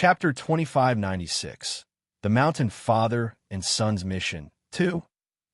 Chapter 2596. The Mountain Father and Son's Mission. 2.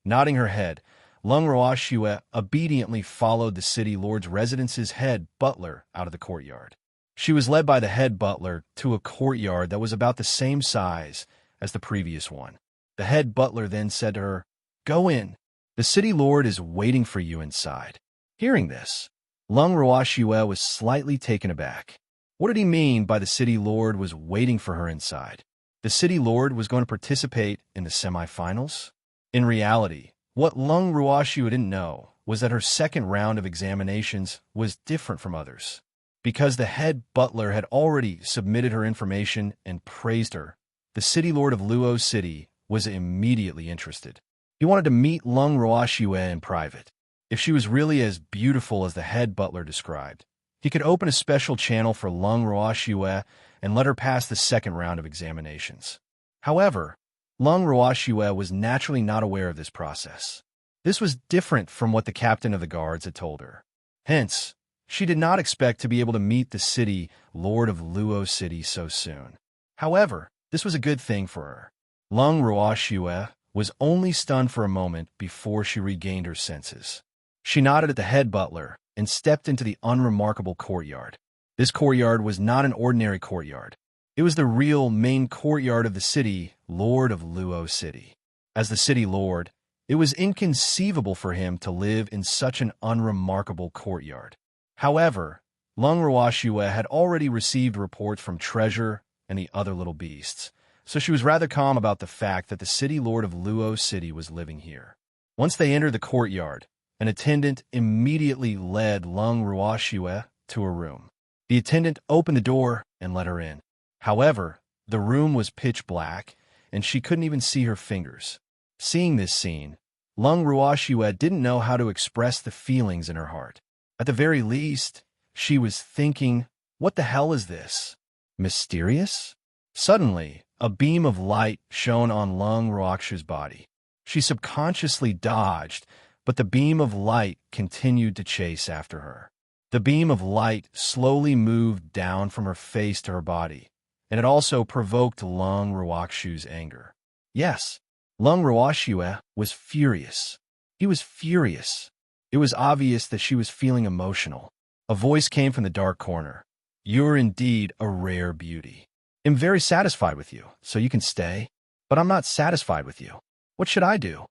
Nodding her head, Lung Roashue obediently followed the city lord's residence's head butler out of the courtyard. She was led by the head butler to a courtyard that was about the same size as the previous one. The head butler then said to her, "Go in. The city lord is waiting for you inside." Hearing this, Lung Roashue was slightly taken aback. What did he mean by the city lord was waiting for her inside? The city lord was going to participate in the semifinals? In reality, what Lung Roashue didn't know was that her second round of examinations was different from others. Because the head butler had already submitted her information and praised her, the city lord of Luo City was immediately interested. He wanted to meet Lung Roashue in private. If she was really as beautiful as the head butler described, he could open a special channel for Lung Roashue and let her pass the second round of examinations. However, Lung Roashue was naturally not aware of this process. This was different from what the captain of the guards had told her. Hence, she did not expect to be able to meet the city lord of Luo City so soon. However, this was a good thing for her. Lung Roashue was only stunned for a moment before she regained her senses. She nodded at the head butler and stepped into the unremarkable courtyard. This courtyard was not an ordinary courtyard. It was the real main courtyard of the city lord of Luo City. As the city lord, it was inconceivable for him to live in such an unremarkable courtyard. However, Lung Roashue had already received reports from Treasure and the other little beasts, so she was rather calm about the fact that the city lord of Luo City was living here. Once they entered the courtyard, an attendant immediately led Lung Roashue to a room. The attendant opened the door and let her in. However, the room was pitch black, and she couldn't even see her fingers. Seeing this scene, Lung Roashue didn't know how to express the feelings in her heart. At the very least, she was thinking, what the hell is this? Mysterious? Suddenly, a beam of light shone on Lung Roashue's body. She subconsciously dodged, but the beam of light continued to chase after her. The beam of light slowly moved down from her face to her body, and it also provoked Lung Roashue's anger. Yes, Lung Roashue was furious. He was furious. It was obvious that she was feeling emotional. A voice came from the dark corner. "You're indeed a rare beauty. I'm very satisfied with you, so you can stay. But I'm not satisfied with you. What should I do?"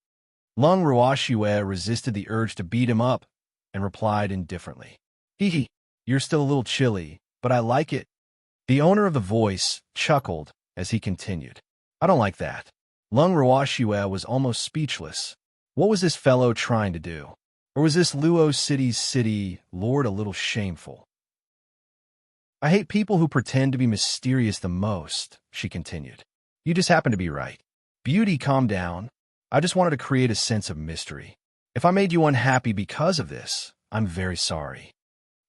Lung Roashue resisted the urge to beat him up and replied indifferently. "Hee, you're still a little chilly, but I like it." The owner of the voice chuckled as he continued. "I don't like that." Lung Roashue was almost speechless. What was this fellow trying to do? Or was this Luo City's city lord a little shameful? "I hate people who pretend to be mysterious the most," she continued. "You just happen to be right. Beauty, calm down. I just wanted to create a sense of mystery. If I made you unhappy because of this, I'm very sorry."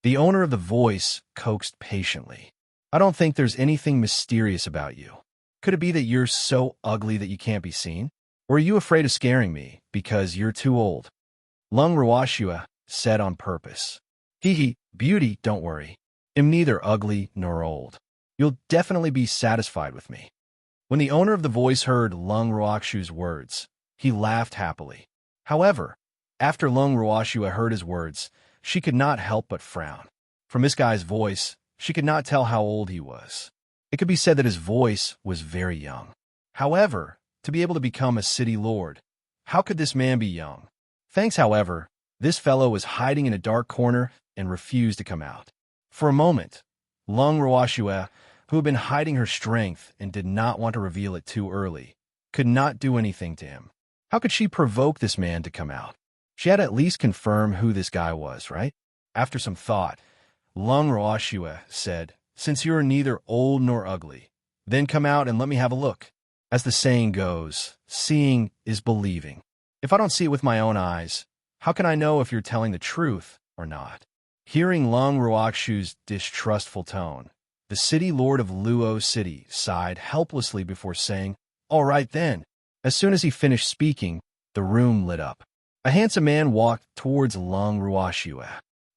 The owner of the voice coaxed patiently. "I don't think there's anything mysterious about you. Could it be that you're so ugly that you can't be seen? Or are you afraid of scaring me because you're too old?" Lung Roashue said on purpose. "Hee, beauty, don't worry. I'm neither ugly nor old. You'll definitely be satisfied with me." When the owner of the voice heard Lung Roashue's words, he laughed happily. However, after Lung Roashue heard his words, she could not help but frown. From this guy's voice, she could not tell how old he was. It could be said that his voice was very young. However, to be able to become a city lord, how could this man be young? Thanks, however, this fellow was hiding in a dark corner and refused to come out. For a moment, Lung Roashue, who had been hiding her strength and did not want to reveal it too early, could not do anything to him. How could she provoke this man to come out? She had at least confirmed who this guy was, right? After some thought, Lung Roashue said, "Since you're neither old nor ugly, then come out and let me have a look. As the saying goes, seeing is believing. If I don't see it with my own eyes, how can I know if you're telling the truth or not?" Hearing Lung Roashue's distrustful tone, the city lord of Luo City sighed helplessly before saying, "All right then." As soon as he finished speaking, the room lit up. A handsome man walked towards Lung Roashue.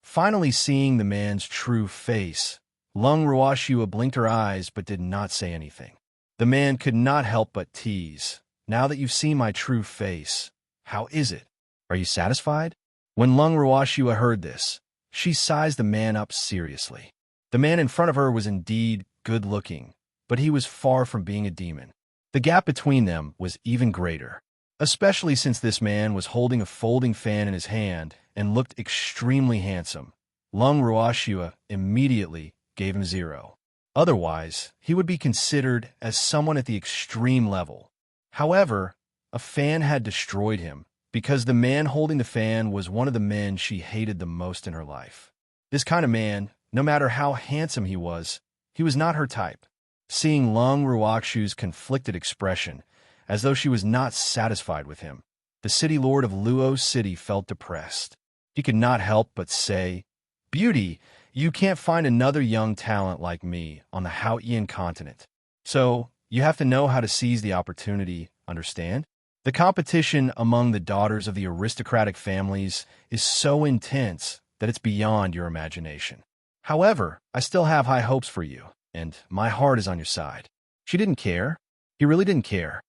Finally seeing the man's true face, Lung Ruoshua blinked her eyes but did not say anything. The man could not help but tease. Now that you've seen my true face, how is it? Are you satisfied? When Lung Ruoshua heard this, she sized the man up seriously. The man in front of her was indeed good-looking, but he was far from being a demon. The gap between them was even greater, especially since this man was holding a folding fan in his hand and looked extremely handsome. Lung Ruoshua immediately gave him 0. Otherwise, he would be considered as someone at the extreme level. However, a fan had destroyed him, because the man holding the fan was one of the men she hated the most in her life. This kind of man, no matter how handsome he was not her type. Seeing Lung Ruoxu's conflicted expression, as though she was not satisfied with him, the city lord of Luo City felt depressed. He could not help but say, "Beauty, you can't find another young talent like me on the Haotian continent. So, you have to know how to seize the opportunity, understand? The competition among the daughters of the aristocratic families is so intense that it's beyond your imagination. However, I still have high hopes for you, and my heart is on your side." She didn't care. He really didn't care.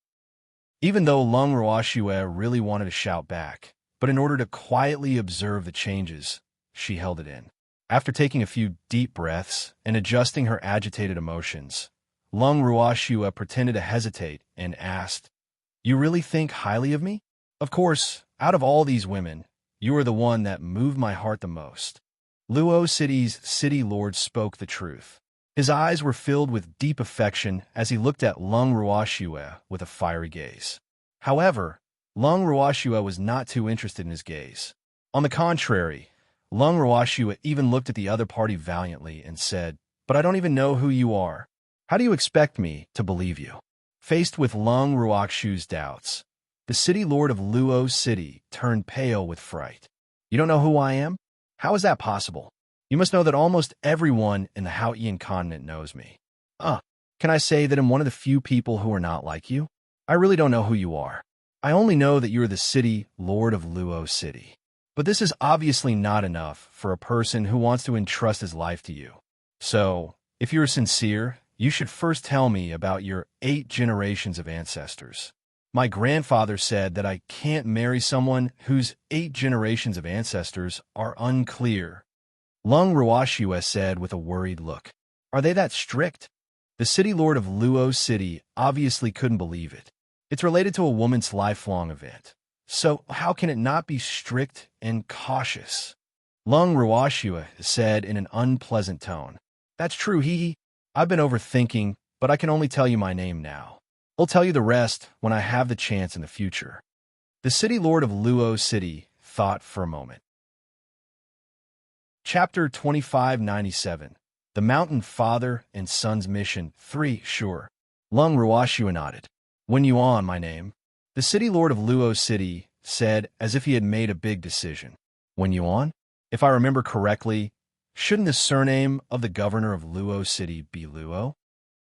Even though Lung Ruoshua really wanted to shout back, but in order to quietly observe the changes, she held it in. After taking a few deep breaths and adjusting her agitated emotions, Lung Ruoshua pretended to hesitate and asked, "You really think highly of me? Of course, out of all these women, you are the one that moved my heart the most." Luo City's city lord spoke the truth. His eyes were filled with deep affection as he looked at Lung Ruoshua with a fiery gaze. However, Lung Ruoshua was not too interested in his gaze. On the contrary, Lung Ruoshua even looked at the other party valiantly and said, "But I don't even know who you are. How do you expect me to believe you?" Faced with Lung Ruoxu's doubts, the city lord of Luo City turned pale with fright. "You don't know who I am? How is that possible? You must know that almost everyone in the Haotian continent knows me. Can I say that I'm one of the few people who are not like you? I really don't know who you are. I only know that you are the city lord of Luo City. But this is obviously not enough for a person who wants to entrust his life to you. So, if you are sincere, you should first tell me about your 8 generations of ancestors. My grandfather said that I can't marry someone whose 8 generations of ancestors are unclear." Lung Ruoshua said with a worried look. "Are they that strict?" The city lord of Luo City obviously couldn't believe it. It's related to a woman's lifelong event. So how can it not be strict and cautious? Lung Ruoshua said in an unpleasant tone. "That's true, I've been overthinking, but I can only tell you my name now. I'll tell you the rest when I have the chance in the future." The city lord of Luo City thought for a moment. Chapter 2597. The Mountain Father and Son's Mission 3. Sure. Lung Ruoshua nodded. "When you on, my name?" The city lord of Luo City said as if he had made a big decision. "When you on? If I remember correctly, shouldn't the surname of the governor of Luo City be Luo?"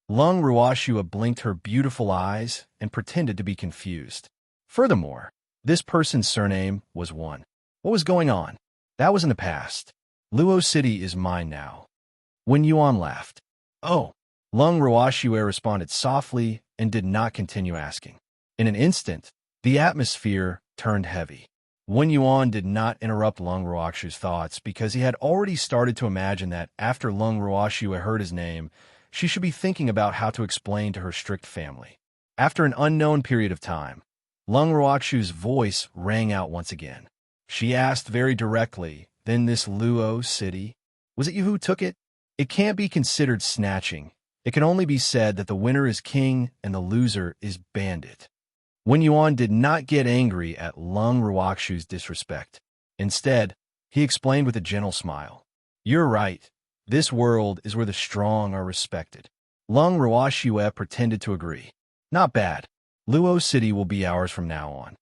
Lung Ruoshua blinked her beautiful eyes and pretended to be confused. Furthermore, this person's surname was One. What was going on? That was in the past. Luo City is mine now. When Yuan laughed. "Oh." Lung Ruoshua responded softly and did not continue asking. In an instant, the atmosphere turned heavy. Wen Yuan did not interrupt Lung Ruoxu's thoughts because he had already started to imagine that after Lung Ruoxu heard his name, she should be thinking about how to explain to her strict family. After an unknown period of time, Lung Ruoxu's voice rang out once again. She asked very directly, "Then this Luo City? Was it you who took it?" It can't be considered snatching. It can only be said that the winner is king and the loser is bandit. Wen Yuan did not get angry at Lung Ruoxu's disrespect. Instead, he explained with a gentle smile. "You're right. This world is where the strong are respected." Lung Ruoxu pretended to agree. "Not bad. Luo City will be ours from now on."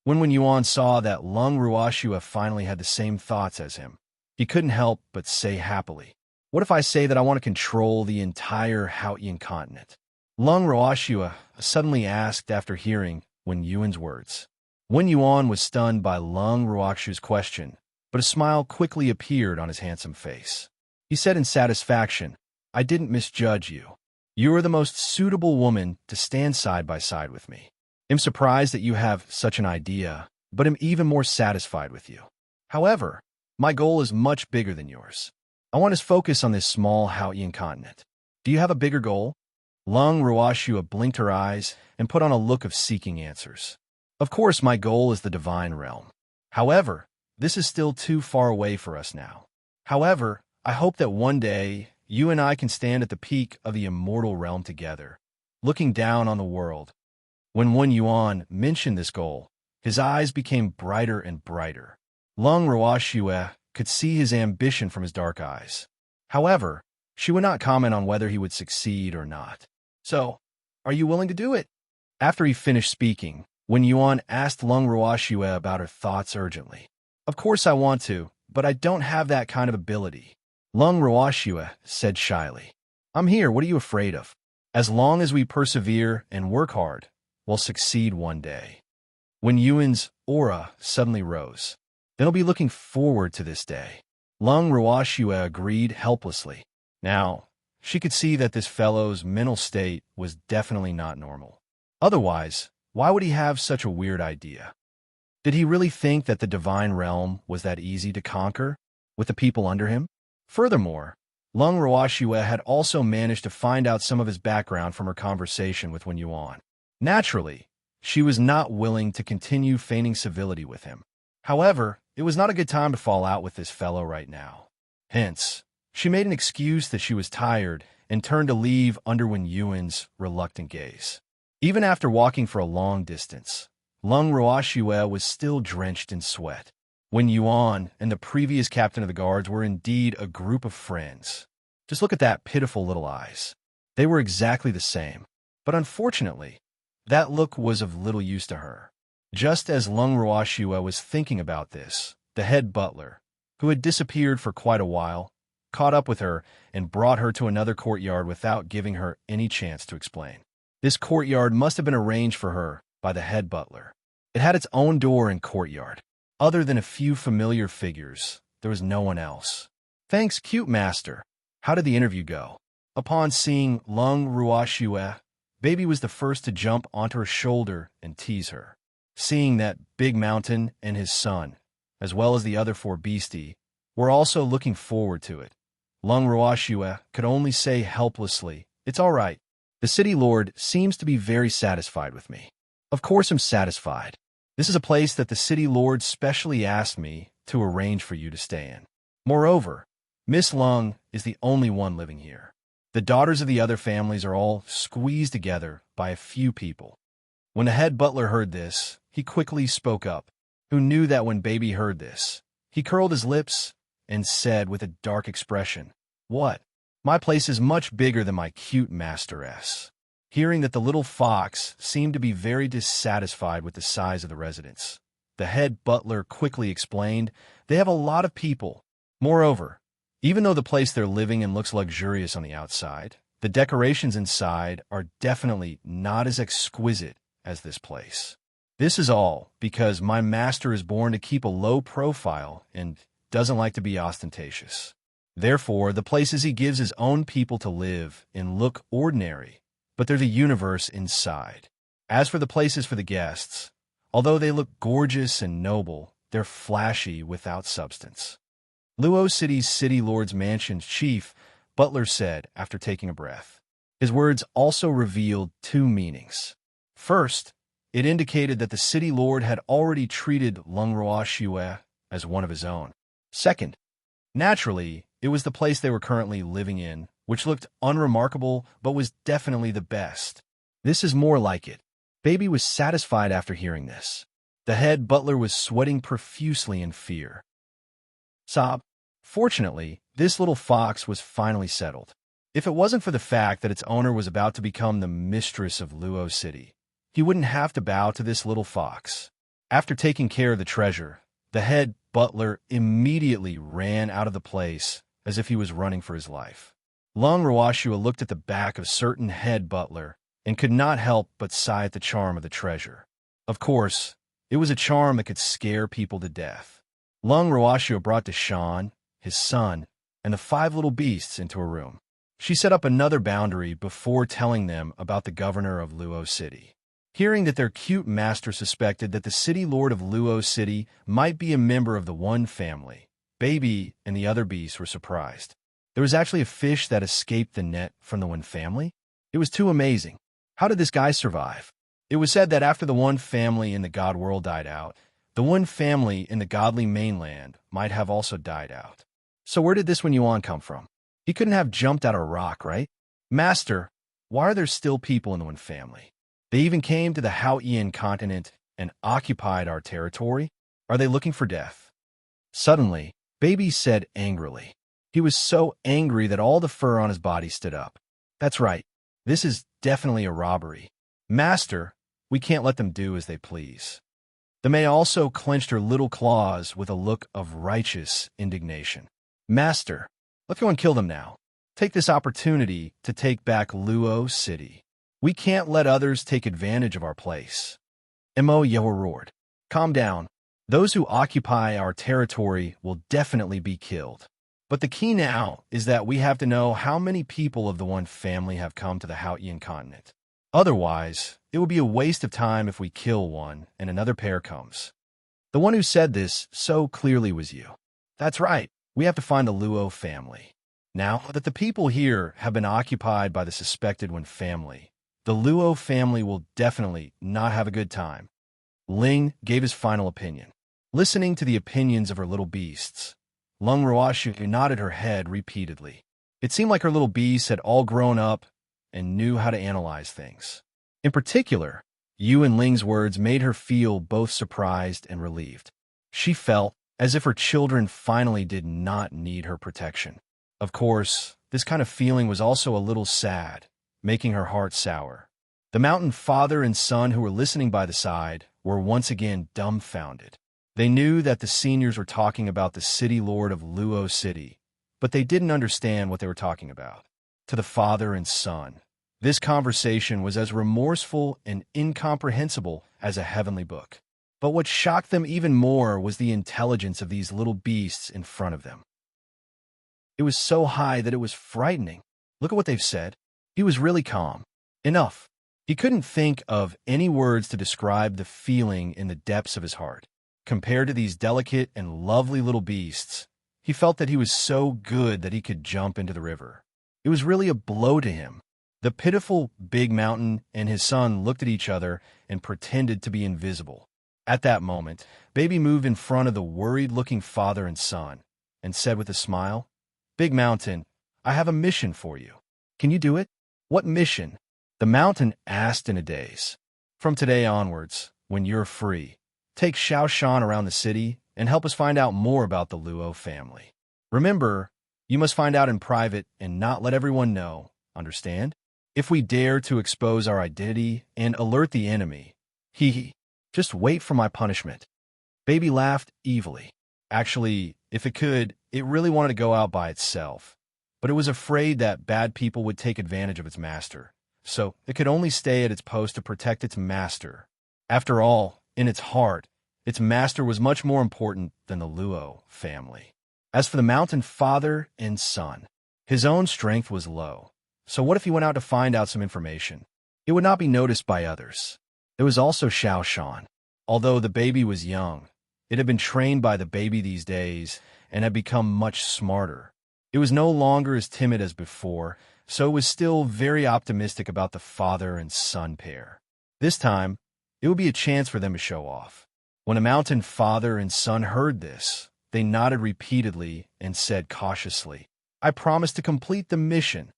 When Wen Yuan saw that Lung Ruoxu finally had the same thoughts as him, he couldn't help but say happily, "What if I say that I want to control the entire Haotian continent?" Lung Ruoxu suddenly asked after hearing Wen Yuan's words. Wen Yuan was stunned by Lung Ruoxu's question, but a smile quickly appeared on his handsome face. He said in satisfaction, I didn't misjudge you. You are the most suitable woman to stand side by side with me. I'm surprised that you have such an idea, but am even more satisfied with you. However, my goal is much bigger than yours. I want to focus on this small Haotian continent. Do you have a bigger goal? Lung Ruashua blinked her eyes and put on a look of seeking answers. Of course, my goal is the divine realm. However, this is still too far away for us now. However, I hope that one day you and I can stand at the peak of the immortal realm together, looking down on the world. When Wen Yuan mentioned this goal, his eyes became brighter and brighter. Lung Ruashua could see his ambition from his dark eyes. However, she would not comment on whether he would succeed or not. So, are you willing to do it? After he finished speaking, Wen Yuan asked Lung Ruashua about her thoughts urgently. Of course I want to, but I don't have that kind of ability. Lung Ruashua said shyly. I'm here, what are you afraid of? As long as we persevere and work hard, we'll succeed one day. When Yuan's aura suddenly rose, then I'll be looking forward to this day. Lung Ruashua agreed helplessly. Now, she could see that this fellow's mental state was definitely not normal. Otherwise, why would he have such a weird idea? Did he really think that the divine realm was that easy to conquer, with the people under him? Furthermore, Lung Ruashua had also managed to find out some of his background from her conversation with Wen Yuan. Naturally, she was not willing to continue feigning civility with him. However, it was not a good time to fall out with this fellow right now. Hence, she made an excuse that she was tired and turned to leave under Wen Yuan's reluctant gaze. Even after walking for a long distance, Lung Ruashua was still drenched in sweat. Wen Yuan and the previous captain of the guards were indeed a group of friends. Just look at that pitiful little eyes. They were exactly the same. But unfortunately, that look was of little use to her. Just as Lung Ruashua was thinking about this, the head butler, who had disappeared for quite a while, caught up with her and brought her to another courtyard without giving her any chance to explain. This courtyard must have been arranged for her by the head butler. It had its own door and courtyard. Other than a few familiar figures, there was no one else. Thanks, cute master. How did the interview go? Upon seeing Lung Ruashua, Baby was the first to jump onto her shoulder and tease her. Seeing that Big Mountain and his son, as well as the other four beastie, were also looking forward to it, Lung Ruashua could only say helplessly, "It's all right. The city lord seems to be very satisfied with me." Of course I'm satisfied. This is a place that the city lord specially asked me to arrange for you to stay in. Moreover, Miss Lung is the only one living here. The daughters of the other families are all squeezed together by a few people. When the head butler heard this, he quickly spoke up, who knew that when Baby heard this, he curled his lips and said with a dark expression, "What? My place is much bigger than my cute masteress." Hearing that the little fox seemed to be very dissatisfied with the size of the residence, the head butler quickly explained, "They have a lot of people. Moreover, even though the place they're living in looks luxurious on the outside, the decorations inside are definitely not as exquisite as this place. This is all because my master is born to keep a low profile and doesn't like to be ostentatious. Therefore, the places he gives his own people to live in look ordinary, but they're the universe inside. As for the places for the guests, although they look gorgeous and noble, they're flashy without substance." Luo City's City Lord's Mansion's chief butler said after taking a breath. His words also revealed two meanings. First, it indicated that the city lord had already treated Lung Ruashua as one of his own. Second, naturally, it was the place they were currently living in, which looked unremarkable but was definitely the best. This is more like it. Baby was satisfied after hearing this. The head butler was sweating profusely in fear. Sob. Fortunately, this little fox was finally settled. If it wasn't for the fact that its owner was about to become the mistress of Luo City, he wouldn't have to bow to this little fox. After taking care of the treasure, the head butler immediately ran out of the place as if he was running for his life. Lung Ruashua looked at the back of certain head butler and could not help but sigh at the charm of the treasure. Of course, it was a charm that could scare people to death. Lung Ruashua brought Deshawn, his son, and the 5 little beasts into a room. She set up another boundary before telling them about the governor of Luo City. Hearing that their cute master suspected that the city lord of Luo City might be a member of the One family, Baby and the other beasts were surprised. There was actually a fish that escaped the net from the One family? It was too amazing. How did this guy survive? It was said that after the One family in the God world died out, the One family in the godly mainland might have also died out. So where did this One Yuan come from? He couldn't have jumped out of a rock, right? Master, why are there still people in the One family? They even came to the Haotian continent and occupied our territory? Are they looking for death? Suddenly, Baby said angrily. He was so angry that all the fur on his body stood up. That's right. This is definitely a robbery. Master, we can't let them do as they please. The May also clenched her little claws with a look of righteous indignation. Master, let's go and kill them now. Take this opportunity to take back Luo City. We can't let others take advantage of our place. Mo Yeho roared. Calm down. Those who occupy our territory will definitely be killed. But the key now is that we have to know how many people of the One family have come to the Haotian continent. Otherwise, it will be a waste of time if we kill one and another pair comes. The one who said this so clearly was you. That's right. We have to find the Luo family. Now that the people here have been occupied by the suspected One family, the Luo family will definitely not have a good time. Ling gave his final opinion. Listening to the opinions of her little beasts, Lung Ruashu nodded her head repeatedly. It seemed like her little beasts had all grown up and knew how to analyze things. In particular, Yu and Ling's words made her feel both surprised and relieved. She felt as if her children finally did not need her protection. Of course, this kind of feeling was also a little sad, making her heart sour. The mountain father and son who were listening by the side were once again dumbfounded. They knew that the seniors were talking about the city lord of Luo City, but they didn't understand what they were talking about. To the father and son, this conversation was as remorseful and incomprehensible as a heavenly book. But what shocked them even more was the intelligence of these little beasts in front of them. It was so high that it was frightening. Look at what they've said. He was really calm. Enough. He couldn't think of any words to describe the feeling in the depths of his heart. Compared to these delicate and lovely little beasts, he felt that he was so good that he could jump into the river. It was really a blow to him. The pitiful big mountain and his son looked at each other and pretended to be invisible. At that moment, Baby moved in front of the worried-looking father and son and said with a smile, Big Mountain, I have a mission for you. Can you do it? What mission? The mountain asked in a daze. From today onwards, when you're free, take Xiao Shan around the city and help us find out more about the Luo family. Remember, you must find out in private and not let everyone know, understand? If we dare to expose our identity and alert the enemy, just wait for my punishment. Baby laughed evilly. Actually, if it could, it really wanted to go out by itself, but it was afraid that bad people would take advantage of its master, so it could only stay at its post to protect its master. After all, in its heart, its master was much more important than the Luo family. As for the mountain father and son, his own strength was low, so what if he went out to find out some information? It would not be noticed by others. There was also Xiao Shan. Although the baby was young, it had been trained by the baby these days and had become much smarter. It was no longer as timid as before, so it was still very optimistic about the father and son pair. This time, it would be a chance for them to show off. When a mountain father and son heard this, they nodded repeatedly and said cautiously, I promise to complete the mission.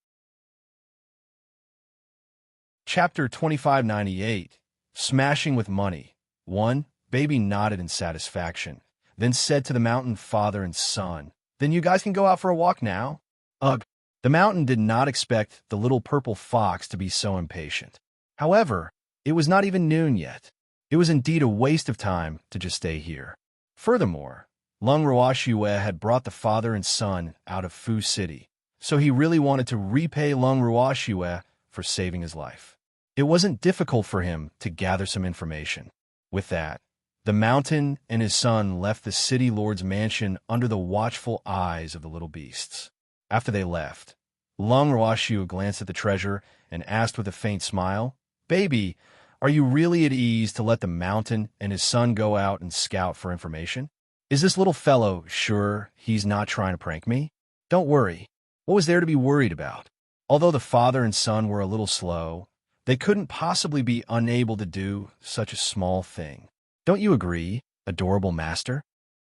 Chapter 2598, Smashing with Money. 1. Baby nodded in satisfaction, then said to the mountain father and son, Then you guys can go out for a walk now? Ugh. The mountain did not expect the little purple fox to be so impatient. However, it was not even noon yet. It was indeed a waste of time to just stay here. Furthermore, Lung Ruoxue had brought the father and son out of Fu City, so he really wanted to repay Lung Ruoxue for saving his life. It wasn't difficult for him to gather some information. With that, the mountain and his son left the city lord's mansion under the watchful eyes of the little beasts. After they left, Lung Roashu glanced at the treasure and asked with a faint smile, "Baby, are you really at ease to let the mountain and his son go out and scout for information? Is this little fellow sure he's not trying to prank me? Don't worry. What was there to be worried about? Although the father and son were a little slow, they couldn't possibly be unable to do such a small thing. Don't you agree, adorable master?"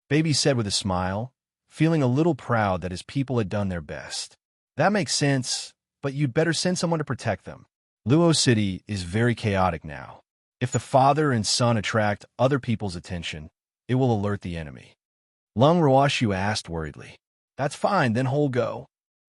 Baby said with a smile, feeling a little proud that his people had done their best. "That makes sense, but you'd better send someone to protect them. Luo City is very chaotic now. If the father and son attract other people's attention, it will alert the enemy." Lung Roashu asked worriedly. "That's fine, then who'll go?"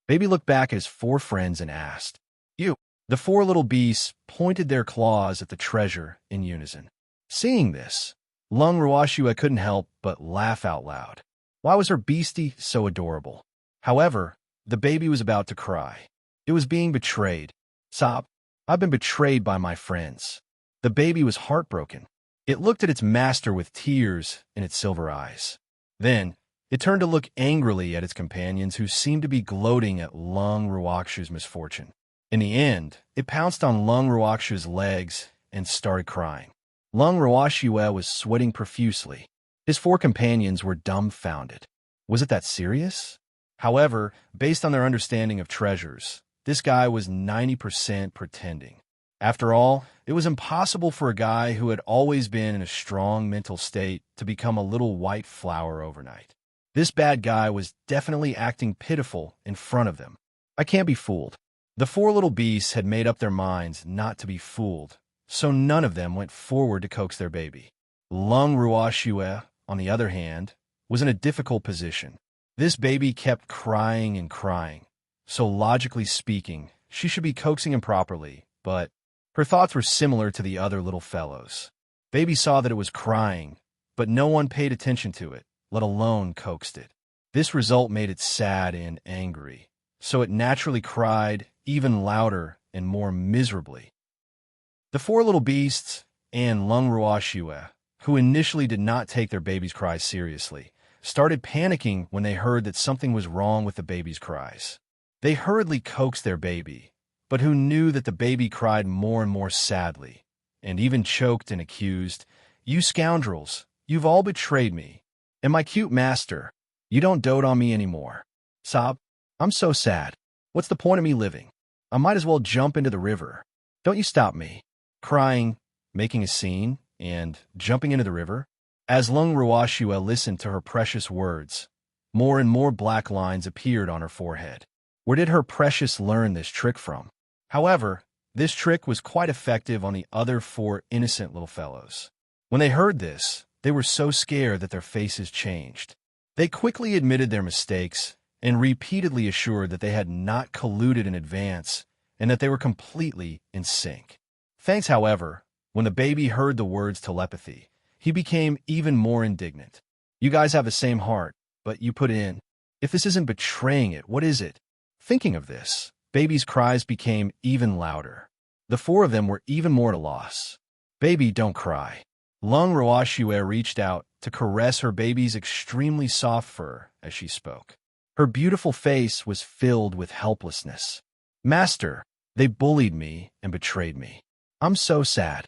Baby looked back at his four friends and asked, "You." The four little beasts pointed their claws at the treasure in unison. Seeing this, Lung Roashu couldn't help but laugh out loud. Why was her beastie so adorable? However, the baby was about to cry. It was being betrayed. Sob, "I've been betrayed by my friends." The baby was heartbroken. It looked at its master with tears in its silver eyes. Then, it turned to look angrily at its companions who seemed to be gloating at Lung Roashu's misfortune. In the end, it pounced on Lung Roashu's legs and started crying. Lung Roashu was sweating profusely. His four companions were dumbfounded. Was it that serious? However, based on their understanding of treasures, this guy was 90% pretending. After all, it was impossible for a guy who had always been in a strong mental state to become a little white flower overnight. This bad guy was definitely acting pitiful in front of them. I can't be fooled. The four little beasts had made up their minds not to be fooled, so none of them went forward to coax their baby. Lung Roashu, on the other hand, was in a difficult position. This baby kept crying and crying, so logically speaking, she should be coaxing him properly, but her thoughts were similar to the other little fellows. Baby saw that it was crying, but no one paid attention to it, let alone coaxed it. This result made it sad and angry, so it naturally cried even louder and more miserably. The four little beasts and Lung Roashu, who initially did not take their baby's cries seriously, started panicking when they heard that something was wrong with the baby's cries. They hurriedly coaxed their baby, but who knew that the baby cried more and more sadly, and even choked and accused, "You scoundrels, you've all betrayed me. And my cute master, you don't dote on me anymore. Sob, I'm so sad. What's the point of me living? I might as well jump into the river. Don't you stop me." Crying, making a scene, and jumping into the river. As Lung Roashu listened to her precious words, more and more black lines appeared on her forehead. Where did her precious learn this trick from? However, this trick was quite effective on the other four innocent little fellows. When they heard this, they were so scared that their faces changed. They quickly admitted their mistakes and repeatedly assured that they had not colluded in advance and that they were completely in sync. Thanks, however, when the baby heard the words telepathy, he became even more indignant. "You guys have the same heart, but you put in. If this isn't betraying it, what is it?" Thinking of this, Baby's cries became even louder. The four of them were even more at a loss. "Baby, don't cry." Lung Roashu reached out to caress her baby's extremely soft fur as she spoke. Her beautiful face was filled with helplessness. "Master, they bullied me and betrayed me. I'm so sad."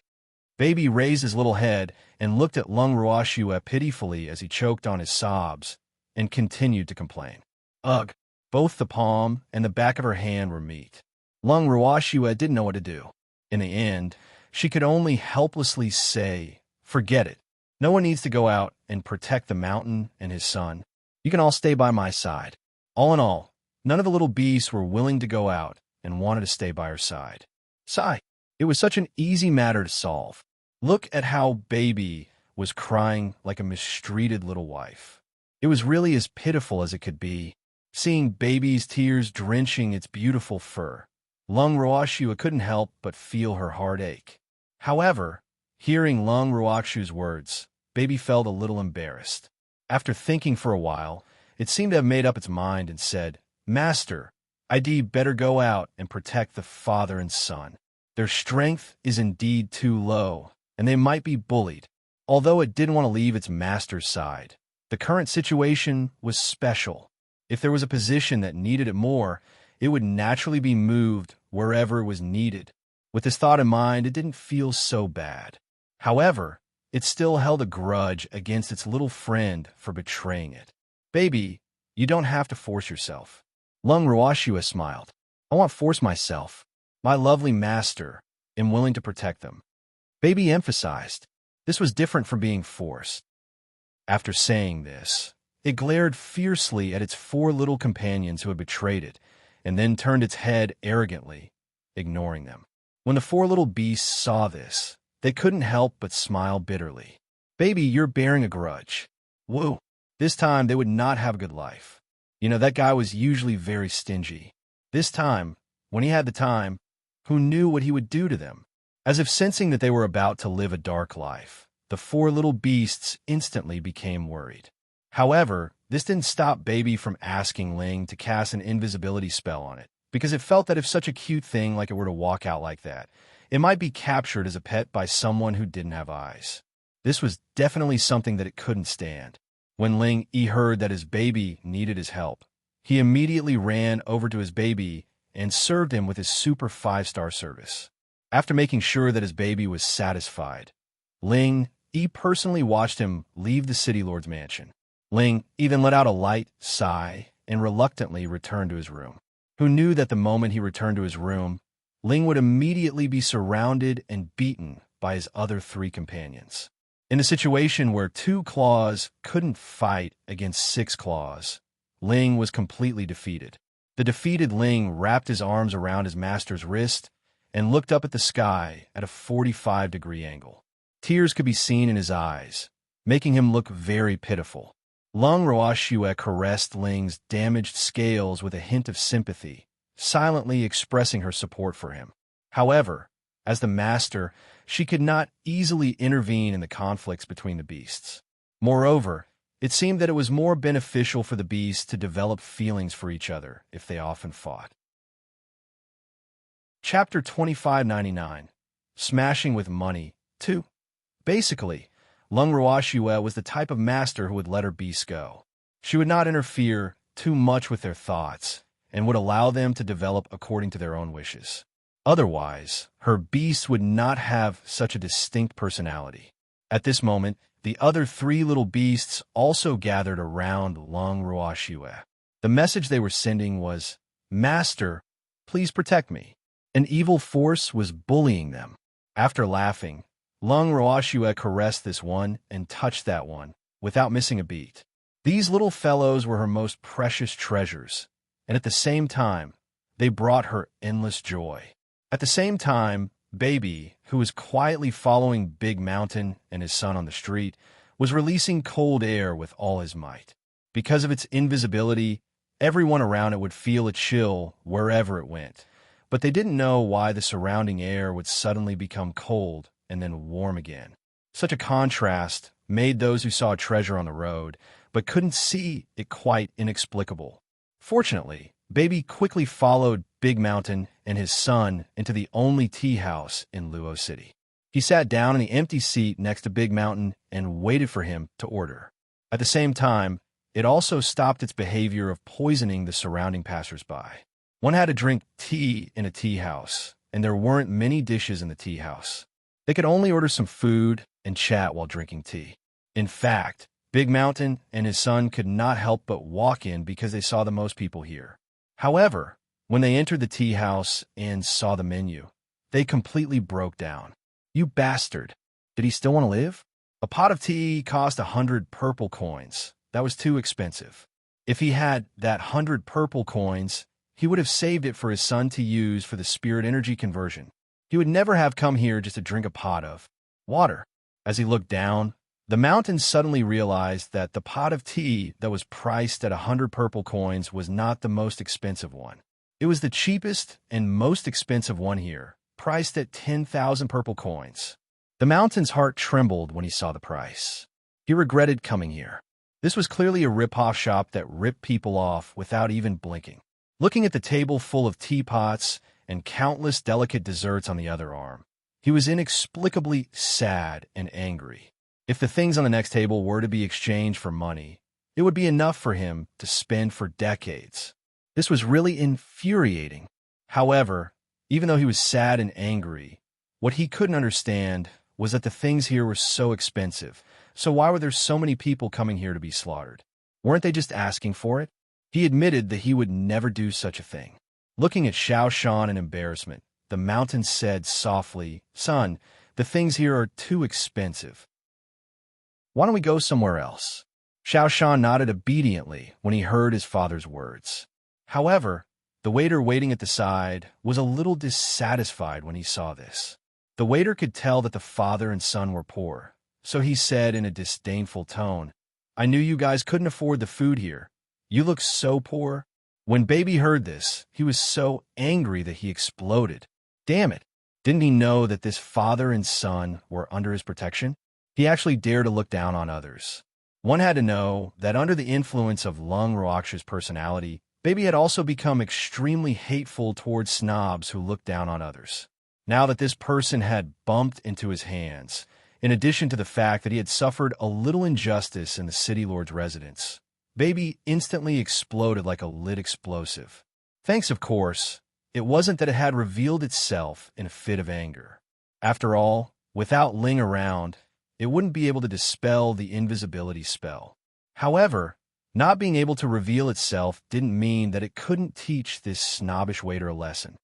Baby raised his little head and looked at Lung Roashu pitifully as he choked on his sobs and continued to complain. Ugh, both the palm and the back of her hand were meat. Lung Roashu didn't know what to do. In the end, she could only helplessly say, "Forget it. No one needs to go out and protect the mountain and his son. You can all stay by my side." All in all, none of the little beasts were willing to go out and wanted to stay by her side. Sigh. It was such an easy matter to solve. Look at how Baby was crying like a mistreated little wife. It was really as pitiful as it could be, seeing Baby's tears drenching its beautiful fur. Lung Roashu couldn't help but feel her heart ache. However, hearing Lung Roashu's words, Baby felt a little embarrassed. After thinking for a while, it seemed to have made up its mind and said, "Master, I'd better go out and protect the father and son. Their strength is indeed too low, and they might be bullied." Although it didn't want to leave its master's side, the current situation was special. If there was a position that needed it more, it would naturally be moved wherever it was needed. With this thought in mind, it didn't feel so bad. However, it still held a grudge against its little friend for betraying it. Baby, you don't have to force yourself. Lung Ruashua smiled. I won't force myself. My lovely master am willing to protect them. Baby emphasized. This was different from being forced. After saying this, it glared fiercely at its 4 little companions who had betrayed it, and then turned its head arrogantly, ignoring them. When the 4 little beasts saw this, they couldn't help but smile bitterly. Baby, you're bearing a grudge. Woo! This time they would not have a good life. You know, that guy was usually very stingy. This time, when he had the time, who knew what he would do to them? As if sensing that they were about to live a dark life, the 4 little beasts instantly became worried. However, this didn't stop Baby from asking Ling to cast an invisibility spell on it, because it felt that if such a cute thing like it were to walk out like that, it might be captured as a pet by someone who didn't have eyes. This was definitely something that it couldn't stand. When Ling Yi heard that his baby needed his help, he immediately ran over to his baby and served him with his super 5-star service. After making sure that his baby was satisfied, Ling Yi personally watched him leave the city lord's mansion. Ling even let out a light sigh and reluctantly returned to his room. Who knew that the moment he returned to his room, Ling would immediately be surrounded and beaten by his other 3 companions. In a situation where 2 claws couldn't fight against 6 claws, Ling was completely defeated. The defeated Ling wrapped his arms around his master's wrist and looked up at the sky at a 45-degree angle. Tears could be seen in his eyes, making him look very pitiful. Lung Ruashue caressed Ling's damaged scales with a hint of sympathy, silently expressing her support for him. However, as the master, she could not easily intervene in the conflicts between the beasts. Moreover, it seemed that it was more beneficial for the beasts to develop feelings for each other if they often fought. Chapter 2599, Smashing with Money 2. Basically, Lung Ruashue was the type of master who would let her beasts go. She would not interfere too much with their thoughts and would allow them to develop according to their own wishes. Otherwise, her beasts would not have such a distinct personality. At this moment, the other 3 little beasts also gathered around Lung Ruashue. The message they were sending was, Master, please protect me. An evil force was bullying them. After laughing, Lung Ruashue caressed this one and touched that one, without missing a beat. These little fellows were her most precious treasures, and at the same time, they brought her endless joy. At the same time, Baby, who was quietly following Big Mountain and his son on the street, was releasing cold air with all his might. Because of its invisibility, everyone around it would feel a chill wherever it went, but they didn't know why the surrounding air would suddenly become cold and then warm again. Such a contrast made those who saw treasure on the road, but couldn't see it, quite inexplicable. Fortunately, Baby quickly followed Big Mountain and his son into the only tea house in Luo City. He sat down in the empty seat next to Big Mountain and waited for him to order. At the same time, it also stopped its behavior of poisoning the surrounding passersby. One had to drink tea in a tea house, and there weren't many dishes in the tea house. They could only order some food and chat while drinking tea. In fact, Big Mountain and his son could not help but walk in because they saw the most people here. However, when they entered the tea house and saw the menu, they completely broke down. You bastard! Did he still want to live? A pot of tea cost 100 purple coins. That was too expensive. If he had that 100 purple coins, he would have saved it for his son to use for the spirit energy conversion. He would never have come here just to drink a pot of water. As he looked down, the mountain suddenly realized that the pot of tea that was priced at 100 purple coins was not the most expensive one. It was the cheapest and most expensive one here, priced at 10,000 purple coins. The mountain's heart trembled when he saw the price. He regretted coming here. This was clearly a rip-off shop that ripped people off without even blinking. Looking at the table full of teapots and countless delicate desserts on the other arm, he was inexplicably sad and angry. If the things on the next table were to be exchanged for money, it would be enough for him to spend for decades. This was really infuriating. However, even though he was sad and angry, what he couldn't understand was that the things here were so expensive. So why were there so many people coming here to be slaughtered? Weren't they just asking for it? He admitted that he would never do such a thing. Looking at Xiao Shan in embarrassment, the mountain said softly, "Son, the things here are too expensive. Why don't we go somewhere else?" Xiao Shan nodded obediently when he heard his father's words. However, the waiter waiting at the side was a little dissatisfied when he saw this. The waiter could tell that the father and son were poor, so he said in a disdainful tone, "I knew you guys couldn't afford the food here. You look so poor." When Baby heard this, he was so angry that he exploded. Damn it! Didn't he know that this father and son were under his protection? He actually dared to look down on others. One had to know that under the influence of Lung Ruox's personality, Baby had also become extremely hateful towards snobs who looked down on others. Now that this person had bumped into his hands, in addition to the fact that he had suffered a little injustice in the city lord's residence, Baby instantly exploded like a lit explosive. Thanks, of course, it wasn't that it had revealed itself in a fit of anger. After all, without Ling around, it wouldn't be able to dispel the invisibility spell. However, not being able to reveal itself didn't mean that it couldn't teach this snobbish waiter a lesson.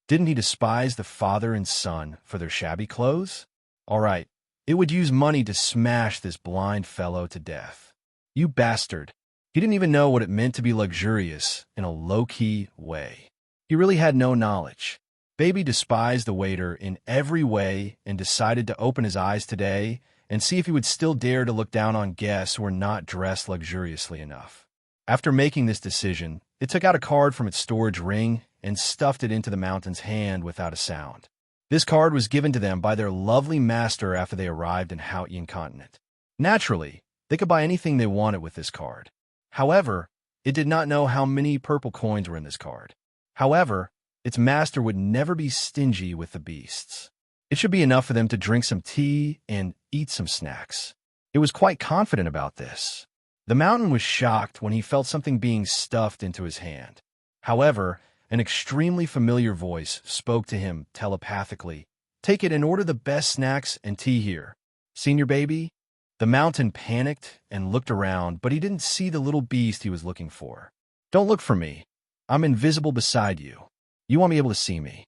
Didn't he despise the father and son for their shabby clothes? All right, it would use money to smash this blind fellow to death. You bastard. He didn't even know what it meant to be luxurious in a low-key way. He really had no knowledge. Baby despised the waiter in every way and decided to open his eyes today and see if he would still dare to look down on guests who were not dressed luxuriously enough. After making this decision, it took out a card from its storage ring and stuffed it into the mountain's hand without a sound. This card was given to them by their lovely master after they arrived in Haotian continent. Naturally, they could buy anything they wanted with this card. However, it did not know how many purple coins were in this card. However, its master would never be stingy with the beasts. It should be enough for them to drink some tea and eat some snacks. It was quite confident about this. The mountain was shocked when he felt something being stuffed into his hand. However, an extremely familiar voice spoke to him telepathically. "Take it and order the best snacks and tea here. Senior Baby?" The mountain panicked and looked around, but he didn't see the little beast he was looking for. "Don't look for me. I'm invisible beside you. You won't be able to see me,"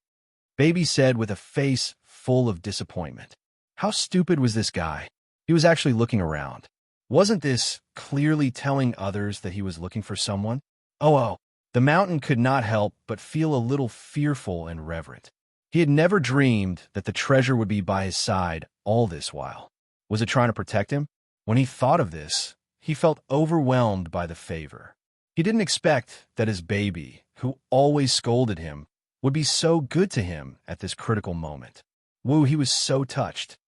Baby said with a face full of disappointment. How stupid was this guy? He was actually looking around. Wasn't this clearly telling others that he was looking for someone? Oh, the mountain could not help but feel a little fearful and reverent. He had never dreamed that the treasure would be by his side all this while. Was it trying to protect him? When he thought of this, he felt overwhelmed by the favor. He didn't expect that his baby, who always scolded him, would be so good to him at this critical moment. Woo, he was so touched.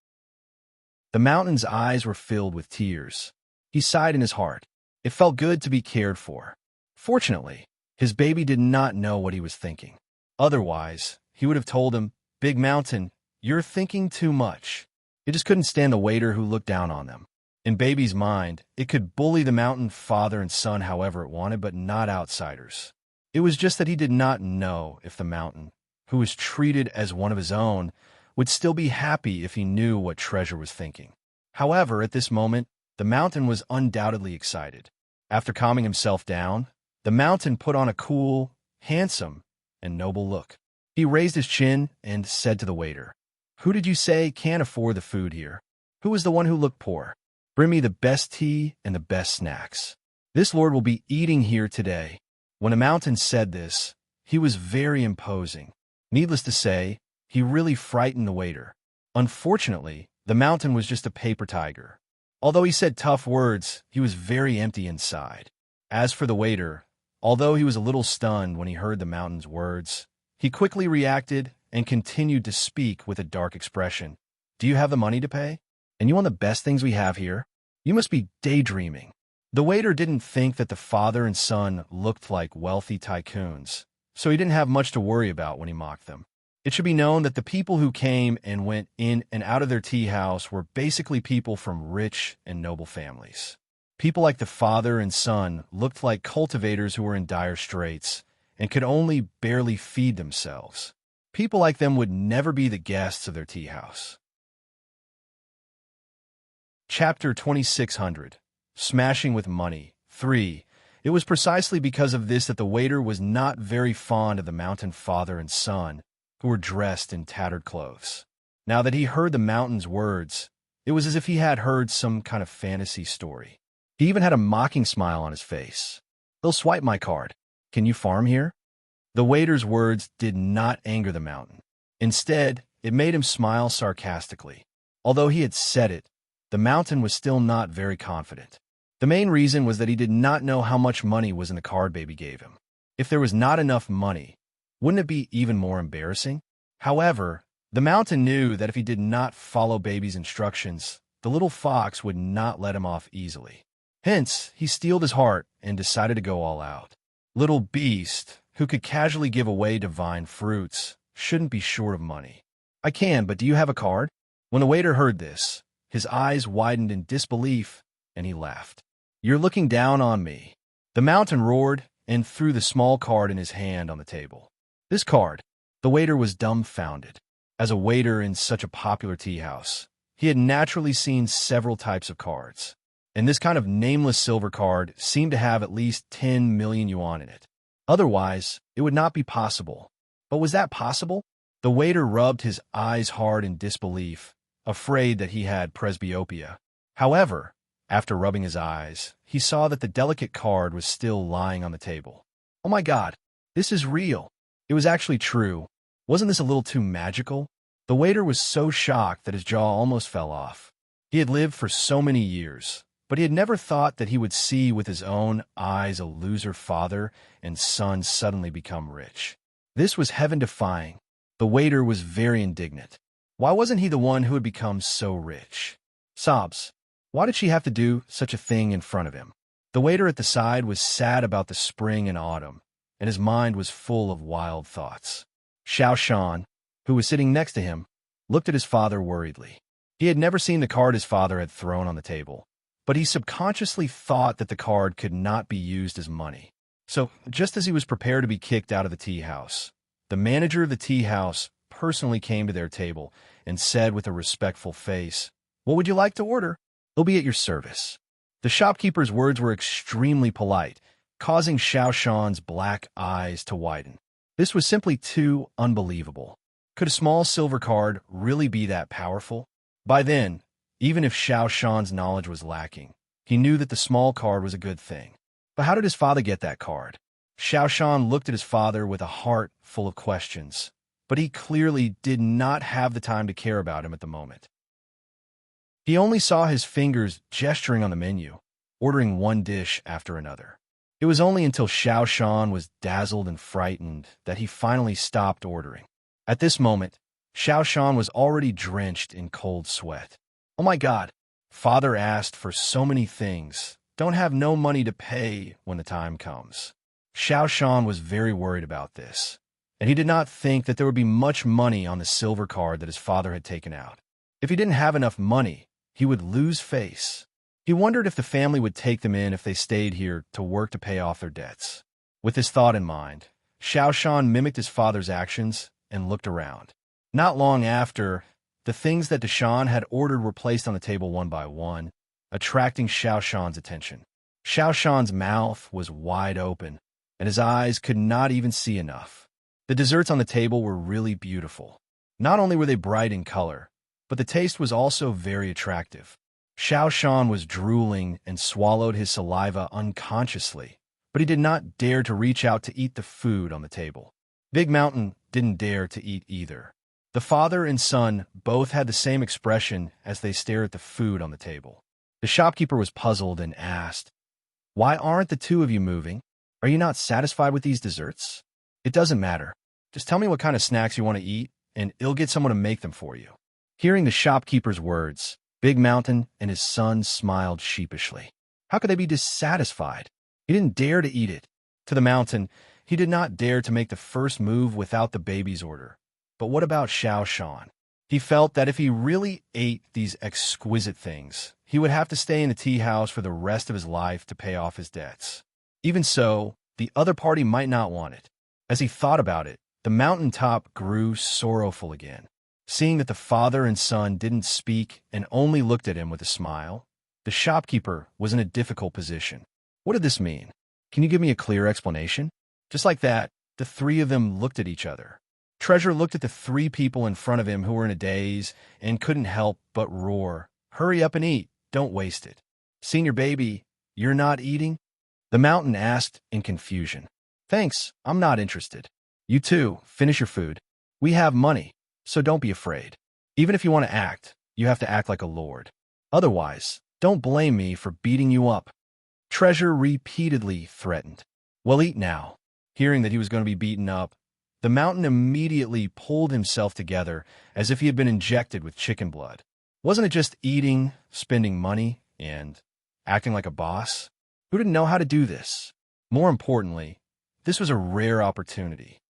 The mountain's eyes were filled with tears. He sighed in his heart. It felt good to be cared for. Fortunately, his baby did not know what he was thinking. Otherwise, he would have told him, "Big Mountain, you're thinking too much." He just couldn't stand the waiter who looked down on them. In Baby's mind, it could bully the mountain father and son however it wanted, but not outsiders. It was just that he did not know if the mountain, who was treated as one of his own, would still be happy if he knew what Treasure was thinking. However, at this moment, the mountain was undoubtedly excited. After calming himself down, the mountain put on a cool, handsome, and noble look. He raised his chin and said to the waiter, "Who did you say can't afford the food here? Who was the one who looked poor? Bring me the best tea and the best snacks. This lord will be eating here today." When the mountain said this, he was very imposing. Needless to say, he really frightened the waiter. Unfortunately, the mountain was just a paper tiger. Although he said tough words, he was very empty inside. As for the waiter, although he was a little stunned when he heard the mountain's words, he quickly reacted and continued to speak with a dark expression. "Do you have the money to pay? And you want the best things we have here? You must be daydreaming." The waiter didn't think that the father and son looked like wealthy tycoons, so he didn't have much to worry about when he mocked them. It should be known that the people who came and went in and out of their tea house were basically people from rich and noble families. People like the father and son looked like cultivators who were in dire straits and could only barely feed themselves. People like them would never be the guests of their tea house. Chapter 2600. Smashing with Money. 3. It was precisely because of this that the waiter was not very fond of the mountain father and son, who were dressed in tattered clothes. Now that he heard the mountain's words, it was as if he had heard some kind of fantasy story. He even had a mocking smile on his face. "They'll swipe my card. Can you farm here?" The waiter's words did not anger the mountain. Instead, it made him smile sarcastically. Although he had said it, the mountain was still not very confident. The main reason was that he did not know how much money was in the card Baby gave him. If there was not enough money, wouldn't it be even more embarrassing? However, the mountain knew that if he did not follow Baby's instructions, the little fox would not let him off easily. Hence, he steeled his heart and decided to go all out. Little beast, who could casually give away divine fruits, shouldn't be short of money. "I can, but do you have a card?" When the waiter heard this, his eyes widened in disbelief, and he laughed. "You're looking down on me." The mountain roared and threw the small card in his hand on the table. This card. The waiter was dumbfounded. As a waiter in such a popular tea house, he had naturally seen several types of cards, and this kind of nameless silver card seemed to have at least 10 million yuan in it. Otherwise, it would not be possible. But was that possible? The waiter rubbed his eyes hard in disbelief, afraid that he had presbyopia. However, after rubbing his eyes, he saw that the delicate card was still lying on the table. "Oh my God, this is real." It was actually true. Wasn't this a little too magical? The waiter was so shocked that his jaw almost fell off. He had lived for so many years, but he had never thought that he would see with his own eyes a loser father and son suddenly become rich. This was heaven-defying. The waiter was very indignant. Why wasn't he the one who had become so rich? Sobs. Why did she have to do such a thing in front of him? The waiter at the side was sad about the spring and autumn, and his mind was full of wild thoughts. Xiao Shan, who was sitting next to him, looked at his father worriedly. He had never seen the card his father had thrown on the table, but he subconsciously thought that the card could not be used as money. So, just as he was prepared to be kicked out of the tea house, the manager of the tea house personally came to their table and said with a respectful face, "What would you like to order? It'll be at your service." The shopkeeper's words were extremely polite, causing Xiao Shan's black eyes to widen. This was simply too unbelievable. Could a small silver card really be that powerful? By then, even if Xiao Shan's knowledge was lacking, he knew that the small card was a good thing. But how did his father get that card? Xiao Shan looked at his father with a heart full of questions, but he clearly did not have the time to care about him at the moment. He only saw his fingers gesturing on the menu, ordering one dish after another. It was only until Xiao Shan was dazzled and frightened that he finally stopped ordering. At this moment, Xiao Shan was already drenched in cold sweat. "Oh my God, Father asked for so many things. Don't have no money to pay when the time comes." Xiao Shan was very worried about this, and he did not think that there would be much money on the silver card that his father had taken out. If he didn't have enough money, he would lose face. He wondered if the family would take them in if they stayed here to work to pay off their debts. With this thought in mind, Xiao Shan mimicked his father's actions and looked around. Not long after, the things that Deshan had ordered were placed on the table one by one, attracting Xiao Shan's attention. Xiao Shan's mouth was wide open, and his eyes could not even see enough. The desserts on the table were really beautiful. Not only were they bright in color, but the taste was also very attractive. Xiao Shan was drooling and swallowed his saliva unconsciously, but he did not dare to reach out to eat the food on the table. Big Mountain didn't dare to eat either. The father and son both had the same expression as they stared at the food on the table. The shopkeeper was puzzled and asked, "Why aren't the two of you moving? Are you not satisfied with these desserts?" "It doesn't matter. Just tell me what kind of snacks you want to eat, and I'll get someone to make them for you." Hearing the shopkeeper's words, Big Mountain and his son smiled sheepishly. How could they be dissatisfied? He didn't dare to eat it. To the mountain, he did not dare to make the first move without the baby's order. But what about Xiao Shan? He felt that if he really ate these exquisite things, he would have to stay in the tea house for the rest of his life to pay off his debts. Even so, the other party might not want it. As he thought about it, the mountaintop grew sorrowful again. Seeing that the father and son didn't speak and only looked at him with a smile, the shopkeeper was in a difficult position. What did this mean? Can you give me a clear explanation? Just like that, the three of them looked at each other. Treasure looked at the three people in front of him who were in a daze and couldn't help but roar, "Hurry up and eat, don't waste it." "Senior baby, you're not eating?" the mountain asked in confusion. "Thanks, I'm not interested." "You too, finish your food. We have money, so don't be afraid. Even if you want to act, you have to act like a lord. Otherwise, don't blame me for beating you up." Treasure repeatedly threatened. "Well, eat now." Hearing that he was going to be beaten up, the mountain immediately pulled himself together as if he had been injected with chicken blood. Wasn't it just eating, spending money, and acting like a boss? Who didn't know how to do this? More importantly, this was a rare opportunity.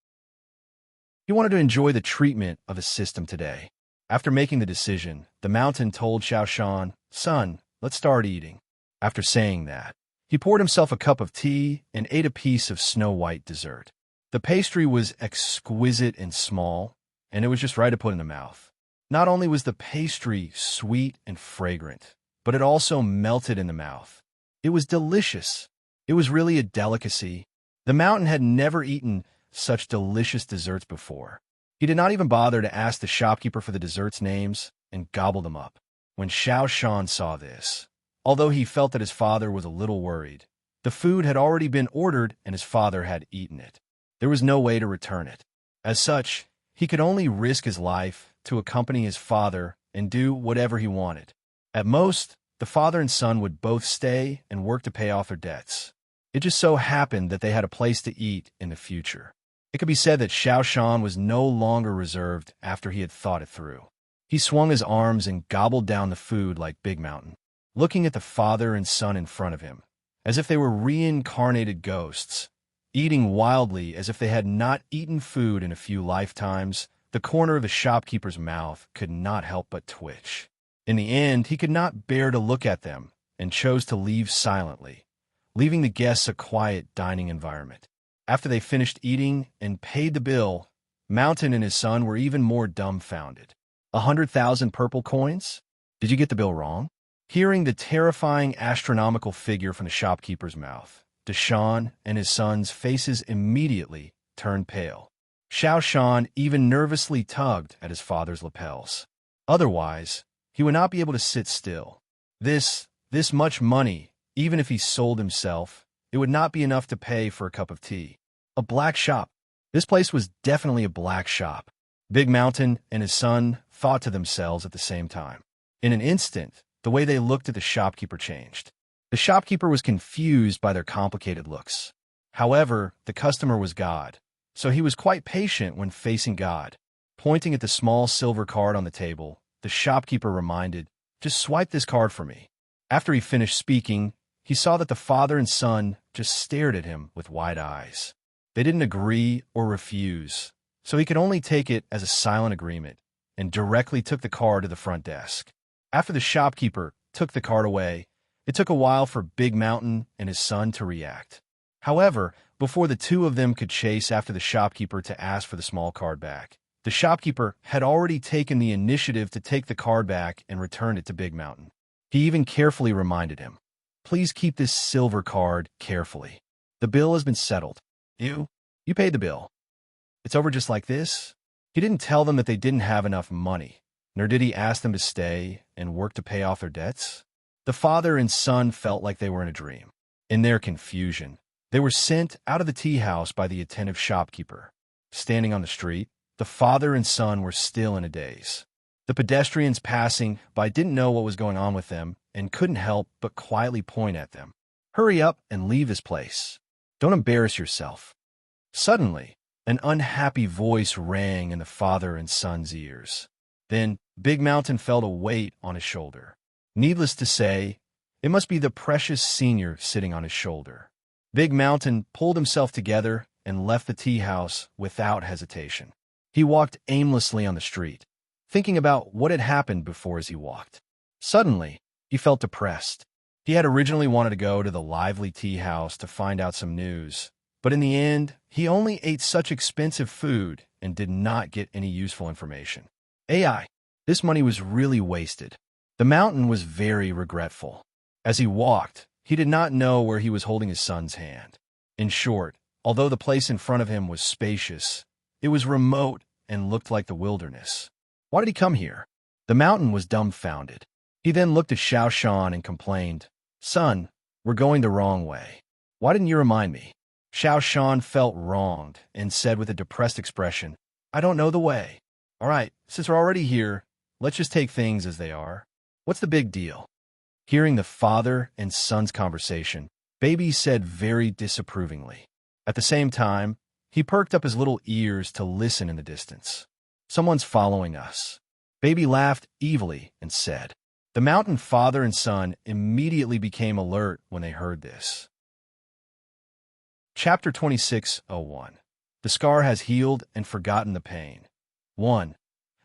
He wanted to enjoy the treatment of his system today. After making the decision, the mountain told Xiaoshan, "Son, let's start eating." After saying that, he poured himself a cup of tea and ate a piece of snow-white dessert. The pastry was exquisite and small, and it was just right to put in the mouth. Not only was the pastry sweet and fragrant, but it also melted in the mouth. It was delicious. It was really a delicacy. The mountain had never eaten such delicious desserts before. He did not even bother to ask the shopkeeper for the desserts' names and gobbled them up. When Xiaoshan saw this, although he felt that his father was a little worried, the food had already been ordered and his father had eaten it. There was no way to return it. As such, he could only risk his life to accompany his father and do whatever he wanted. At most, the father and son would both stay and work to pay off their debts. It just so happened that they had a place to eat in the future. It could be said that Xiaoshan was no longer reserved after he had thought it through. He swung his arms and gobbled down the food like Big Mountain, looking at the father and son in front of him, as if they were reincarnated ghosts, eating wildly as if they had not eaten food in a few lifetimes. The corner of the shopkeeper's mouth could not help but twitch. In the end, he could not bear to look at them and chose to leave silently, leaving the guests a quiet dining environment. After they finished eating and paid the bill, Mountain and his son were even more dumbfounded. 100,000 purple coins? Did you get the bill wrong? Hearing the terrifying astronomical figure from the shopkeeper's mouth, Deshaun and his son's faces immediately turned pale. Xiaoshan even nervously tugged at his father's lapels. Otherwise, he would not be able to sit still. This much money, even if he sold himself, it would not be enough to pay for a cup of tea. A black shop. This place was definitely a black shop. Big Mountain and his son thought to themselves at the same time. In an instant, the way they looked at the shopkeeper changed. The shopkeeper was confused by their complicated looks. However, the customer was God, so he was quite patient when facing God. Pointing at the small silver card on the table, the shopkeeper reminded, "Just swipe this card for me." After he finished speaking, he saw that the father and son just stared at him with wide eyes. They didn't agree or refuse, so he could only take it as a silent agreement and directly took the card to the front desk. After the shopkeeper took the card away, it took a while for Big Mountain and his son to react. However, before the two of them could chase after the shopkeeper to ask for the small card back, the shopkeeper had already taken the initiative to take the card back and return it to Big Mountain. He even carefully reminded him, "Please keep this silver card carefully. The bill has been settled. You paid the bill. It's over just like this." He didn't tell them that they didn't have enough money, nor did he ask them to stay and work to pay off their debts. The father and son felt like they were in a dream. In their confusion, they were sent out of the tea house by the attentive shopkeeper. Standing on the street, the father and son were still in a daze. The pedestrians passing by didn't know what was going on with them and couldn't help but quietly point at them. "Hurry up and leave this place. Don't embarrass yourself." Suddenly, an unhappy voice rang in the father and son's ears. Then, Big Mountain felt a weight on his shoulder. Needless to say, it must be the precious senior sitting on his shoulder. Big Mountain pulled himself together and left the tea house without hesitation. He walked aimlessly on the street, thinking about what had happened before as he walked. Suddenly, he He felt depressed. He had originally wanted to go to the lively tea house to find out some news, but in the end, he only ate such expensive food and did not get any useful information. AI. This money was really wasted. The mountain was very regretful. As he walked, he did not know where he was holding his son's hand. In short, although the place in front of him was spacious, it was remote and looked like the wilderness. Why did he come here? The mountain was dumbfounded. He then looked at Xiao Shan and complained, "Son, we're going the wrong way. Why didn't you remind me?" Xiao Shan felt wronged and said with a depressed expression, "I don't know the way." "All right, since we're already here, let's just take things as they are. What's the big deal?" Hearing the father and son's conversation, Baby said very disapprovingly. At the same time, he perked up his little ears to listen in the distance. "Someone's following us." Baby laughed evilly and said. The mountain father and son immediately became alert when they heard this. Chapter 26:01. The scar has healed and forgotten the pain. 1.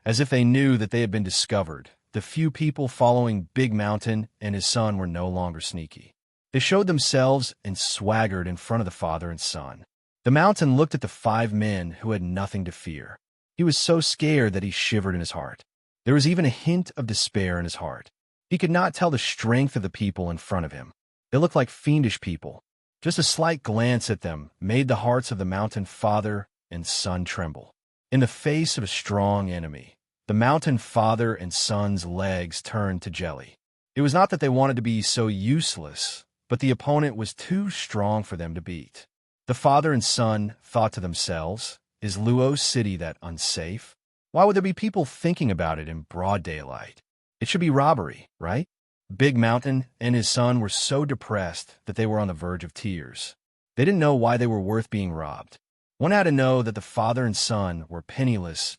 As if they knew that they had been discovered, the few people following Big Mountain and his son were no longer sneaky. They showed themselves and swaggered in front of the father and son. The mountain looked at the 5 men who had nothing to fear. He was so scared that he shivered in his heart. There was even a hint of despair in his heart. He could not tell the strength of the people in front of him. They looked like fiendish people. Just a slight glance at them made the hearts of the mountain father and son tremble. In the face of a strong enemy, the mountain father and son's legs turned to jelly. It was not that they wanted to be so useless, but the opponent was too strong for them to beat. The father and son thought to themselves, "Is Luo's city that unsafe? Why would there be people thinking about it in broad daylight? It should be robbery, right?" Big Mountain and his son were so depressed that they were on the verge of tears. They didn't know why they were worth being robbed. One had to know that the father and son were penniless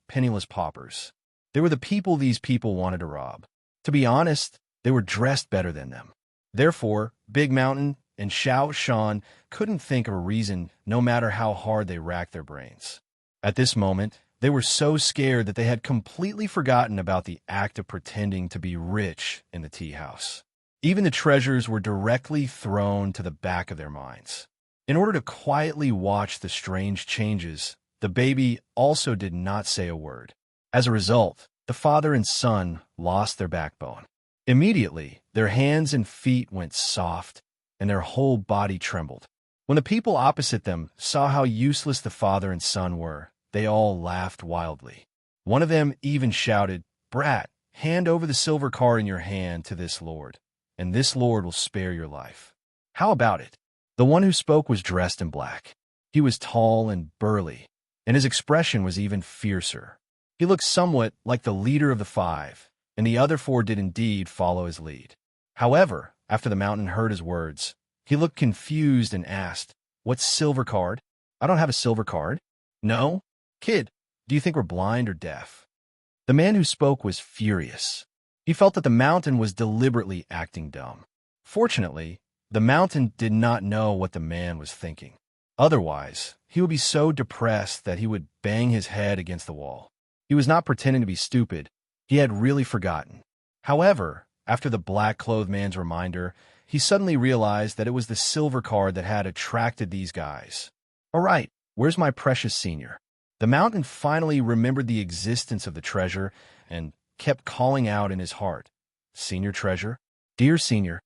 paupers. They were the people these people wanted to rob. To be honest, they were dressed better than them. Therefore, Big Mountain and Xiao Shan couldn't think of a reason no matter how hard they racked their brains. At this moment, they were so scared that they had completely forgotten about the act of pretending to be rich in the tea house. Even the treasures were directly thrown to the back of their minds. In order to quietly watch the strange changes, the baby also did not say a word. As a result, the father and son lost their backbone. Immediately, their hands and feet went soft, and their whole body trembled. When the people opposite them saw how useless the father and son were, they all laughed wildly. One of them even shouted, "Brat, hand over the silver card in your hand to this lord, and this lord will spare your life." "How about it?" The one who spoke was dressed in black. He was tall and burly, and his expression was even fiercer. He looked somewhat like the leader of the 5, and the other 4 did indeed follow his lead. However, after the mountain heard his words, he looked confused and asked, "What silver card? I don't have a silver card." "No? Kid, do you think we're blind or deaf?" The man who spoke was furious. He felt that the mountain was deliberately acting dumb. Fortunately, the mountain did not know what the man was thinking. Otherwise, he would be so depressed that he would bang his head against the wall. He was not pretending to be stupid. He had really forgotten. However, after the black-clothed man's reminder, he suddenly realized that it was the silver card that had attracted these guys. "All right, where's my precious senior?" The mountain finally remembered the existence of the treasure and kept calling out in his heart, "Senior treasure? Dear senior."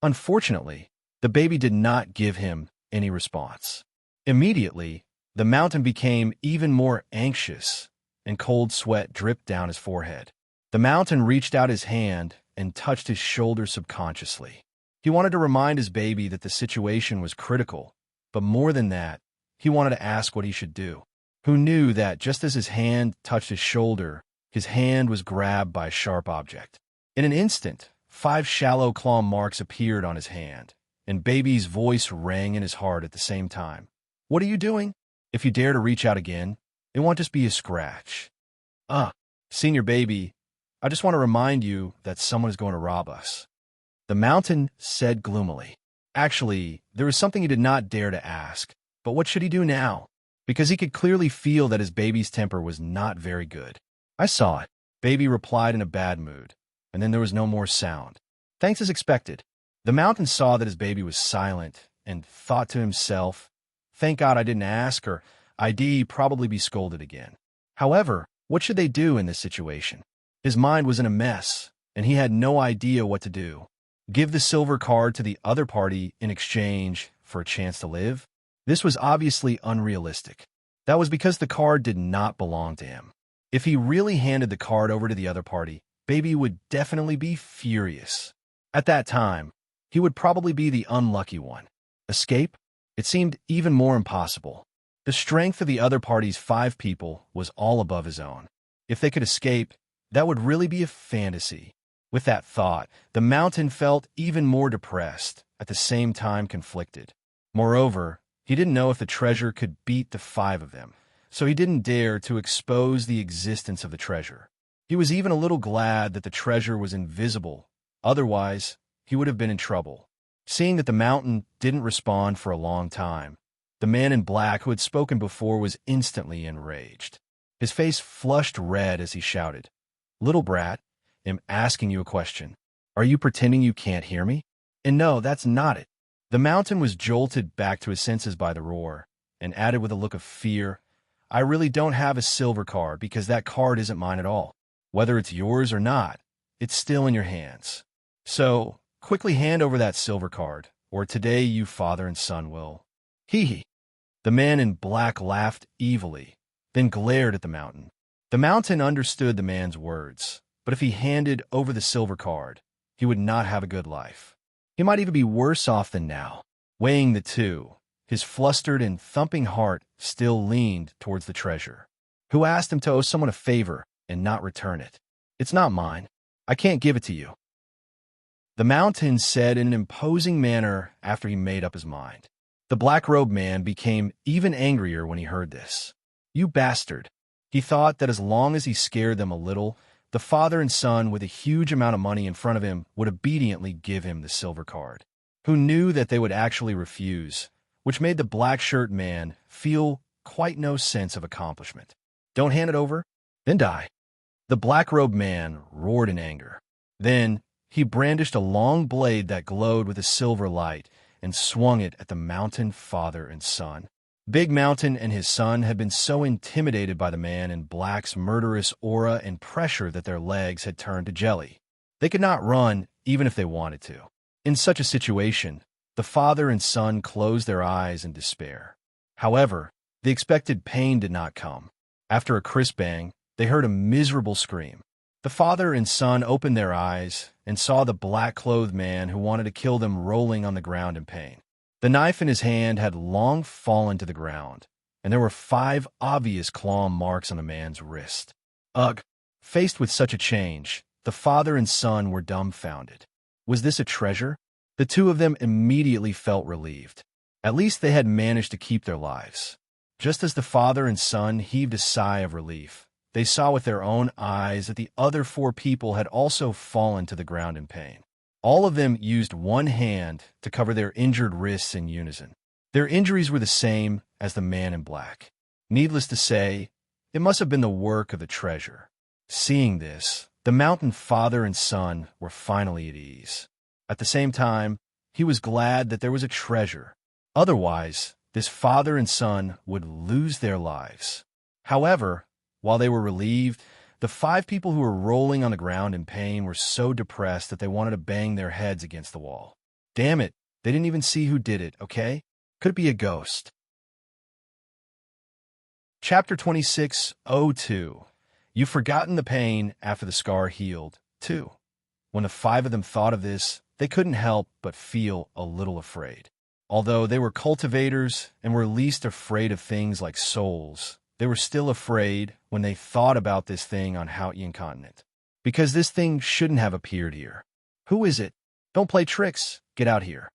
Unfortunately, the baby did not give him any response. Immediately, the mountain became even more anxious, and cold sweat dripped down his forehead. The mountain reached out his hand and touched his shoulder subconsciously. He wanted to remind his baby that the situation was critical, but more than that, he wanted to ask what he should do. Who knew that just as his hand touched his shoulder, his hand was grabbed by a sharp object. In an instant, 5 shallow claw marks appeared on his hand, and baby's voice rang in his heart at the same time. "What are you doing? If you dare to reach out again, it won't just be a scratch." Senior baby, I just want to remind you that someone is going to rob us." The mountain said gloomily. Actually, there was something he did not dare to ask, but what should he do now? Because he could clearly feel that his baby's temper was not very good. "I saw it," baby replied in a bad mood, and then there was no more sound. Thanks as expected. The mountain saw that his baby was silent and thought to himself, thank God I didn't ask, or I'd probably be scolded again. However, what should they do in this situation? His mind was in a mess, and he had no idea what to do. Give the silver card to the other party in exchange for a chance to live? This was obviously unrealistic. That was because the card did not belong to him. If he really handed the card over to the other party, Baby would definitely be furious. At that time, he would probably be the unlucky one. Escape? It seemed even more impossible. The strength of the other party's 5 people was all above his own. If they could escape, that would really be a fantasy. With that thought, the mountain felt even more depressed, at the same time conflicted. Moreover, he didn't know if the treasure could beat the 5 of them, so he didn't dare to expose the existence of the treasure. He was even a little glad that the treasure was invisible, otherwise he would have been in trouble. Seeing that the mountain didn't respond for a long time, the man in black who had spoken before was instantly enraged. His face flushed red as he shouted, "Little brat, I'm asking you a question. Are you pretending you can't hear me? And no, that's not it." The mountain was jolted back to his senses by the roar, and added with a look of fear, "I really don't have a silver card because that card isn't mine at all. Whether it's yours or not, it's still in your hands. So, quickly hand over that silver card, or today you father and son will." Hee hee. The man in black laughed evilly, then glared at the mountain. The mountain understood the man's words, but if he handed over the silver card, he would not have a good life. He might even be worse off than now. Weighing the two, his flustered and thumping heart still leaned towards the treasure. Who asked him to owe someone a favor and not return it? It's not mine. I can't give it to you, the mountain said in an imposing manner after he made up his mind. The black-robed man became even angrier when he heard this. You bastard. He thought that as long as he scared them a little, the father and son with a huge amount of money in front of him would obediently give him the silver card. Who knew that they would actually refuse, which made the black-shirt man feel quite no sense of accomplishment. Don't hand it over, then die. The black-robed man roared in anger. Then he brandished a long blade that glowed with a silver light and swung it at the mountain father and son. Big Mountain and his son had been so intimidated by the man in black's murderous aura and pressure that their legs had turned to jelly. They could not run even if they wanted to. In such a situation, the father and son closed their eyes in despair. However, the expected pain did not come. After a crisp bang, they heard a miserable scream. The father and son opened their eyes and saw the black-clothed man who wanted to kill them rolling on the ground in pain. The knife in his hand had long fallen to the ground, and there were 5 obvious claw marks on the man's wrist. Ugh! Faced with such a change, the father and son were dumbfounded. Was this a treasure? The 2 of them immediately felt relieved. At least they had managed to keep their lives. Just as the father and son heaved a sigh of relief, they saw with their own eyes that the other 4 people had also fallen to the ground in pain. All of them used one hand to cover their injured wrists in unison. Their injuries were the same as the man in black. Needless to say, it must have been the work of the treasure. Seeing this, the mountain father and son were finally at ease. At the same time, he was glad that there was a treasure. Otherwise, this father and son would lose their lives. However, while they were relieved, the 5 people who were rolling on the ground in pain were so depressed that they wanted to bang their heads against the wall. Damn it, they didn't even see who did it, okay? Could it be a ghost? Chapter 26:02. You've forgotten the pain after the scar healed, too. When the 5 of them thought of this, they couldn't help but feel a little afraid. Although they were cultivators and were least afraid of things like souls, they were still afraid when they thought about this thing on Hautian continent. Because this thing shouldn't have appeared here. Who is it? Don't play tricks. Get out here.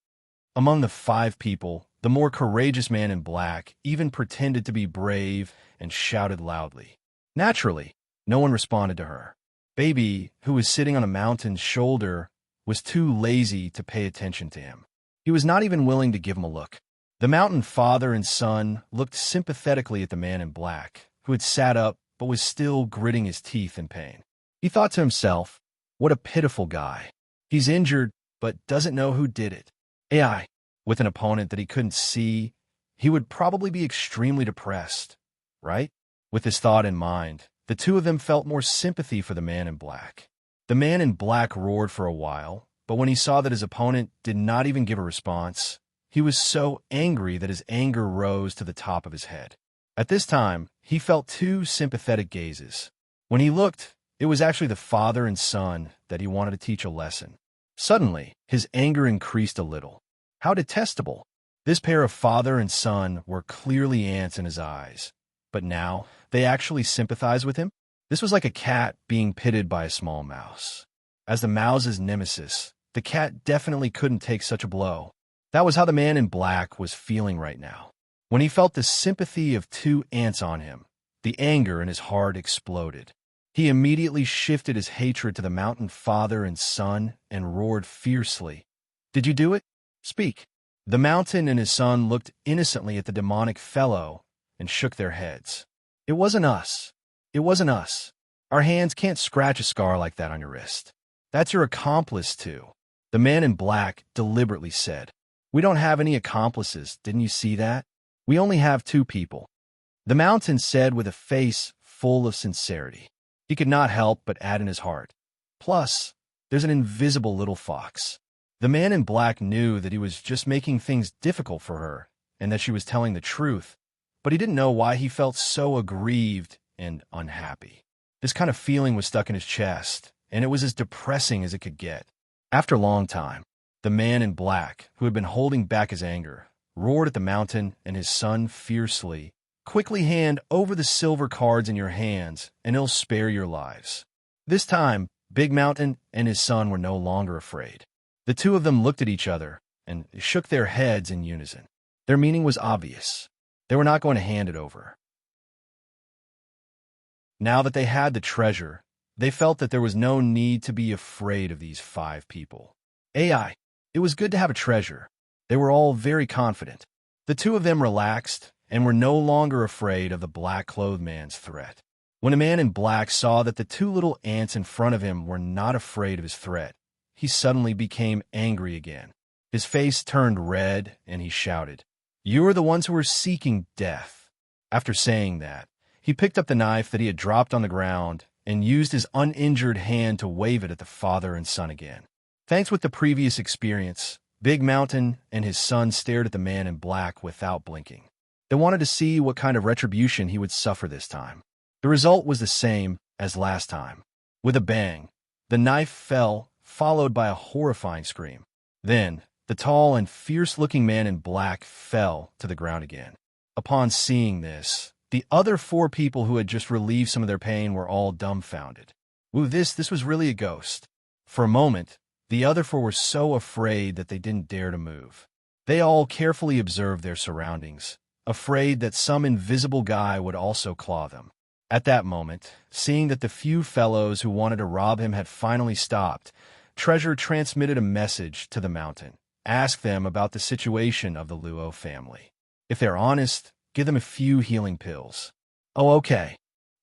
Among the 5 people, the more courageous man in black even pretended to be brave and shouted loudly. Naturally, no one responded to her. Baby, who was sitting on a mountain's shoulder, was too lazy to pay attention to him. He was not even willing to give him a look. The mountain father and son looked sympathetically at the man in black, who had sat up but was still gritting his teeth in pain. He thought to himself, what a pitiful guy. He's injured, but doesn't know who did it. AI, with an opponent that he couldn't see, he would probably be extremely depressed, right? With this thought in mind, the two of them felt more sympathy for the man in black. The man in black roared for a while, but when he saw that his opponent did not even give a response, he was so angry that his anger rose to the top of his head. At this time, he felt two sympathetic gazes. When he looked, it was actually the father and son that he wanted to teach a lesson. Suddenly, his anger increased a little. How detestable! This pair of father and son were clearly ants in his eyes. But now, they actually sympathized with him? This was like a cat being pitted by a small mouse. As the mouse's nemesis, the cat definitely couldn't take such a blow. That was how the man in black was feeling right now. When he felt the sympathy of two ants on him, the anger in his heart exploded. He immediately shifted his hatred to the mountain father and son and roared fiercely. "Did you do it? Speak." The mountain and his son looked innocently at the demonic fellow and shook their heads. "It wasn't us. It wasn't us. Our hands can't scratch a scar like that on your wrist. That's your accomplice, too." The man in black deliberately said, "We don't have any accomplices, didn't you see that? We only have two people." The mountain said with a face full of sincerity. He could not help but add in his heart, "Plus, there's an invisible little fox." The man in black knew that he was just making things difficult for her and that she was telling the truth, but he didn't know why he felt so aggrieved and unhappy. This kind of feeling was stuck in his chest, and it was as depressing as it could get. After a long time, the man in black, who had been holding back his anger, roared at the mountain and his son fiercely, "Quickly hand over the silver cards in your hands, and he'll spare your lives." This time, Big Mountain and his son were no longer afraid. The two of them looked at each other and shook their heads in unison. Their meaning was obvious. They were not going to hand it over. Now that they had the treasure, they felt that there was no need to be afraid of these 5 people. AI, it was good to have a treasure. They were all very confident. The two of them relaxed and were no longer afraid of the black-clothed man's threat. When the man in black saw that the 2 little ants in front of him were not afraid of his threat, he suddenly became angry again. His face turned red and he shouted, "You are the ones who are seeking death." After saying that, he picked up the knife that he had dropped on the ground and used his uninjured hand to wave it at the father and son again. Thanks with the previous experience, Big Mountain and his son stared at the man in black without blinking. They wanted to see what kind of retribution he would suffer this time. The result was the same as last time. With a bang, the knife fell, followed by a horrifying scream. Then, the tall and fierce-looking man in black fell to the ground again. Upon seeing this, the other 4 people who had just relieved some of their pain were all dumbfounded. Ooh, this was really a ghost. For a moment, the other 4 were so afraid that they didn't dare to move. They all carefully observed their surroundings, afraid that some invisible guy would also claw them. At that moment, seeing that the few fellows who wanted to rob him had finally stopped, Treasure transmitted a message to the mountain. Ask them about the situation of the Luo family. If they're honest, give them a few healing pills. Oh, okay.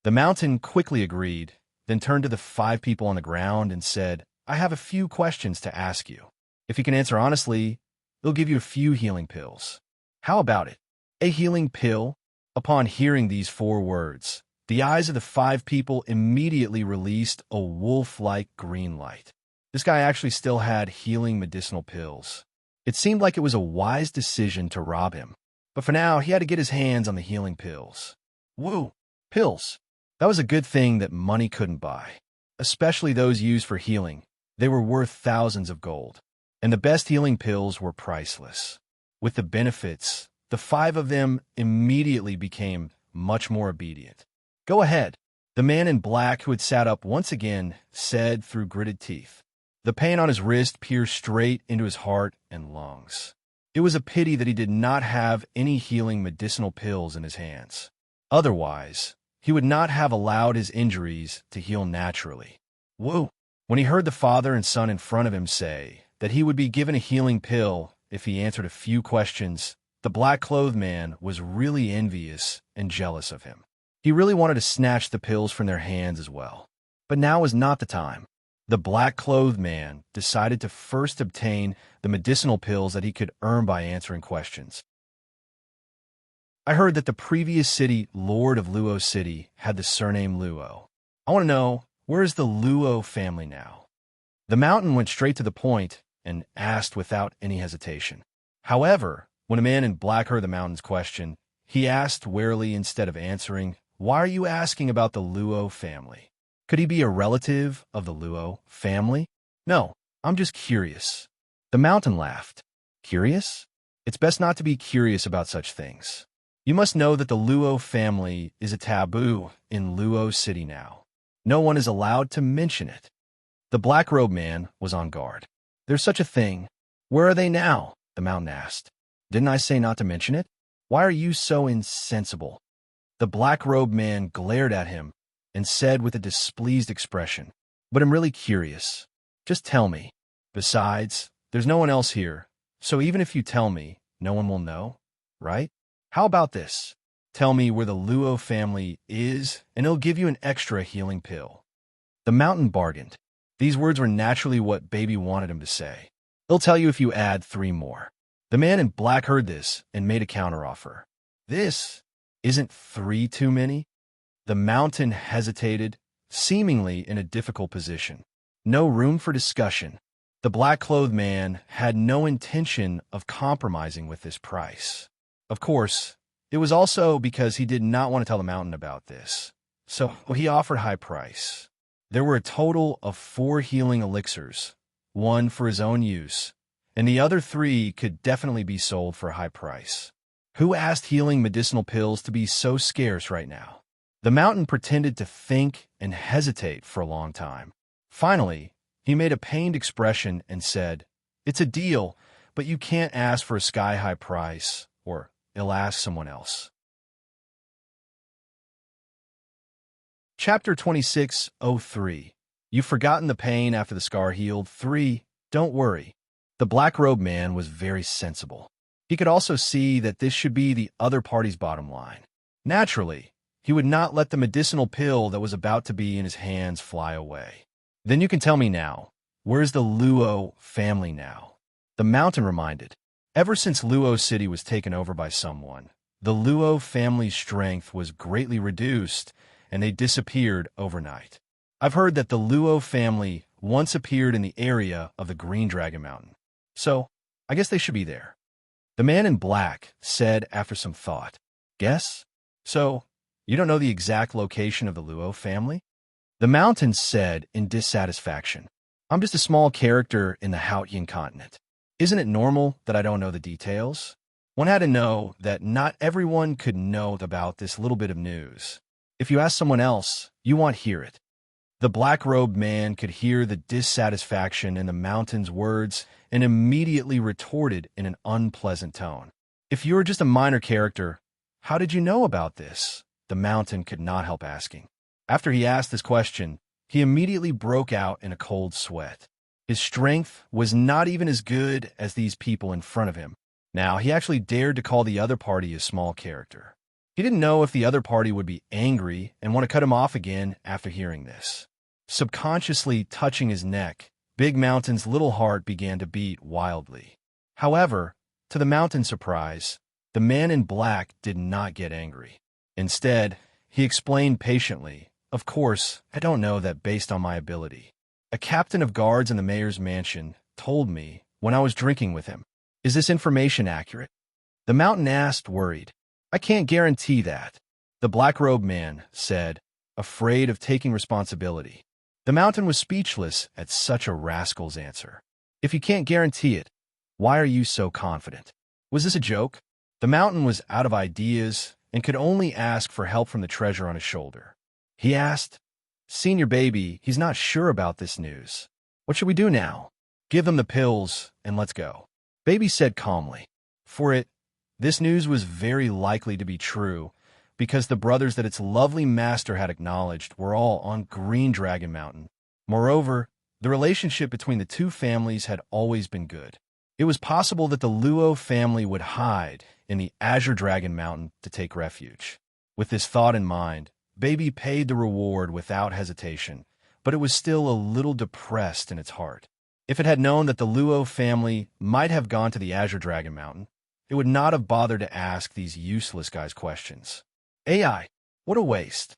The mountain quickly agreed, then turned to the 5 people on the ground and said, "I have a few questions to ask you. If you can answer honestly, they'll give you a few healing pills." How about it? A healing pill? Upon hearing these 4 words, the eyes of the 5 people immediately released a wolf-like green light. This guy actually still had healing medicinal pills. It seemed like it was a wise decision to rob him. But for now, he had to get his hands on the healing pills. Woo! Pills. That was a good thing that money couldn't buy. Especially those used for healing. They were worth thousands of gold. And the best healing pills were priceless. With the benefits, the 5 of them immediately became much more obedient. "Go ahead," the man in black, who had sat up once again, said through gritted teeth. The pain on his wrist pierced straight into his heart and lungs. It was a pity that he did not have any healing medicinal pills in his hands. Otherwise, he would not have allowed his injuries to heal naturally. Whoa! When he heard the father and son in front of him say that he would be given a healing pill if he answered a few questions, the black-clothed man was really envious and jealous of him. He really wanted to snatch the pills from their hands as well. But now was not the time. The black-clothed man decided to first obtain the medicinal pills that he could earn by answering questions. I heard that the previous city lord of Luo City had the surname Luo. I want to know, where is the Luo family now? The mountain went straight to the point and asked without any hesitation. However, when a man in black heard the mountain's question, he asked warily instead of answering, "Why are you asking about the Luo family? Could he be a relative of the Luo family?" "No, I'm just curious." The mountain laughed. "Curious? It's best not to be curious about such things. You must know that the Luo family is a taboo in Luo City now. No one is allowed to mention it." The black-robed man was on guard. "There's such a thing. Where are they now?" the mountain asked. "Didn't I say not to mention it? Why are you so insensible?" The black-robed man glared at him and said with a displeased expression, "But I'm really curious. Just tell me. Besides, there's no one else here, so even if you tell me, no one will know, right? How about this? Tell me where the Luo family is, and it'll give you an extra healing pill." The mountain bargained. These words were naturally what Baby wanted him to say. "They'll tell you if you add 3 more. The man in black heard this and made a counteroffer. "This isn't 3 too many?" The mountain hesitated, seemingly in a difficult position. No room for discussion. The black-clothed man had no intention of compromising with this price. Of course, it was also because he did not want to tell the mountain about this. So he offered high price. There were a total of 4 healing elixirs, 1 for his own use, and the other 3 could definitely be sold for a high price. Who asked healing medicinal pills to be so scarce right now? The mountain pretended to think and hesitate for a long time. Finally, he made a pained expression and said, "It's a deal, but you can't ask for a sky-high price, or it'll ask someone else." Chapter 26:03. You've forgotten the pain after the scar healed. 3. Don't worry. The black-robed man was very sensible. He could also see that this should be the other party's bottom line. Naturally, he would not let the medicinal pill that was about to be in his hands fly away. "Then you can tell me now, where's the Luo family now?" The mountain reminded. Ever since Luo City was taken over by someone, the Luo family's strength was greatly reduced, and they disappeared overnight. I've heard that the Luo family once appeared in the area of the Green Dragon Mountain, so I guess they should be there. The man in black said after some thought, "Guess? So, you don't know the exact location of the Luo family?" The mountain said in dissatisfaction, "I'm just a small character in the Hautian continent. Isn't it normal that I don't know the details? One had to know that not everyone could know about this little bit of news. If you ask someone else, you won't hear it." The black-robed man could hear the dissatisfaction in the mountain's words and immediately retorted in an unpleasant tone. "If you're just a minor character, how did you know about this?" the mountain could not help asking. After he asked this question, he immediately broke out in a cold sweat. His strength was not even as good as these people in front of him. Now, he actually dared to call the other party a small character. He didn't know if the other party would be angry and want to cut him off again after hearing this. Subconsciously touching his neck, Big Mountain's little heart began to beat wildly. However, to the mountain's surprise, the man in black did not get angry. Instead, he explained patiently, "Of course, I don't know that based on my ability. A captain of guards in the mayor's mansion told me when I was drinking with him. Is this information accurate?" The mountain asked, worried. "I can't guarantee that," the black-robed man said, afraid of taking responsibility. The mountain was speechless at such a rascal's answer. "If you can't guarantee it, why are you so confident? Was this a joke?" The mountain was out of ideas and could only ask for help from the treasure on his shoulder. He asked, "Senior Baby, he's not sure about this news. What should we do now?" "Give them the pills and let's go," Baby said calmly. This news was very likely to be true, because the brothers that its lovely master had acknowledged were all on Green Dragon Mountain. Moreover, the relationship between the two families had always been good. It was possible that the Luo family would hide in the Azure Dragon Mountain to take refuge. With this thought in mind, Baby paid the reward without hesitation, but it was still a little depressed in its heart. If it had known that the Luo family might have gone to the Azure Dragon Mountain, it would not have bothered to ask these useless guys questions. AI, what a waste.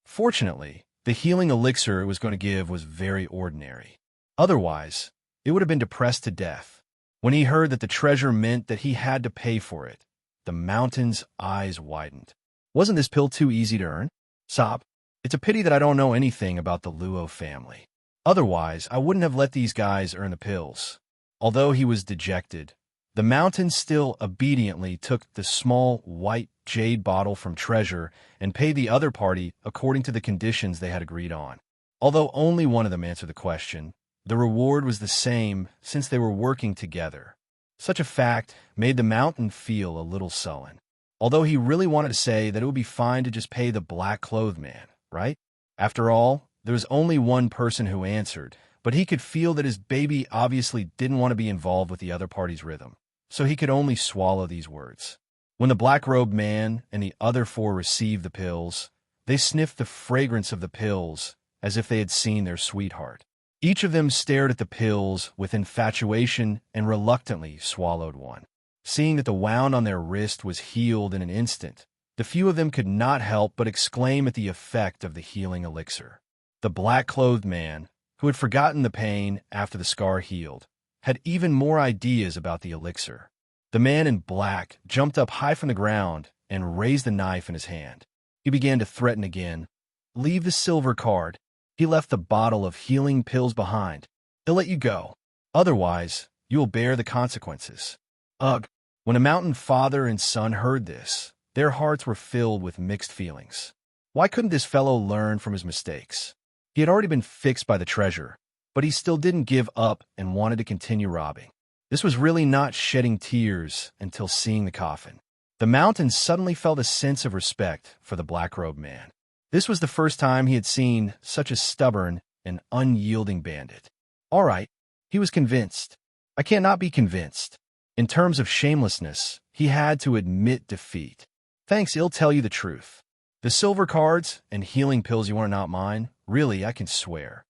Fortunately, the healing elixir it was going to give was very ordinary. Otherwise, it would have been depressed to death. When he heard that the treasure meant that he had to pay for it, the mountain's eyes widened. Wasn't this pill too easy to earn? Sob, it's a pity that I don't know anything about the Luo family. Otherwise, I wouldn't have let these guys earn the pills. Although he was dejected, the mountain still obediently took the small white jade bottle from Treasure and paid the other party according to the conditions they had agreed on. Although only one of them answered the question, the reward was the same since they were working together. Such a fact made the mountain feel a little sullen. Although he really wanted to say that it would be fine to just pay the black-clothed man, right? After all, there was only one person who answered, but he could feel that his baby obviously didn't want to be involved with the other party's rhythm, so he could only swallow these words. When the black-robed man and the other four received the pills, they sniffed the fragrance of the pills as if they had seen their sweetheart. Each of them stared at the pills with infatuation and reluctantly swallowed one. Seeing that the wound on their wrist was healed in an instant, the few of them could not help but exclaim at the effect of the healing elixir. The black-clothed man, who had forgotten the pain after the scar healed, had even more ideas about the elixir. The man in black jumped up high from the ground and raised the knife in his hand. He began to threaten again. "Leave the silver card." He left the bottle of healing pills behind. "He'll let you go. Otherwise, you will bear the consequences." Ugh! When a mountain father and son heard this, their hearts were filled with mixed feelings. Why couldn't this fellow learn from his mistakes? He had already been fixed by the treasure, but he still didn't give up and wanted to continue robbing. This was really not shedding tears until seeing the coffin. The mountain suddenly felt a sense of respect for the black-robed man. This was the first time he had seen such a stubborn and unyielding bandit. All right, he was convinced. I can't not be convinced. In terms of shamelessness, he had to admit defeat. Thanks, he'll tell you the truth. The silver cards and healing pills you want are not mine. Really, I can swear.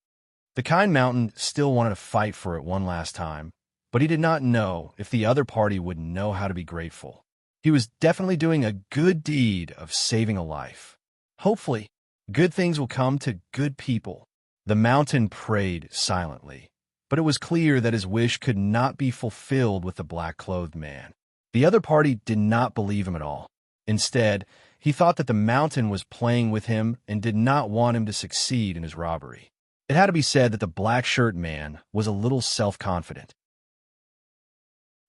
The kind mountain still wanted to fight for it one last time, but he did not know if the other party would know how to be grateful. He was definitely doing a good deed of saving a life. Hopefully, good things will come to good people. The mountain prayed silently, but it was clear that his wish could not be fulfilled with the black-clothed man. The other party did not believe him at all. Instead, he thought that the mountain was playing with him and did not want him to succeed in his robbery. It had to be said that the black-shirt man was a little self-confident.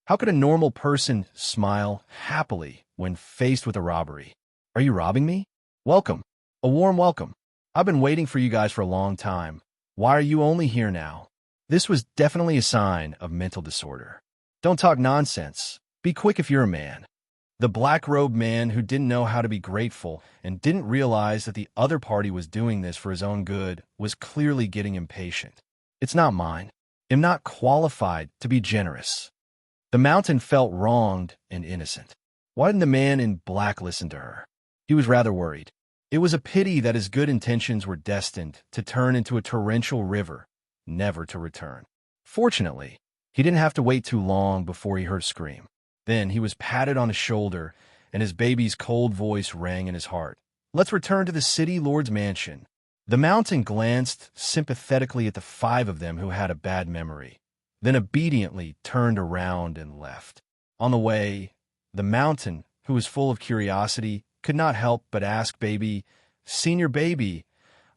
How could a normal person smile happily when faced with a robbery? "Are you robbing me? Welcome. A warm welcome. I've been waiting for you guys for a long time. Why are you only here now?" This was definitely a sign of mental disorder. Don't talk nonsense. Be quick if you're a man. The black-robed man who didn't know how to be grateful and didn't realize that the other party was doing this for his own good was clearly getting impatient. "It's not mine. I'm not qualified to be generous." The mountain felt wronged and innocent. Why didn't the man in black listen to her? He was rather worried. It was a pity that his good intentions were destined to turn into a torrential river, never to return. Fortunately, he didn't have to wait too long before he heard a scream. Then he was patted on the shoulder, and his baby's cold voice rang in his heart. "Let's return to the city lord's mansion." The mountain glanced sympathetically at the five of them who had a bad memory, then obediently turned around and left. On the way, the mountain, who was full of curiosity, could not help but ask Baby, "Senior Baby,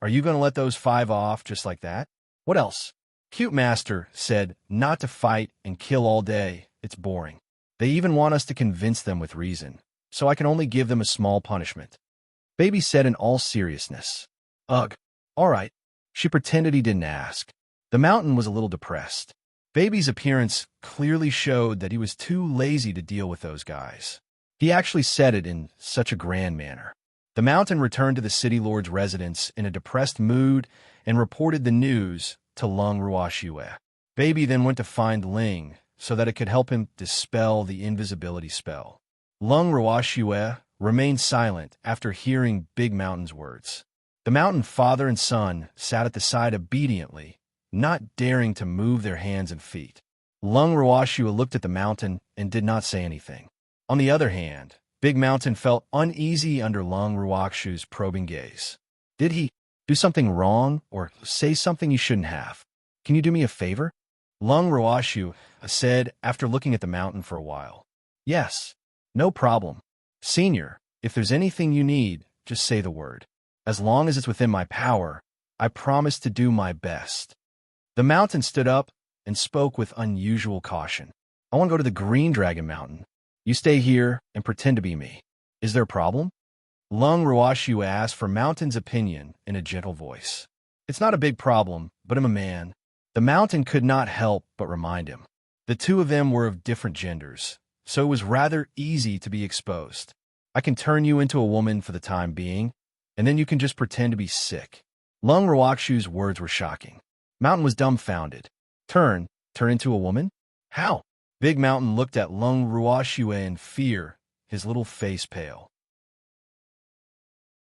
are you going to let those five off just like that?" "What else?" Cute Master said not to fight and kill all day. It's boring. They even want us to convince them with reason, so I can only give them a small punishment. Baby said in all seriousness. Ugh, all right. She pretended he didn't ask. The mountain was a little depressed. Baby's appearance clearly showed that he was too lazy to deal with those guys. He actually said it in such a grand manner. The mountain returned to the city lord's residence in a depressed mood and reported the news to Lung Ruoxue. Baby then went to find Ling so that it could help him dispel the invisibility spell. Lung Ruoxue remained silent after hearing Big Mountain's words. The mountain father and son sat at the side obediently, not daring to move their hands and feet. Lung Rawashua looked at the mountain and did not say anything. On the other hand, Big Mountain felt uneasy under Lung Rawashu's probing gaze. Did he do something wrong or say something he shouldn't have? Can you do me a favor? Lung Rawashu said after looking at the mountain for a while. Yes, no problem. Senior, if there's anything you need, just say the word. As long as it's within my power, I promise to do my best. The mountain stood up and spoke with unusual caution. I want to go to the Green Dragon Mountain. You stay here and pretend to be me. Is there a problem? Lung Rawashu asked for Mountain's opinion in a gentle voice. It's not a big problem, but I'm a man. The mountain could not help but remind him. The two of them were of different genders, so it was rather easy to be exposed. I can turn you into a woman for the time being, and then you can just pretend to be sick. Lung Rawashu's words were shocking. Mountain was dumbfounded. Turn into a woman? How? Big Mountain looked at Lung Rawashu in fear, his little face pale.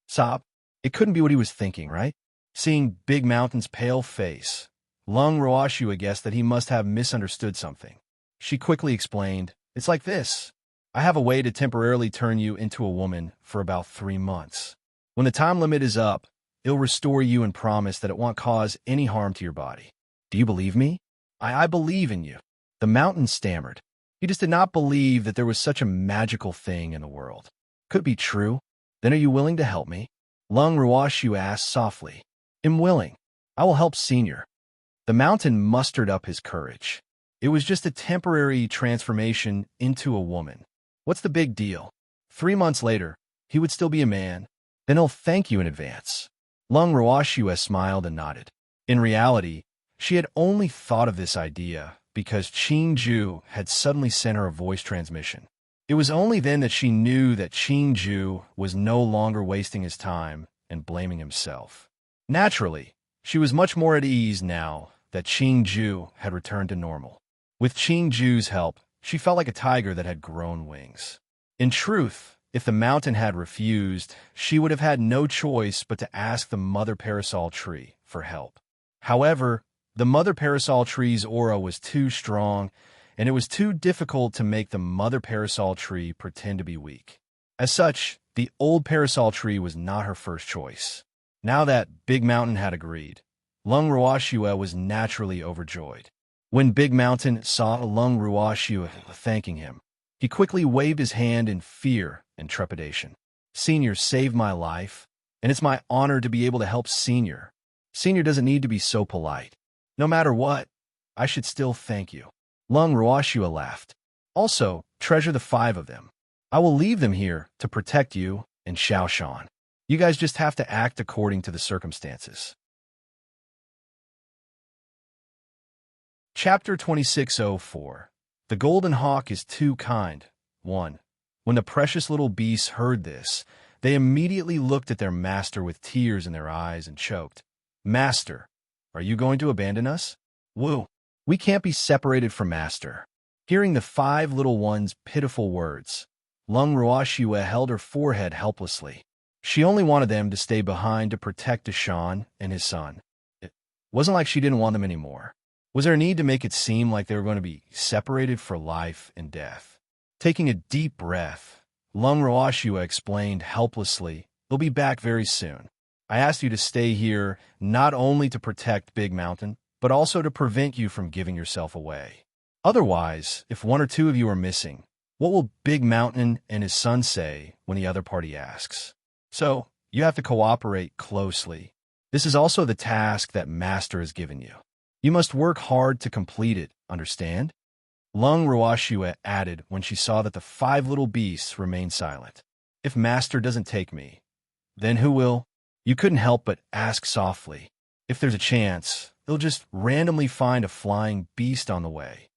Sob, it couldn't be what he was thinking, right? Seeing Big Mountain's pale face, Lung Rawashu guessed that he must have misunderstood something. She quickly explained, it's like this. I have a way to temporarily turn you into a woman for about 3 months. When the time limit is up, it'll restore you and promise that it won't cause any harm to your body. Do you believe me? I believe in you. The mountain stammered. He just did not believe that there was such a magical thing in the world. Could it be true? Then are you willing to help me? Lung Rawashu asked softly. I'm willing. I will help Senior. The mountain mustered up his courage. It was just a temporary transformation into a woman. What's the big deal? 3 months later, he would still be a man. Then he'll thank you in advance. Lung Rawashu smiled and nodded. In reality, she had only thought of this idea because Qing-Ju had suddenly sent her a voice transmission. It was only then that she knew that Qing-Ju was no longer wasting his time and blaming himself. Naturally, she was much more at ease now that Qing-Ju had returned to normal. With Qing-Ju's help, she felt like a tiger that had grown wings. In truth, if the mountain had refused, she would have had no choice but to ask the Mother Parasol Tree for help. However, the Mother Parasol Tree's aura was too strong, and it was too difficult to make the Mother Parasol Tree pretend to be weak. As such, the old Parasol Tree was not her first choice. Now that Big Mountain had agreed, Lung Rawashua was naturally overjoyed. When Big Mountain saw Lung Rawashua thanking him, he quickly waved his hand in fear and trepidation. Senior saved my life, and it's my honor to be able to help Senior. Senior doesn't need to be so polite. No matter what, I should still thank you. Lung Rawashua laughed. Also, treasure the 5 of them. I will leave them here to protect you and Xiaoshan. You guys just have to act according to the circumstances. Chapter 2604. The Golden Hawk is Too Kind. 1. When the precious little beasts heard this, they immediately looked at their master with tears in their eyes and choked. Master, are you going to abandon us? Woo! We can't be separated from Master. Hearing the 5 little ones' pitiful words, Lung Rawashua held her forehead helplessly. She only wanted them to stay behind to protect Deshaun and his son. It wasn't like she didn't want them anymore. Was there a need to make it seem like they were going to be separated for life and death? Taking a deep breath, Lung Rawashua explained helplessly, they'll be back very soon. I asked you to stay here not only to protect Big Mountain, but also to prevent you from giving yourself away. Otherwise, if 1 or 2 of you are missing, what will Big Mountain and his son say when the other party asks? So, you have to cooperate closely. This is also the task that Master has given you. You must work hard to complete it, understand? Lung Rawashua added when she saw that the 5 little beasts remained silent. If Master doesn't take me, then who will? You couldn't help but ask softly. If there's a chance, they'll just randomly find a flying beast on the way.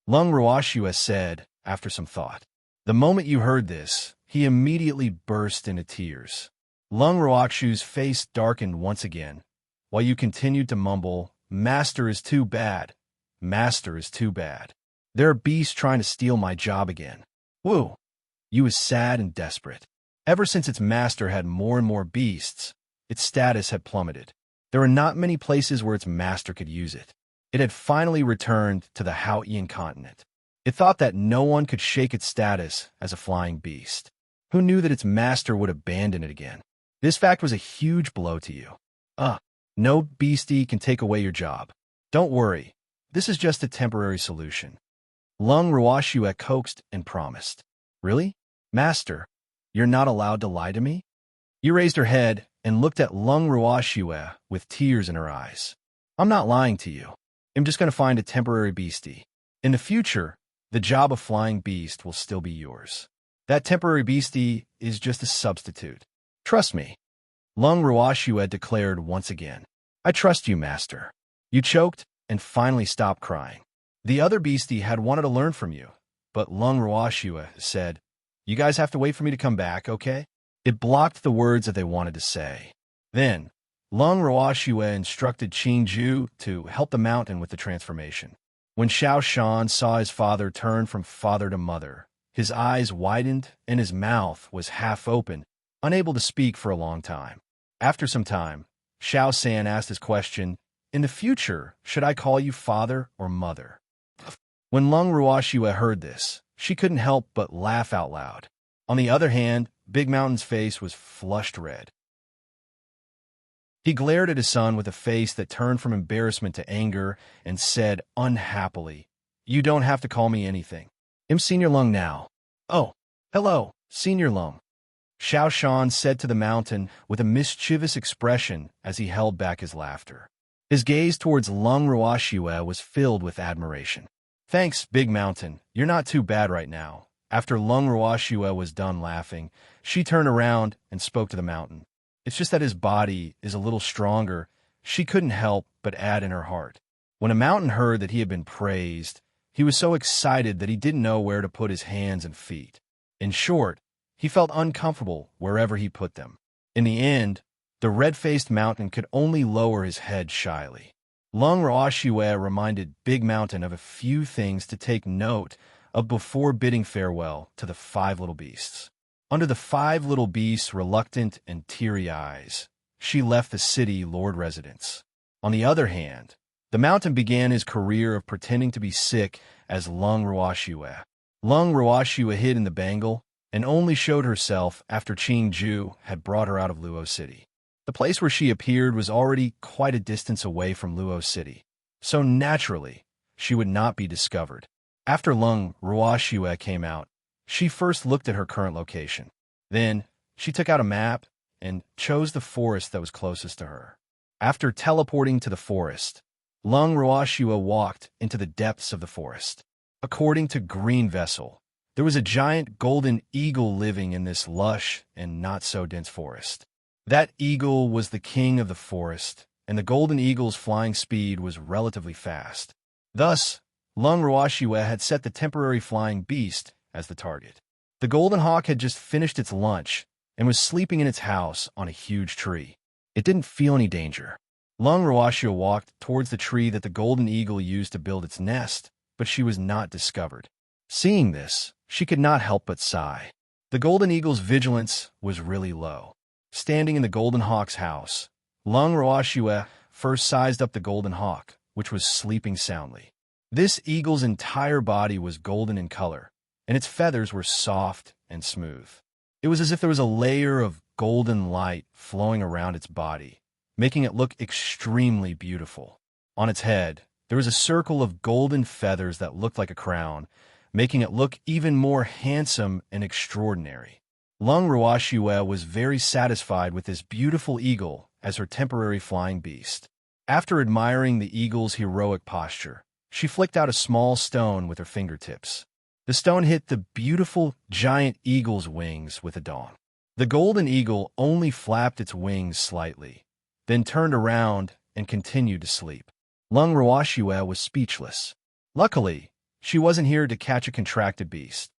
Lung Rawashua said, after some thought. The moment you heard this, he immediately burst into tears. Lung Rawashu's face darkened once again, while you continued to mumble, Master is too bad. Master is too bad. There are beasts trying to steal my job again. Woo! You was sad and desperate. Ever since its master had more and more beasts, its status had plummeted. There were not many places where its master could use it. It had finally returned to the Haotian continent. It thought that no one could shake its status as a flying beast. Who knew that its master would abandon it again? This fact was a huge blow to you. No beastie can take away your job. Don't worry, this is just a temporary solution. Lung Ruoxue coaxed and promised. Really? Master, you're not allowed to lie to me? You raised her head and looked at Lung Ruoxue with tears in her eyes. I'm not lying to you. I'm just going to find a temporary beastie. In the future, the job of flying beast will still be yours. That temporary beastie is just a substitute. Trust me. Lung Ruoxue declared once again. I trust you, master. You choked and finally stopped crying. The other beastie had wanted to learn from you, but Lung Ruoxue said, you guys have to wait for me to come back, okay? It blocked the words that they wanted to say. Then, Lung Ruoxue instructed Qing Ju to help the mountain with the transformation. When Xiao Shan saw his father turn from father to mother, his eyes widened and his mouth was half open, unable to speak for a long time. After some time, Xiao San asked his question, in the future, should I call you father or mother? When Lung Ruoxue heard this, she couldn't help but laugh out loud. On the other hand, Big Mountain's face was flushed red. He glared at his son with a face that turned from embarrassment to anger and said unhappily, you don't have to call me anything. I'm Senior Lung now. Oh, hello, Senior Lung. Xiao Shan said to the mountain with a mischievous expression as he held back his laughter. His gaze towards Lung Ruoxue was filled with admiration. Thanks, Big Mountain. You're not too bad right now. After Lung Ruoxue was done laughing, she turned around and spoke to the mountain. It's just that his body is a little stronger. She couldn't help but add in her heart. When a mountain heard that he had been praised, he was so excited that he didn't know where to put his hands and feet. In short, he felt uncomfortable wherever he put them. In the end, the red-faced mountain could only lower his head shyly. Lung Ruoxue reminded Big Mountain of a few things to take note of before bidding farewell to the 5 little beasts. Under the 5 little beasts' reluctant and teary eyes, she left the city lord residence. On the other hand, the mountain began his career of pretending to be sick as Lung Ruoxue. Lung Ruoxue hid in the bangle and only showed herself after Qing Ju had brought her out of Luo City. The place where she appeared was already quite a distance away from Luo City, so naturally, she would not be discovered. After Lung Ruoxue came out, she first looked at her current location. Then, she took out a map and chose the forest that was closest to her. After teleporting to the forest, Lung Ruoxue walked into the depths of the forest. According to Green Vessel, there was a giant golden eagle living in this lush and not-so-dense forest. That eagle was the king of the forest, and the golden eagle's flying speed was relatively fast. Thus, Lung Ruoxue had set the temporary flying beast as the target. The golden hawk had just finished its lunch and was sleeping in its house on a huge tree. It didn't feel any danger. Lung Ruoxue walked towards the tree that the golden eagle used to build its nest, but she was not discovered. Seeing this, she could not help but sigh. The golden eagle's vigilance was really low. Standing in the golden hawk's house, Lung Ruoxue first sized up the golden hawk, which was sleeping soundly. This eagle's entire body was golden in color, and its feathers were soft and smooth. It was as if there was a layer of golden light flowing around its body, making it look extremely beautiful. On its head, there was a circle of golden feathers that looked like a crown, making it look even more handsome and extraordinary. Lung Ruoxue was very satisfied with this beautiful eagle as her temporary flying beast. After admiring the eagle's heroic posture, she flicked out a small stone with her fingertips. The stone hit the beautiful giant eagle's wings with a dong. The golden eagle only flapped its wings slightly, then turned around and continued to sleep. Lung Ruoxue was speechless. Luckily, she wasn't here to catch a contracted beast.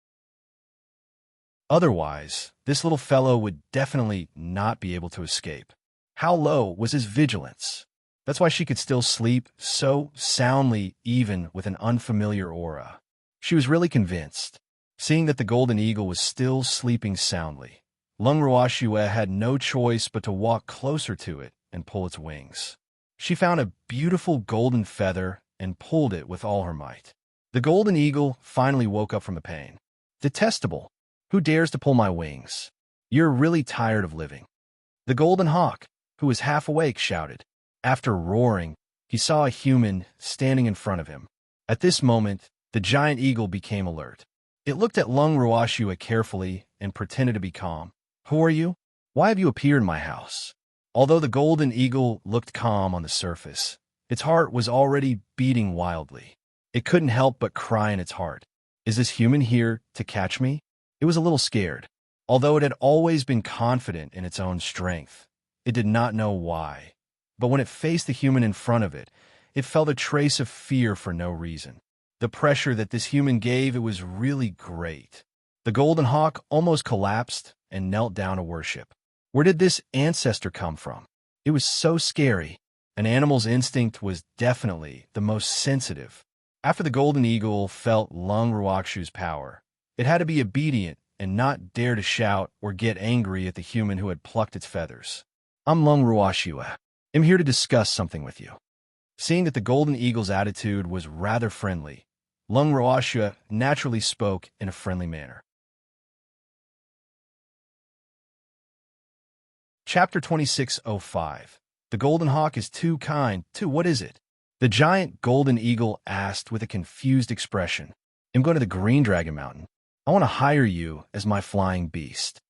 Otherwise, this little fellow would definitely not be able to escape. How low was his vigilance? That's why she could still sleep so soundly even with an unfamiliar aura. She was really convinced. Seeing that the golden eagle was still sleeping soundly, Lung Ruoxue had no choice but to walk closer to it and pull its wings. She found a beautiful golden feather and pulled it with all her might. The golden eagle finally woke up from the pain. Detestable! Who dares to pull my wings? You're really tired of living. The golden hawk, who was half awake, shouted. After roaring, he saw a human standing in front of him. At this moment, the giant eagle became alert. It looked at Lung Ruoxue carefully and pretended to be calm. Who are you? Why have you appeared in my house? Although the golden eagle looked calm on the surface, its heart was already beating wildly. It couldn't help but cry in its heart. Is this human here to catch me? It was a little scared. Although it had always been confident in its own strength, it did not know why. But when it faced the human in front of it, it felt a trace of fear for no reason. The pressure that this human gave, it was really great. The golden hawk almost collapsed and knelt down to worship. Where did this ancestor come from? It was so scary. An animal's instinct was definitely the most sensitive. After the golden eagle felt Lung Ruoxue's power, it had to be obedient and not dare to shout or get angry at the human who had plucked its feathers. I'm Lung Ruoxue. I'm here to discuss something with you. Seeing that the golden eagle's attitude was rather friendly, Lung Ruoxue naturally spoke in a friendly manner. Chapter 2605. The golden hawk is too kind. What is it? The giant golden eagle asked with a confused expression. I'm going to the Green Dragon Mountain. I want to hire you as my flying beast.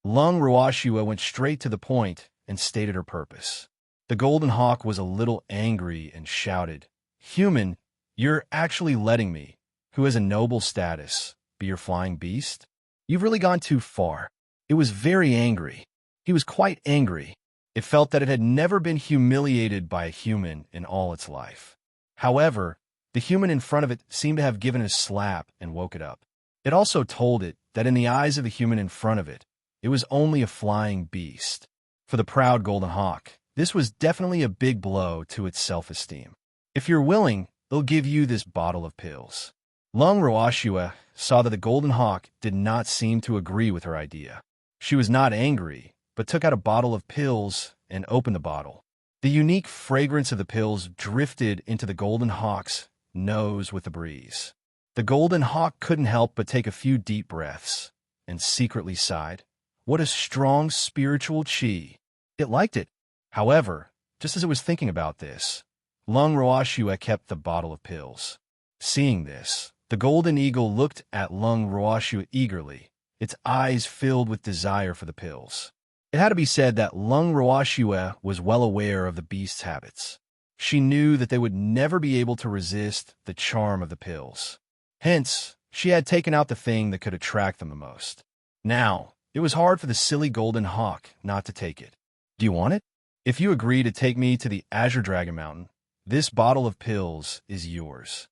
Lung Ruoxue went straight to the point and stated her purpose. The golden hawk was a little angry and shouted, Human, you're actually letting me, who has a noble status, be your flying beast? You've really gone too far. It was very angry. He was quite angry. It felt that it had never been humiliated by a human in all its life. However, the human in front of it seemed to have given it a slap and woke it up. It also told it that in the eyes of the human in front of it, it was only a flying beast. For the proud golden hawk, this was definitely a big blow to its self-esteem. If you're willing, they'll give you this bottle of pills. Lung Ruoxue saw that the golden hawk did not seem to agree with her idea. She was not angry, but took out a bottle of pills and opened the bottle. The unique fragrance of the pills drifted into the golden hawk's nose with the breeze. The golden hawk couldn't help but take a few deep breaths and secretly sighed. What a strong spiritual chi. It liked it. However, just as it was thinking about this, Lung Ruoxue kept the bottle of pills. Seeing this, the golden eagle looked at Lung Ruoxue eagerly, its eyes filled with desire for the pills. It had to be said that Lung Ruoxue was well aware of the beast's habits. She knew that they would never be able to resist the charm of the pills. Hence, she had taken out the thing that could attract them the most. Now, it was hard for the silly golden hawk not to take it. Do you want it? If you agree to take me to the Azure Dragon Mountain, this bottle of pills is yours.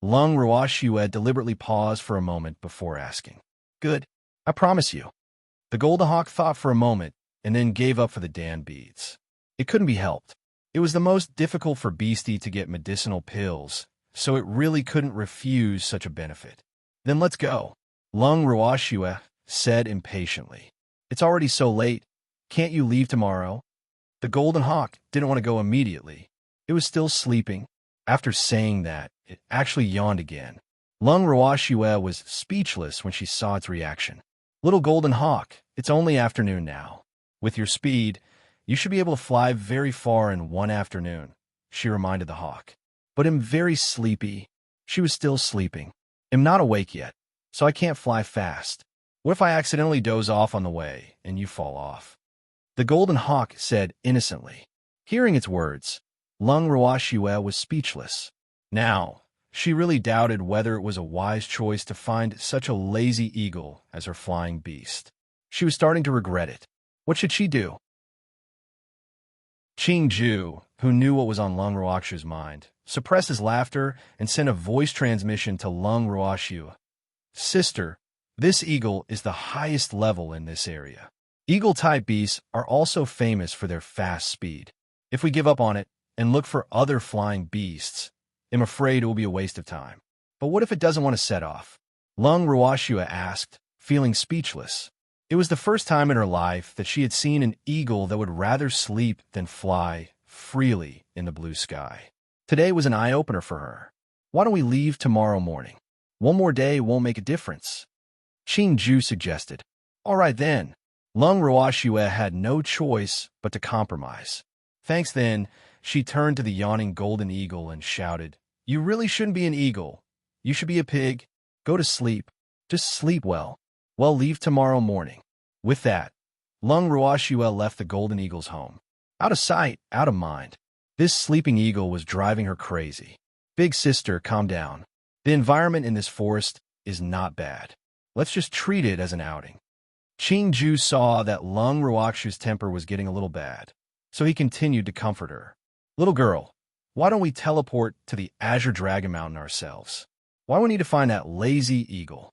Lung Ruoxue deliberately paused for a moment before asking. Good, I promise you. The golden hawk thought for a moment and then gave up for the damn beads. It couldn't be helped. It was the most difficult for Beastie to get medicinal pills, so it really couldn't refuse such a benefit. Then let's go, Lung Ruoxue said impatiently. It's already so late. Can't you leave tomorrow? The golden hawk didn't want to go immediately. It was still sleeping. After saying that, it actually yawned again. Lung Ruoxue was speechless when she saw its reaction. Little golden hawk, it's only afternoon now. With your speed, you should be able to fly very far in one afternoon, she reminded the hawk. But I'm very sleepy. She was still sleeping. I'm not awake yet, so I can't fly fast. What if I accidentally doze off on the way and you fall off? The golden hawk said innocently. Hearing its words, Lung Ruoxue was speechless. Now, she really doubted whether it was a wise choice to find such a lazy eagle as her flying beast. She was starting to regret it. What should she do? Qingju, who knew what was on Lung Ruoxue's mind, suppressed his laughter and sent a voice transmission to Lung Ruoxue. Sister, this eagle is the highest level in this area. Eagle-type beasts are also famous for their fast speed. If we give up on it and look for other flying beasts, I'm afraid it will be a waste of time. But what if it doesn't want to set off? Lung Ruoxue asked, feeling speechless. It was the first time in her life that she had seen an eagle that would rather sleep than fly freely in the blue sky. Today was an eye-opener for her. Why don't we leave tomorrow morning? One more day won't make a difference. Ju suggested. All right then. Lung Ruoxue had no choice but to compromise. Thanks then, she turned to the yawning golden eagle and shouted, You really shouldn't be an eagle. You should be a pig. Go to sleep. Just sleep well. Well, leave tomorrow morning. With that, Lung Ruoxue left the golden eagle's home. Out of sight, out of mind. This sleeping eagle was driving her crazy. Big sister, calm down. The environment in this forest is not bad. Let's just treat it as an outing. Ju saw that Lung Ruoxue's temper was getting a little bad, so he continued to comfort her. Little girl, why don't we teleport to the Azure Dragon Mountain ourselves? Why do we need to find that lazy eagle?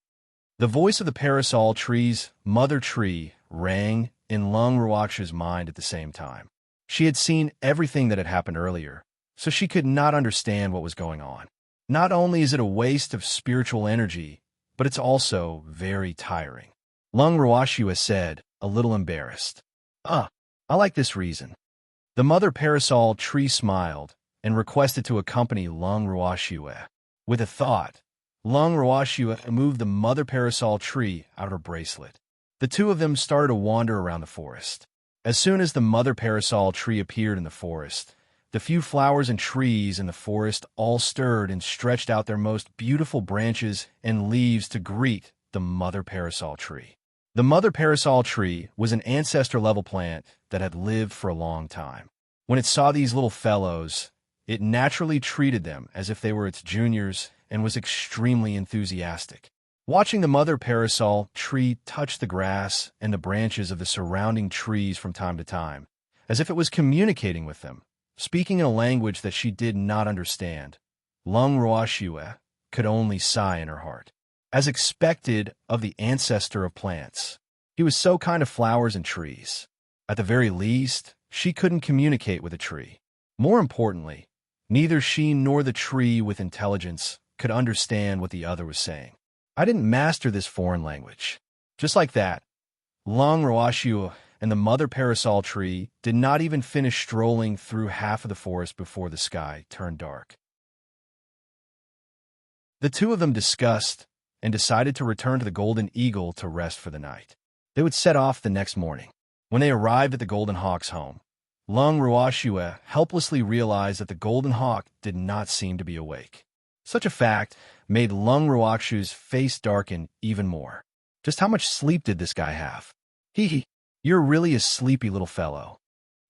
The voice of the parasol tree's mother tree rang in Lung Ruoxue's mind at the same time. She had seen everything that had happened earlier, so she could not understand what was going on. Not only is it a waste of spiritual energy, but it's also very tiring. Lung Ruoxue said, a little embarrassed. I like this reason. The mother parasol tree smiled and requested to accompany Lung Ruoxue. With a thought, Lung Ruoxue moved the mother parasol tree out of her bracelet. The two of them started to wander around the forest. As soon as the mother parasol tree appeared in the forest, the few flowers and trees in the forest all stirred and stretched out their most beautiful branches and leaves to greet the mother parasol tree. The mother parasol tree was an ancestor-level plant that had lived for a long time. When it saw these little fellows, it naturally treated them as if they were its juniors and was extremely enthusiastic. Watching the mother parasol tree touch the grass and the branches of the surrounding trees from time to time, as if it was communicating with them, speaking in a language that she did not understand, Lung Ruoxue could only sigh in her heart. As expected of the ancestor of plants, he was so kind of flowers and trees. At the very least, she couldn't communicate with a tree. More importantly, neither she nor the tree with intelligence could understand what the other was saying. I didn't master this foreign language. Just like that, Lung Ruoxue and the mother parasol tree did not even finish strolling through half of the forest before the sky turned dark. The two of them discussed and decided to return to the Golden Eagle to rest for the night. They would set off the next morning. When they arrived at the Golden Hawk's home, Lung Ruoxue helplessly realized that the Golden Hawk did not seem to be awake. Such a fact made Lung Ruoxue's face darken even more. Just how much sleep did this guy have? You're really a sleepy little fellow.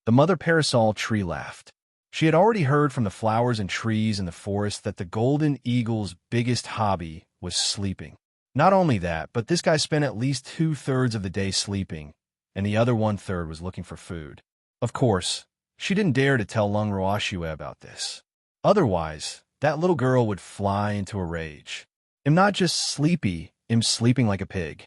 The mother parasol tree laughed. She had already heard from the flowers and trees in the forest that the golden eagle's biggest hobby was sleeping. Not only that, but this guy spent at least 2/3 of the day sleeping, and the other 1/3 was looking for food. Of course, she didn't dare to tell Lung Ruoxue about this. Otherwise, that little girl would fly into a rage. I'm not just sleepy, I'm sleeping like a pig.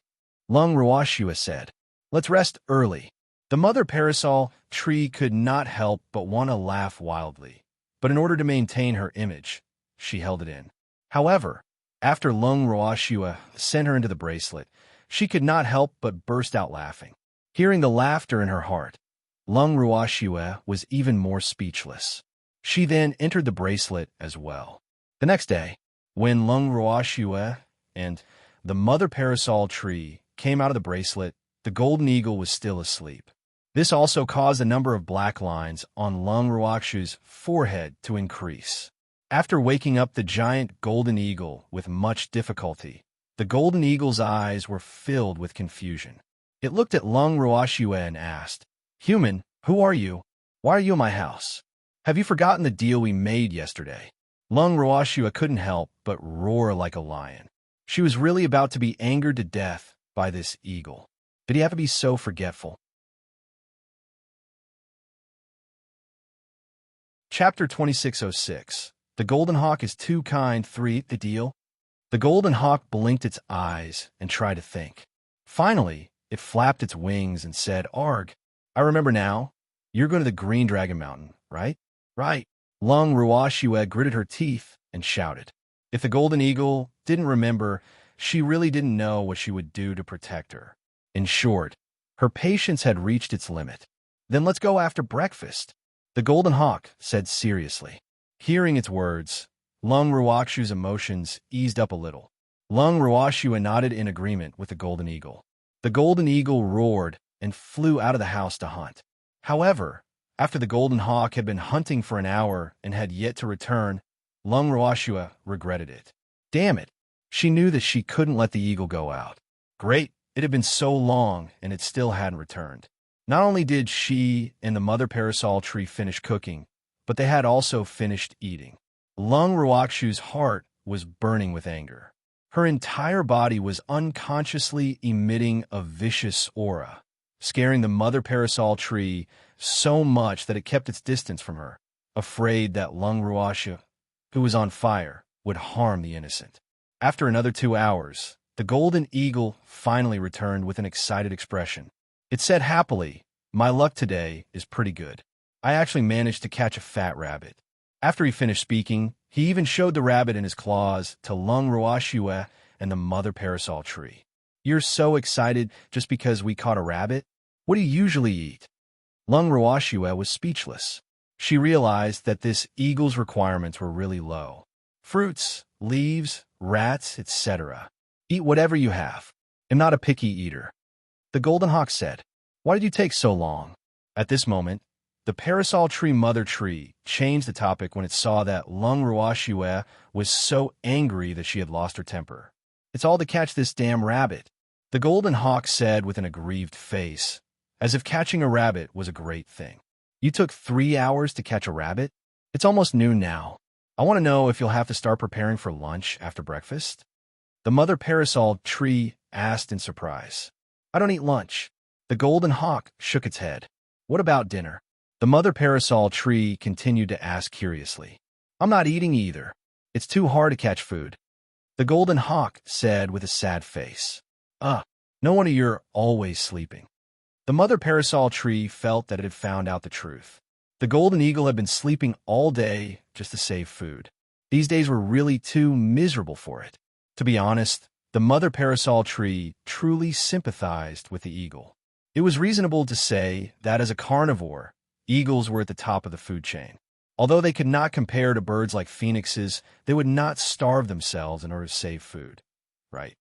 Lung Ruoxue said, Let's rest early. The mother parasol tree could not help but want to laugh wildly, but in order to maintain her image, she held it in. However, after Lung Ruoxue sent her into the bracelet, she could not help but burst out laughing. Hearing the laughter in her heart, Lung Ruoxue was even more speechless. She then entered the bracelet as well. The next day, when Lung Ruoxue and the mother parasol tree came out of the bracelet, the golden eagle was still asleep. This also caused the number of black lines on Lung Ruoxue's forehead to increase. After waking up the giant golden eagle with much difficulty, the golden eagle's eyes were filled with confusion. It looked at Lung Ruoxue and asked, Human, who are you? Why are you in my house? Have you forgotten the deal we made yesterday? Lung Ruoxue couldn't help but roar like a lion. She was really about to be angered to death by this eagle. Did he have to be so forgetful? Chapter 2606. The Golden Hawk is too kind. 3. The deal? The Golden Hawk blinked its eyes and tried to think. Finally, it flapped its wings and said, Arg, I remember now. You're going to the Green Dragon Mountain, right? Right. Lung Ruoxue gritted her teeth and shouted. If the Golden Eagle didn't remember, she really didn't know what she would do to protect her. In short, her patience had reached its limit. Then let's go after breakfast, the Golden Hawk said seriously. Hearing its words, Lung Ruakshu's emotions eased up a little. Lung Ruashua nodded in agreement with the Golden Eagle. The Golden Eagle roared and flew out of the house to hunt. However, after the Golden Hawk had been hunting for an hour and had yet to return, Lung Ruashua regretted it. Damn it! She knew that she couldn't let the eagle go out. Great, it had been so long and it still hadn't returned. Not only did she and the mother parasol tree finish cooking, but they had also finished eating. Lung Ruakshu's heart was burning with anger. Her entire body was unconsciously emitting a vicious aura, scaring the mother parasol tree so much that it kept its distance from her, afraid that Lung Ruashu, who was on fire, would harm the innocent. After another 2 hours, the golden eagle finally returned with an excited expression. It said happily, "My luck today is pretty good. I actually managed to catch a fat rabbit." After he finished speaking, he even showed the rabbit in his claws to Lung Ruashua and the mother parasol tree. "You're so excited just because we caught a rabbit? What do you usually eat?" Lung Ruashua was speechless. She realized that this eagle's requirements were really low. Fruits, leaves, rats, etc. Eat whatever you have. I'm not a picky eater. The Golden Hawk said, "Why did you take so long?" At this moment, the parasol tree mother tree changed the topic when it saw that Lung Ruashua was so angry that she had lost her temper. "It's all to catch this damn rabbit," the Golden Hawk said with an aggrieved face, as if catching a rabbit was a great thing. "You took 3 hours to catch a rabbit? It's almost noon now. I want to know if you'll have to start preparing for lunch after breakfast?" The mother parasol tree asked in surprise. "I don't eat lunch." The Golden Hawk shook its head. "What about dinner?" The mother parasol tree continued to ask curiously. "I'm not eating either. It's too hard to catch food." The Golden Hawk said with a sad face. No wonder you're always sleeping." The mother parasol tree felt that it had found out the truth. The golden eagle had been sleeping all day just to save food. These days were really too miserable for it. To be honest, the mother parasol tree truly sympathized with the eagle. It was reasonable to say that as a carnivore, eagles were at the top of the food chain. Although they could not compare to birds like phoenixes, they would not starve themselves in order to save food. Right?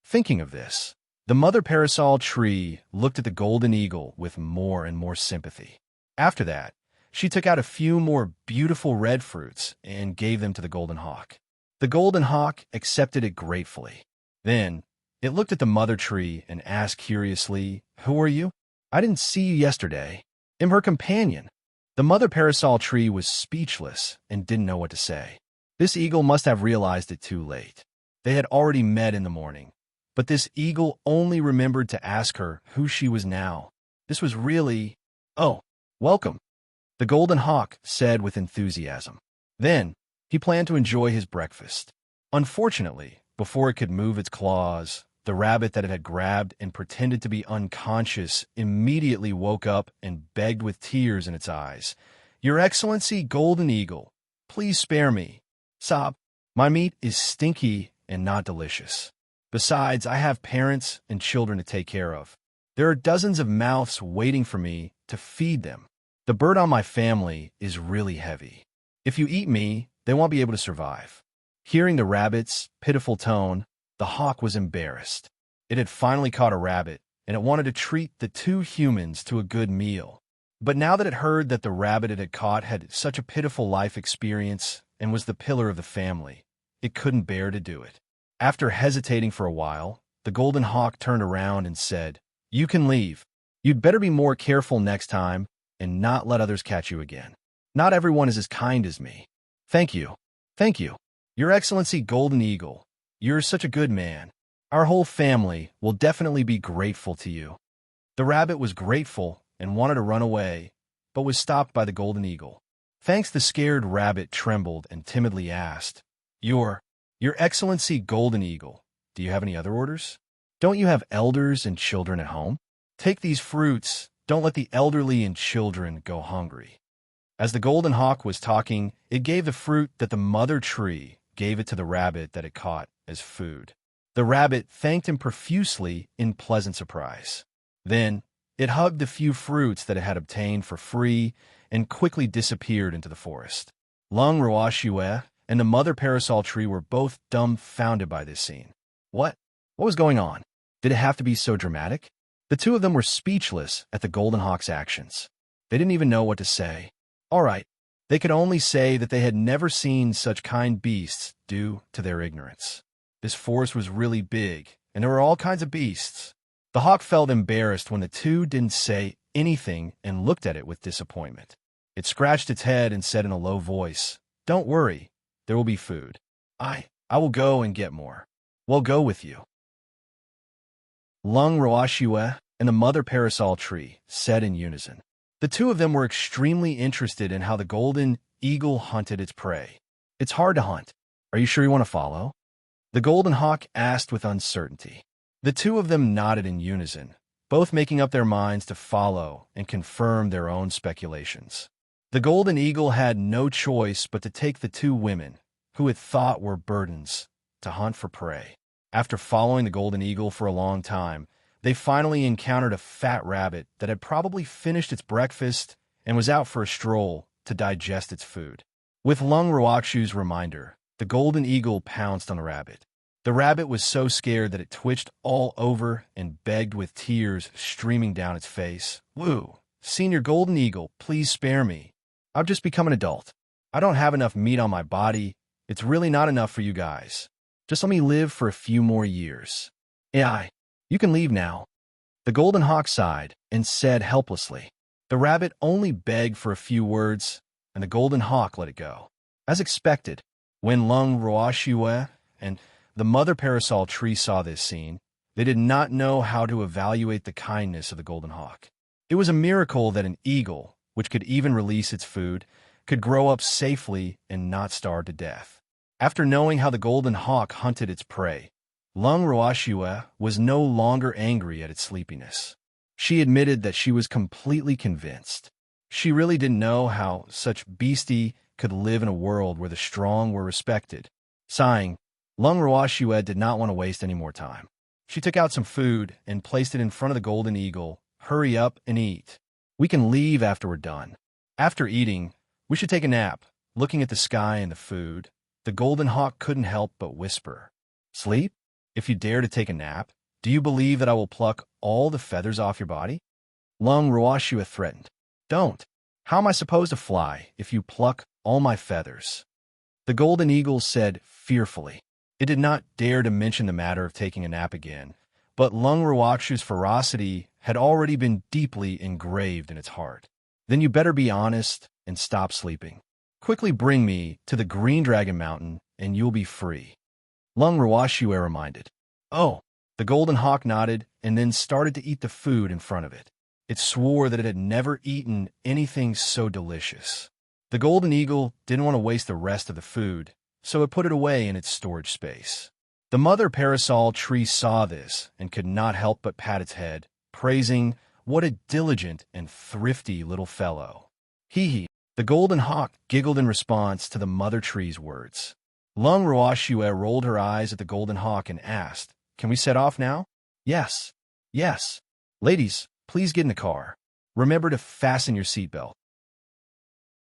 Thinking of this, the mother parasol tree looked at the golden eagle with more and more sympathy. After that, she took out a few more beautiful red fruits and gave them to the Golden Hawk. The Golden Hawk accepted it gratefully. Then, it looked at the mother tree and asked curiously, "Who are you? I didn't see you yesterday." "I'm her companion." The mother parasol tree was speechless and didn't know what to say. This eagle must have realized it too late. They had already met in the morning, but this eagle only remembered to ask her who she was now. This was really... "Oh, welcome," the Golden Hawk said with enthusiasm. Then, he planned to enjoy his breakfast. Unfortunately, before it could move its claws, the rabbit that it had grabbed and pretended to be unconscious immediately woke up and begged with tears in its eyes, "Your Excellency, Golden Eagle, please spare me. Sob, my meat is stinky and not delicious. Besides, I have parents and children to take care of. There are dozens of mouths waiting for me to feed them. The burden on my family is really heavy. If you eat me, they won't be able to survive." Hearing the rabbit's pitiful tone, the hawk was embarrassed. It had finally caught a rabbit, and it wanted to treat the two humans to a good meal. But now that it heard that the rabbit it had caught had such a pitiful life experience and was the pillar of the family, it couldn't bear to do it. After hesitating for a while, the Golden Hawk turned around and said, "You can leave. You'd better be more careful next time and not let others catch you again. Not everyone is as kind as me." "Thank you. Thank you. Your Excellency, Golden Eagle. You're such a good man. Our whole family will definitely be grateful to you." The rabbit was grateful and wanted to run away, but was stopped by the Golden Eagle. Thanks, the scared rabbit trembled and timidly asked, Your Excellency, Golden Eagle, do you have any other orders? Don't you have elders and children at home? Take these fruits. Don't let the elderly and children go hungry." As the Golden Hawk was talking, it gave the fruit that the mother tree gave it to the rabbit that it caught as food. The rabbit thanked him profusely in pleasant surprise. Then it hugged the few fruits that it had obtained for free and quickly disappeared into the forest. Lung Roashue and the mother parasol tree were both dumbfounded by this scene. What? What was going on? Did it have to be so dramatic? The two of them were speechless at the Golden Hawk's actions. They didn't even know what to say. All right, they could only say that they had never seen such kind beasts due to their ignorance. This forest was really big, and there were all kinds of beasts. The hawk felt embarrassed when the two didn't say anything and looked at it with disappointment. It scratched its head and said in a low voice, "Don't worry, there will be food. I will go and get more. We'll go with you." Lung Roashue and the mother parasol tree said in unison. The two of them were extremely interested in how the golden eagle hunted its prey. "It's hard to hunt. Are you sure you want to follow?" The golden hawk asked with uncertainty. The two of them nodded in unison, both making up their minds to follow and confirm their own speculations. The golden eagle had no choice but to take the two women, who it thought were burdens, to hunt for prey. After following the golden eagle for a long time, they finally encountered a fat rabbit that had probably finished its breakfast and was out for a stroll to digest its food. With Lung Roakshu's reminder, the golden eagle pounced on the rabbit. The rabbit was so scared that it twitched all over and begged with tears streaming down its face. "Woo, Senior Golden Eagle, please spare me. I've just become an adult. I don't have enough meat on my body. It's really not enough for you guys. Just let me live for a few more years." "Yeah, you can leave now." The golden hawk sighed and said helplessly. The rabbit only begged for a few words, and the golden hawk let it go. As expected, when Lung Roashue and the mother parasol tree saw this scene, they did not know how to evaluate the kindness of the golden hawk. It was a miracle that an eagle, which could even release its food, could grow up safely and not starve to death. After knowing how the golden hawk hunted its prey, Lung Roashue was no longer angry at its sleepiness. She admitted that she was completely convinced. She really didn't know how such beastie could live in a world where the strong were respected. Sighing, Lung Roashue did not want to waste any more time. She took out some food and placed it in front of the golden eagle. "Hurry up and eat. We can leave after we're done. After eating, we should take a nap." Looking at the sky and the food, the golden hawk couldn't help but whisper, "Sleep? If you dare to take a nap, do you believe that I will pluck all the feathers off your body?" Lung Roashue threatened. "Don't. How am I supposed to fly if you pluck all my feathers?" The golden eagle said fearfully. It did not dare to mention the matter of taking a nap again, but Lung Roakshu's ferocity had already been deeply engraved in its heart. "Then you better be honest and stop sleeping. Quickly bring me to the Green Dragon Mountain and you'll be free," Lung Roashue reminded. "Oh." The golden hawk nodded and then started to eat the food in front of it. It swore that it had never eaten anything so delicious. The golden eagle didn't want to waste the rest of the food, so it put it away in its storage space. The mother parasol tree saw this and could not help but pat its head, praising, "What a diligent and thrifty little fellow." "Hee hee." The golden hawk giggled in response to the mother tree's words. Lung Roashue rolled her eyes at the golden hawk and asked, "Can we set off now?" "Yes, yes. Ladies, please get in the car. Remember to fasten your seatbelt."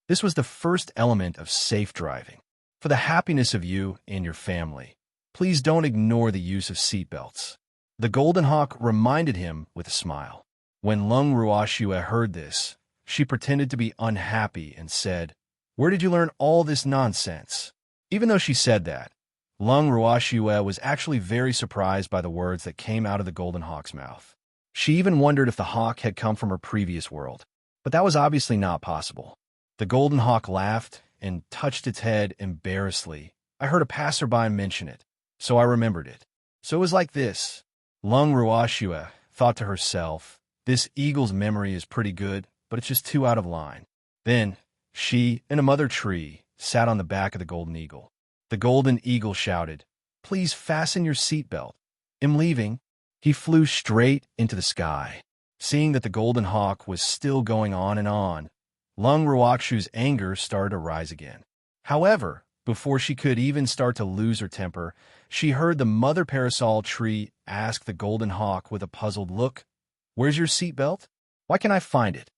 This was the first element of safe driving. For the happiness of you and your family, please don't ignore the use of seatbelts. The golden hawk reminded him with a smile. When Lung Roashue heard this, she pretended to be unhappy and said, "Where did you learn all this nonsense?" Even though she said that, Lung Roashue was actually very surprised by the words that came out of the golden hawk's mouth. She even wondered if the hawk had come from her previous world, but that was obviously not possible. The golden hawk laughed and touched its head embarrassedly. "I heard a passerby mention it, so I remembered it. So it was like this." Lung Roashue thought to herself, "This eagle's memory is pretty good, but it's just too out of line." Then she and a mother tree sat on the back of the golden eagle. The golden eagle shouted, "Please fasten your seatbelt. I'm leaving." He flew straight into the sky. Seeing that the golden hawk was still going on and on, Lung Roakshu's anger started to rise again. However, Before she could even start to lose her temper, she heard the mother parasol tree ask the golden hawk with a puzzled look, "Where's your seatbelt? Why can't I find it?"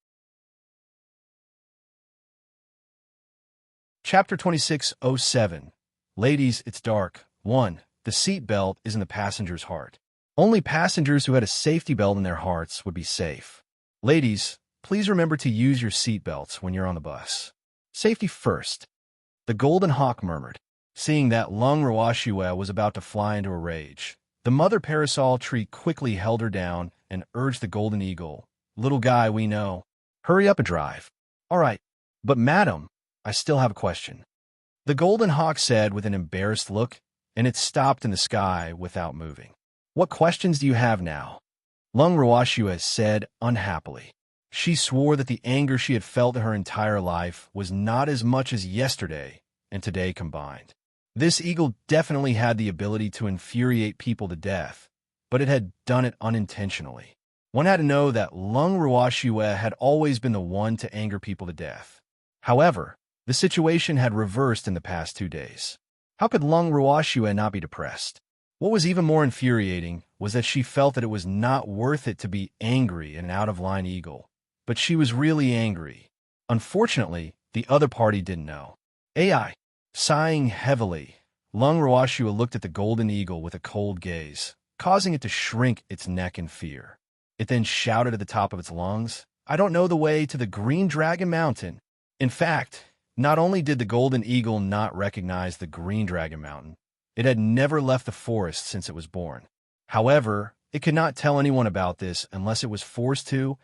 Chapter 26:07. Ladies, it's dark. 1. The seat belt is in the passenger's heart. Only passengers who had a safety belt in their hearts would be safe. Ladies, please remember to use your seat belts when you're on the bus. Safety first. The golden hawk murmured. Seeing that Lung Rawashue was about to fly into a rage, the mother parasol tree quickly held her down and urged the golden eagle, "Little guy, we know. Hurry up and drive." "All right, but madam, I still have a question." The golden hawk said with an embarrassed look, and it stopped in the sky without moving. "What questions do you have now?" Lung Rawashue said unhappily. She swore that the anger she had felt in her entire life was not as much as yesterday and today combined. This eagle definitely had the ability to infuriate people to death, but it had done it unintentionally. One had to know that Lung Rawashue had always been the one to anger people to death. However, the situation had reversed in the past 2 days. How could Lung Rawashue not be depressed? What was even more infuriating was that she felt that it was not worth it to be angry at an out-of-line eagle, but she was really angry. Unfortunately, the other party didn't know. AI. Sighing heavily, Lung Rawashue looked at the golden eagle with a cold gaze, causing it to shrink its neck in fear. It then shouted at the top of its lungs, "I don't know the way to the Green Dragon Mountain." In fact, not only did the golden eagle not recognize the Green Dragon Mountain, it had never left the forest since it was born. However, it could not tell anyone about this unless it was forced to,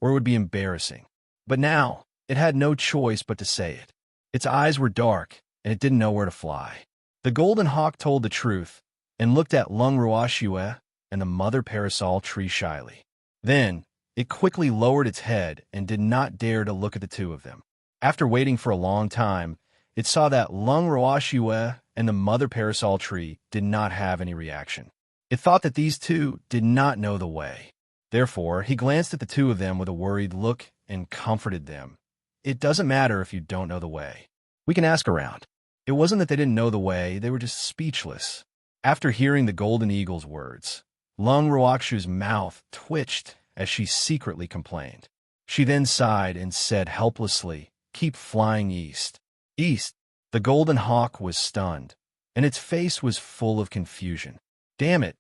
or it would be embarrassing. But now, it had no choice but to say it. Its eyes were dark, and it didn't know where to fly. The golden hawk told the truth and looked at Lung Rawashue and the mother parasol tree shyly. Then, it quickly lowered its head and did not dare to look at the two of them. After waiting for a long time, it saw that Lung Rawashue and the mother parasol tree did not have any reaction. It thought that these two did not know the way. Therefore, he glanced at the two of them with a worried look and comforted them. "It doesn't matter if you don't know the way. We can ask around." It wasn't that they didn't know the way, they were just speechless. After hearing the golden eagle's words, Lung Rawashue's mouth twitched as she secretly complained. She then sighed and said helplessly, "Keep flying east." East. The golden hawk was stunned, and its face was full of confusion. "Damn it!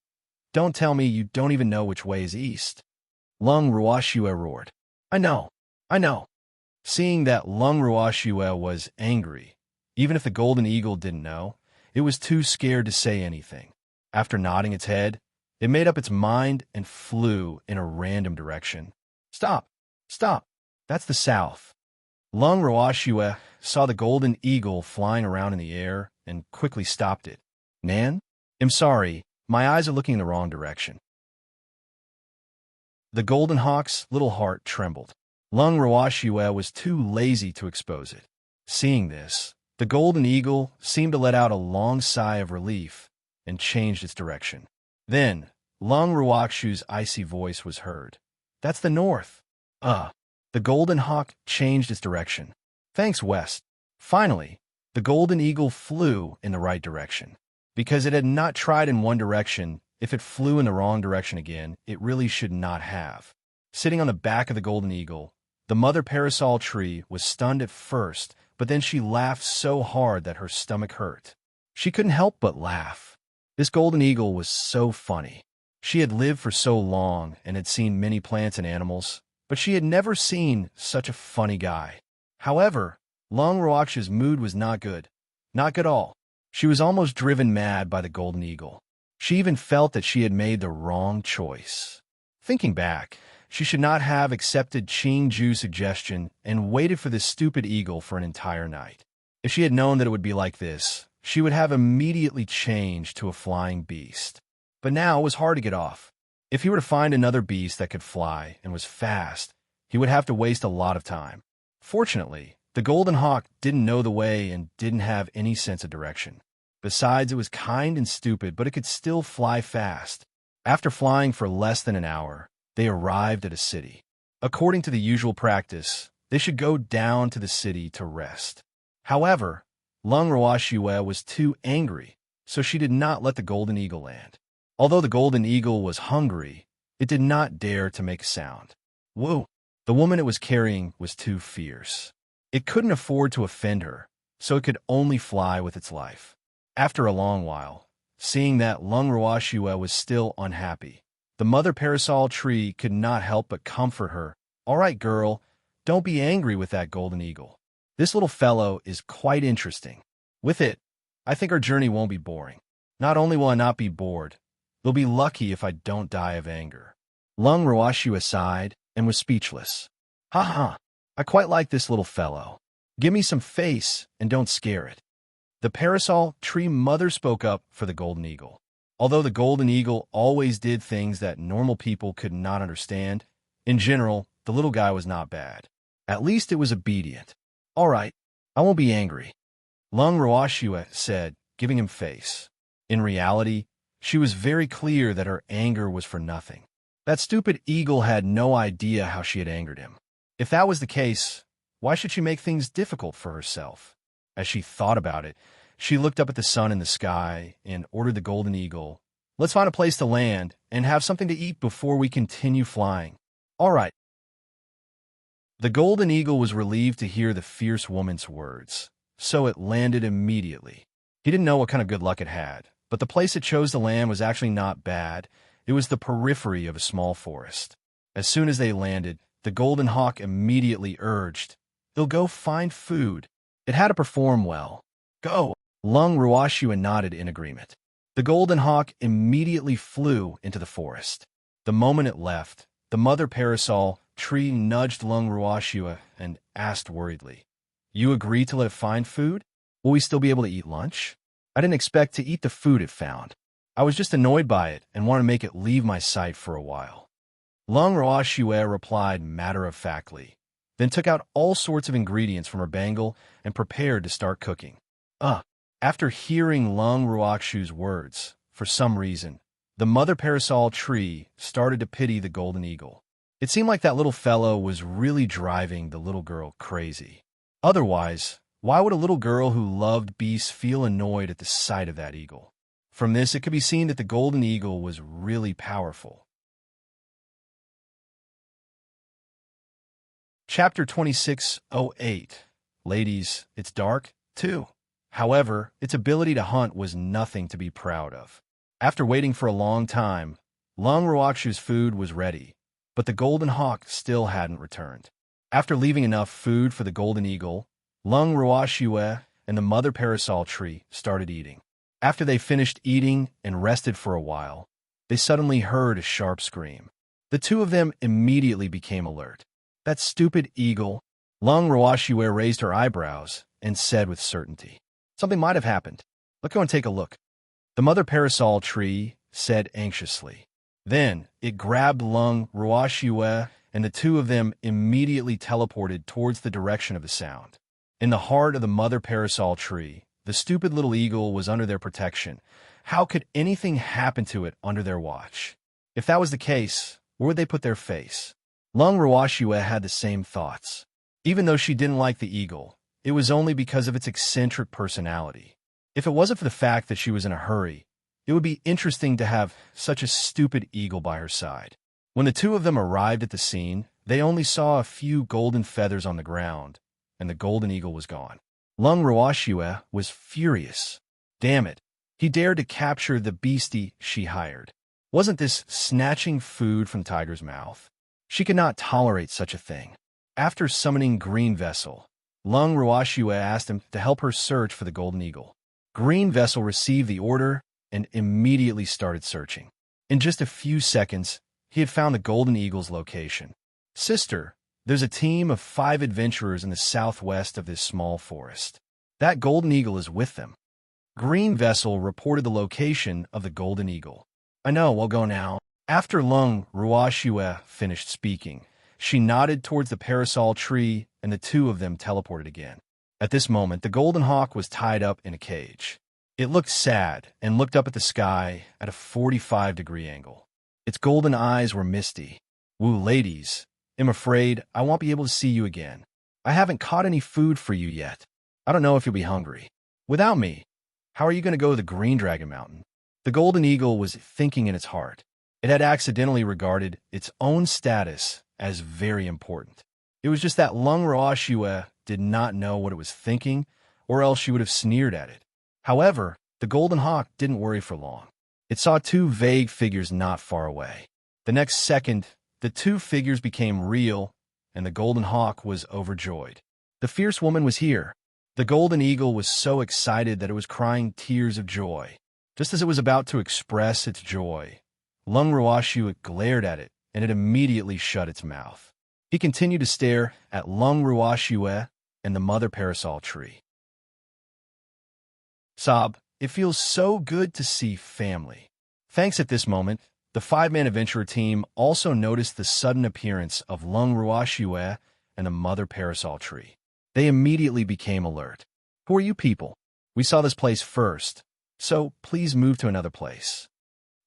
Don't tell me you don't even know which way is east." Lung Rawashue roared. I know. Seeing that Lung Rawashue was angry, even if the golden eagle didn't know, it was too scared to say anything. After nodding its head, it made up its mind and flew in a random direction. Stop! That's the south." Lung Rawashue saw the golden eagle flying around in the air and quickly stopped it. "Nan? I'm sorry, my eyes are looking in the wrong direction." The golden hawk's little heart trembled. Lung Rawashue was too lazy to expose it. Seeing this, the golden eagle seemed to let out a long sigh of relief and changed its direction. Then, Lung Rawashue's icy voice was heard. "That's the north." The golden hawk changed its direction. "Thanks, west." Finally, the golden eagle flew in the right direction. Because it had not tried in one direction, if it flew in the wrong direction again, it really should not have. Sitting on the back of the golden eagle, the mother parasol tree was stunned at first, but then she laughed so hard that her stomach hurt. She couldn't help but laugh. This golden eagle was so funny. She had lived for so long and had seen many plants and animals, but she had never seen such a funny guy. However, Lung Rawashue's mood was not good. Not good at all. She was almost driven mad by the golden eagle. She even felt that she had made the wrong choice. Thinking back, she should not have accepted Ching Ju's suggestion and waited for this stupid eagle for an entire night. If she had known that it would be like this, she would have immediately changed to a flying beast. But now it was hard to get off. If he were to find another beast that could fly and was fast, he would have to waste a lot of time. Fortunately, the golden hawk didn't know the way and didn't have any sense of direction. Besides, it was kind and stupid, but it could still fly fast. After flying for less than an hour, they arrived at a city. According to the usual practice, they should go down to the city to rest. However, Lung Roashue was too angry, so she did not let the golden eagle land. Although the golden eagle was hungry, it did not dare to make a sound. Whoa! The woman it was carrying was too fierce. It couldn't afford to offend her, so it could only fly with its life. After a long while, seeing that Lung Roashue was still unhappy, the mother parasol tree could not help but comfort her. All right, girl, don't be angry with that golden eagle. This little fellow is quite interesting. With it, I think our journey won't be boring. Not only will I not be bored, they'll be lucky if I don't die of anger. Lung Roashue sighed and was speechless. Ha ha, I quite like this little fellow. Give me some face and don't scare it. The parasol tree mother spoke up for the golden eagle. Although the golden eagle always did things that normal people could not understand, in general, the little guy was not bad. At least it was obedient. All right, I won't be angry, Lung Roashue said, giving him face. In reality, she was very clear that her anger was for nothing. That stupid eagle had no idea how she had angered him. If that was the case, why should she make things difficult for herself? As she thought about it, she looked up at the sun in the sky and ordered the golden eagle, "Let's find a place to land and have something to eat before we continue flying." All right. The golden eagle was relieved to hear the fierce woman's words, so it landed immediately. He didn't know what kind of good luck it had, but the place it chose to land was actually not bad. It was the periphery of a small forest. As soon as they landed, the golden hawk immediately urged, "They'll go find food." It had to perform well. Go! Lung Roashue nodded in agreement. The golden hawk immediately flew into the forest. The moment it left, the mother parasol tree nudged Lung Roashue and asked worriedly, "You agree to let it find food? Will we still be able to eat lunch? I didn't expect to eat the food it found. I was just annoyed by it and wanted to make it leave my sight for a while." Lung Roashue replied matter-of-factly, then took out all sorts of ingredients from her bangle and prepared to start cooking. After hearing Lung Roashue's words, for some reason, the mother parasol tree started to pity the golden eagle. It seemed like that little fellow was really driving the little girl crazy. Otherwise, why would a little girl who loved beasts feel annoyed at the sight of that eagle? From this, it could be seen that the golden eagle was really powerful. Chapter 26:08. Ladies, it's dark, too. However, its ability to hunt was nothing to be proud of. After waiting for a long time, Lung Roashue's food was ready, but the golden hawk still hadn't returned. After leaving enough food for the golden eagle, Lung Roashue and the mother parasol tree started eating. After they finished eating and rested for a while, they suddenly heard a sharp scream. The two of them immediately became alert. That stupid eagle! Lung Roashue raised her eyebrows and said with certainty, "Something might have happened. Let's go and take a look." The mother parasol tree said anxiously. Then it grabbed Lung Roashue, and the two of them immediately teleported towards the direction of the sound. In the heart of the mother parasol tree, the stupid little eagle was under their protection. How could anything happen to it under their watch? If that was the case, where would they put their face? Lung Roashue had the same thoughts. Even though she didn't like the eagle, it was only because of its eccentric personality. If it wasn't for the fact that she was in a hurry, it would be interesting to have such a stupid eagle by her side. When the two of them arrived at the scene, they only saw a few golden feathers on the ground, and the golden eagle was gone. Lung Roashue was furious. Damn it, he dared to capture the beastie she hired. Wasn't this snatching food from Tiger's mouth? She could not tolerate such a thing. After summoning Green Vessel, Lung Roashue asked him to help her search for the golden eagle. Green Vessel received the order and immediately started searching. In just a few seconds, he had found the golden eagle's location. "Sister, there's a team of 5 adventurers in the southwest of this small forest. That golden eagle is with them." Green Vessel reported the location of the golden eagle. "I know, we'll go now." After Lung Roashue finished speaking, she nodded towards the parasol tree, and the two of them teleported again. At this moment, the golden hawk was tied up in a cage. It looked sad and looked up at the sky at a 45-degree angle. Its golden eyes were misty. "Woo, ladies, I'm afraid I won't be able to see you again. I haven't caught any food for you yet. I don't know if you'll be hungry." Without me, how are you going to go to the Green Dragon Mountain? The Golden Eagle was thinking in its heart. It had accidentally regarded its own status as very important. It was just that Lung Roashue did not know what it was thinking, or else she would have sneered at it. However, the Golden Hawk didn't worry for long. It saw two vague figures not far away. The next second, the two figures became real, and the Golden Hawk was overjoyed. The fierce woman was here. The Golden Eagle was so excited that it was crying tears of joy. Just as it was about to express its joy, Lung Roashue glared at it, and it immediately shut its mouth. He continued to stare at Lung Roashue and the mother parasol tree. Sob, it feels so good to see family. Thanks at this moment, the five-man adventurer team also noticed the sudden appearance of Lung Roashue and the mother parasol tree. They immediately became alert. Who are you people? We saw this place first, so please move to another place.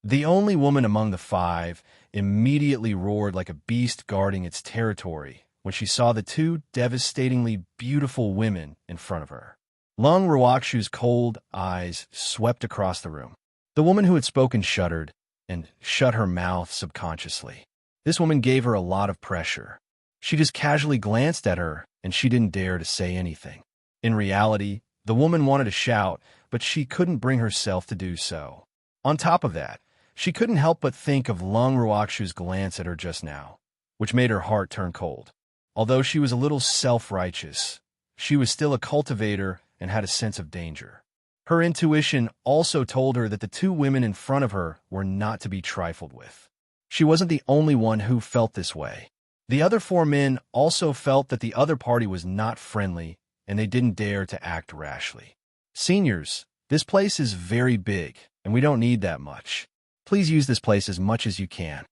The only woman among the five immediately roared like a beast guarding its territory when she saw the two devastatingly beautiful women in front of her. Lung Roashue's cold eyes swept across the room. The woman who had spoken shuddered and shut her mouth subconsciously. This woman gave her a lot of pressure. She just casually glanced at her, and she didn't dare to say anything. In reality, the woman wanted to shout, but she couldn't bring herself to do so. On top of that, she couldn't help but think of Lung Roashue's glance at her just now, which made her heart turn cold. Although she was a little self-righteous, she was still a cultivator and had a sense of danger. Her intuition also told her that the two women in front of her were not to be trifled with. She wasn't the only one who felt this way. The other four men also felt that the other party was not friendly, and they didn't dare to act rashly. Seniors, this place is very big, and we don't need that much. Please use this place as much as you can.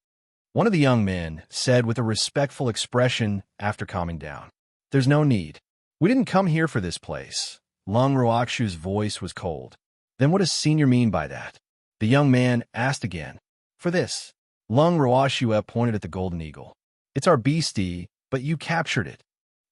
One of the young men said with a respectful expression after calming down. There's no need. We didn't come here for this place. Lung Roashue's voice was cold. Then what does Senior mean by that? The young man asked again. For this. Lung Roashue pointed at the Golden Eagle. It's our beastie, but you captured it.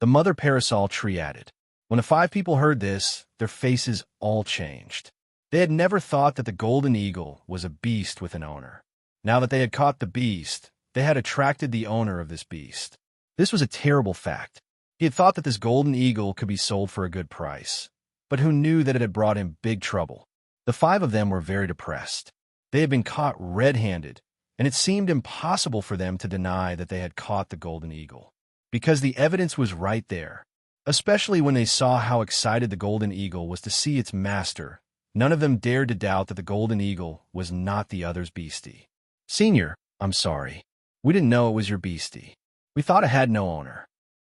The mother parasol tree added. When the five people heard this, their faces all changed. They had never thought that the Golden Eagle was a beast with an owner. Now that they had caught the beast, they had attracted the owner of this beast. This was a terrible fact. He had thought that this Golden Eagle could be sold for a good price, but who knew that it had brought him big trouble? The five of them were very depressed. They had been caught red-handed, and it seemed impossible for them to deny that they had caught the Golden Eagle, because the evidence was right there. Especially when they saw how excited the Golden Eagle was to see its master, none of them dared to doubt that the Golden Eagle was not the other's beastie. Senior, I'm sorry. We didn't know it was your beastie. We thought it had no owner.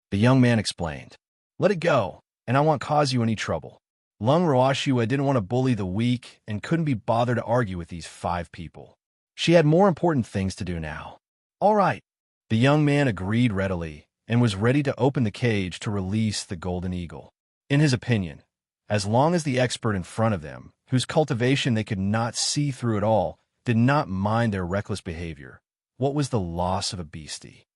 The young man explained. Let it go, and I won't cause you any trouble. Lung Roashue didn't want to bully the weak and couldn't be bothered to argue with these five people. She had more important things to do now. All right. The young man agreed readily and was ready to open the cage to release the Golden Eagle. In his opinion, as long as the expert in front of them, whose cultivation they could not see through at all, did not mind their reckless behavior, what was the loss of a beastie?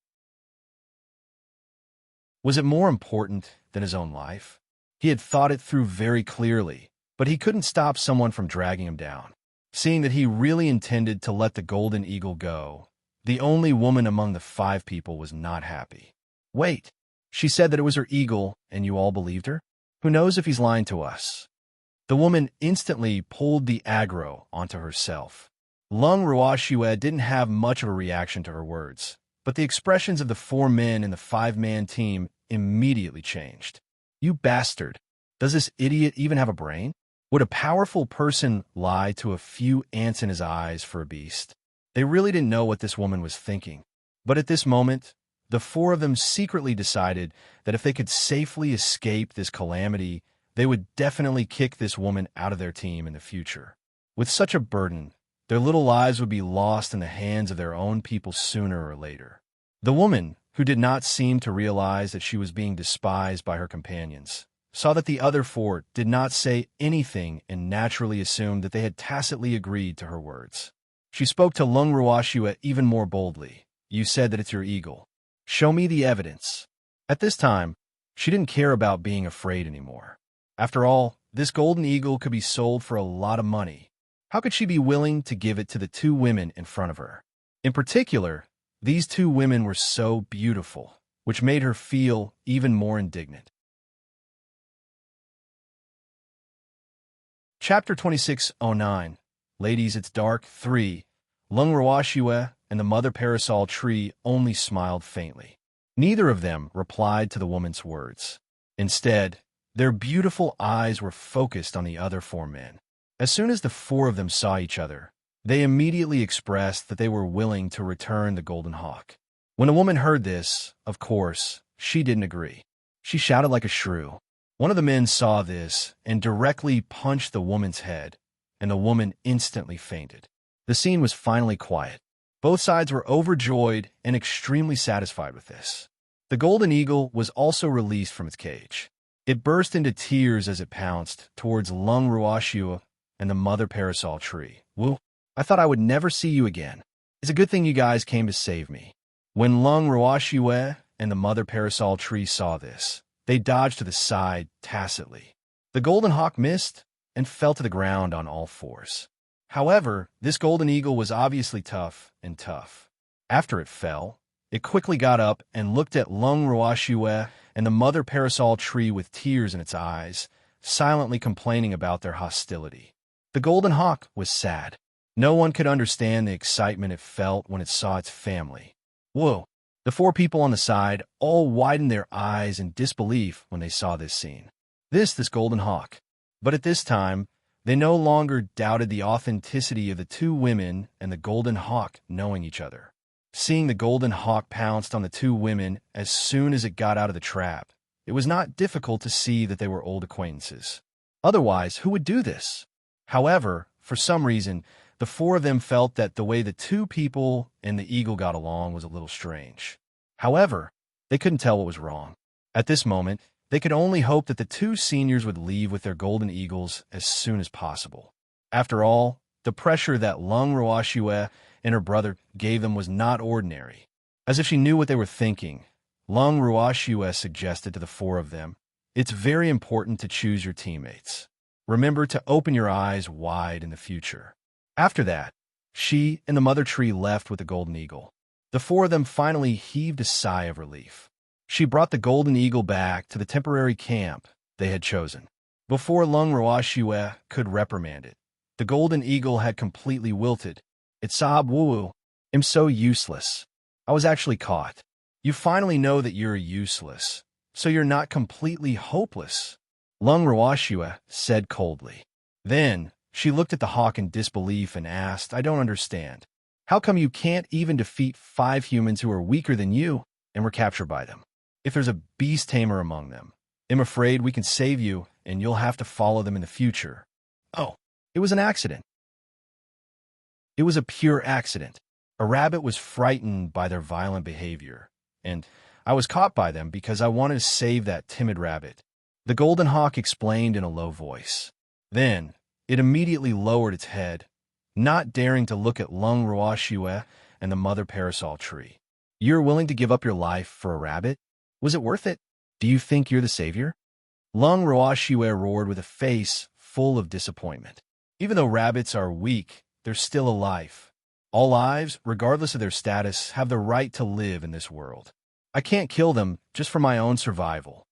Was it more important than his own life? He had thought it through very clearly, but he couldn't stop someone from dragging him down. Seeing that he really intended to let the Golden Eagle go, the only woman among the five people was not happy. Wait, she said that it was her eagle, and you all believed her? Who knows if he's lying to us? The woman instantly pulled the aggro onto herself. Lung Roashue didn't have much of a reaction to her words, but the expressions of the four men in the five-man team immediately changed. You bastard! Does this idiot even have a brain? Would a powerful person lie to a few ants in his eyes for a beast? They really didn't know what this woman was thinking. But at this moment, the four of them secretly decided that if they could safely escape this calamity, they would definitely kick this woman out of their team in the future. With such a burden, their little lives would be lost in the hands of their own people sooner or later. The woman, who did not seem to realize that she was being despised by her companions, saw that the other four did not say anything and naturally assumed that they had tacitly agreed to her words. She spoke to Lung Roashue even more boldly. You said that it's your eagle. Show me the evidence. At this time, she didn't care about being afraid anymore. After all, this golden eagle could be sold for a lot of money. How could she be willing to give it to the two women in front of her? In particular, these two women were so beautiful, which made her feel even more indignant. Chapter 2609. Ladies, it's dark. 3. Lung Rawashue and the mother parasol tree only smiled faintly. Neither of them replied to the woman's words. Instead, their beautiful eyes were focused on the other four men. As soon as the four of them saw each other, they immediately expressed that they were willing to return the golden hawk. When a woman heard this, of course, she didn't agree. She shouted like a shrew. One of the men saw this and directly punched the woman's head, and the woman instantly fainted. The scene was finally quiet. Both sides were overjoyed and extremely satisfied with this. The golden eagle was also released from its cage. It burst into tears as it pounced towards Lung Rawashue and the mother parasol tree. Woo, I thought I would never see you again. It's a good thing you guys came to save me. When Lung Rawashue and the mother parasol tree saw this, they dodged to the side tacitly. The golden hawk missed and fell to the ground on all fours. However, this golden eagle was obviously tough. After it fell, it quickly got up and looked at Lung Rawashue and the mother parasol tree with tears in its eyes, silently complaining about their hostility. The golden hawk was sad. No one could understand the excitement it felt when it saw its family. Whoa! The four people on the side all widened their eyes in disbelief when they saw this scene. This golden hawk. But at this time, they no longer doubted the authenticity of the two women and the golden hawk knowing each other. Seeing the golden hawk pounced on the two women as soon as it got out of the trap, it was not difficult to see that they were old acquaintances. Otherwise, who would do this? However, for some reason, the four of them felt that the way the two people and the eagle got along was a little strange. However, they couldn't tell what was wrong. At this moment, they could only hope that the two seniors would leave with their golden eagles as soon as possible. After all, the pressure that Lung Rawashue and her brother gave them was not ordinary. As if she knew what they were thinking, Lung Rawashue suggested to the four of them, "It's very important to choose your teammates. Remember to open your eyes wide in the future." After that, she and the mother tree left with the golden eagle. The four of them finally heaved a sigh of relief. She brought the golden eagle back to the temporary camp they had chosen. Before Lung Rawashue could reprimand it, the golden eagle had completely wilted. It sobbed, "Woo-woo, I'm so useless. I was actually caught. You finally know that you're useless, so you're not completely hopeless," Lung Rawashue said coldly. Then, she looked at the hawk in disbelief and asked, "I don't understand. How come you can't even defeat 5 humans who are weaker than you and were captured by them? If there's a beast tamer among them, I'm afraid we can save you and you'll have to follow them in the future." "Oh, it was an accident." It was a pure accident. A rabbit was frightened by their violent behavior, and I was caught by them because I wanted to save that timid rabbit, the golden hawk explained in a low voice. Then, it immediately lowered its head, not daring to look at Lung Rawashue and the mother parasol tree. "You're willing to give up your life for a rabbit? Was it worth it? Do you think you're the savior?" Lung Rawashue roared with a face full of disappointment. Even though rabbits are weak, they're still alive. All lives, regardless of their status, have the right to live in this world. I can't kill them just for my own survival.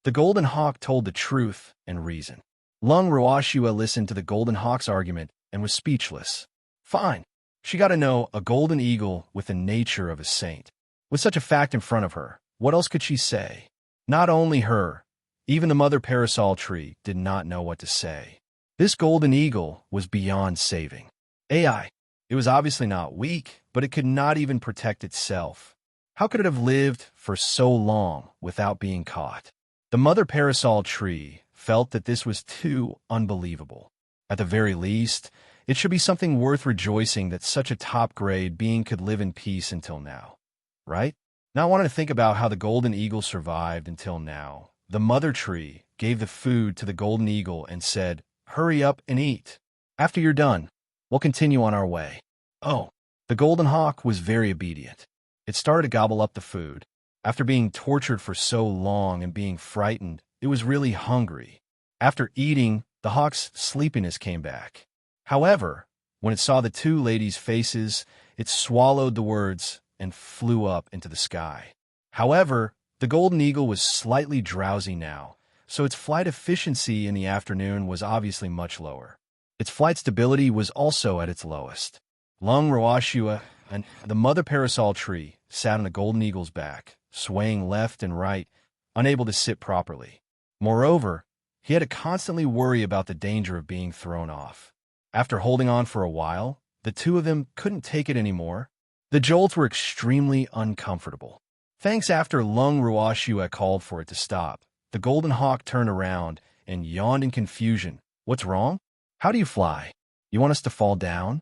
The golden hawk told the truth and reason. Lung Rawashue listened to the golden hawk's argument and was speechless. Fine. She got to know a golden eagle with the nature of a saint. With such a fact in front of her, what else could she say? Not only her, even the mother parasol tree did not know what to say. This golden eagle was beyond saving. AI. It was obviously not weak, but it could not even protect itself. How could it have lived for so long without being caught? The mother parasol tree felt that this was too unbelievable. At the very least, it should be something worth rejoicing that such a top-grade being could live in peace until now, right? Now I wanted to think about how the golden eagle survived until now. The mother tree gave the food to the golden eagle and said, "Hurry up and eat. After you're done, we'll continue on our way." Oh, the golden hawk was very obedient. It started to gobble up the food. After being tortured for so long and being frightened, it was really hungry. After eating, the hawk's sleepiness came back. However, when it saw the two ladies' faces, it swallowed the words and flew up into the sky. However, the golden eagle was slightly drowsy now, so its flight efficiency in the afternoon was obviously much lower. Its flight stability was also at its lowest. Lung Roashua and the mother parasol tree sat on the golden eagle's back, swaying left and right, unable to sit properly. Moreover, he had to constantly worry about the danger of being thrown off. After holding on for a while, the two of them couldn't take it anymore. The jolts were extremely uncomfortable. Thanks after Lung Roashua called for it to stop, the golden hawk turned around and yawned in confusion. What's wrong? How do you fly? You want us to fall down?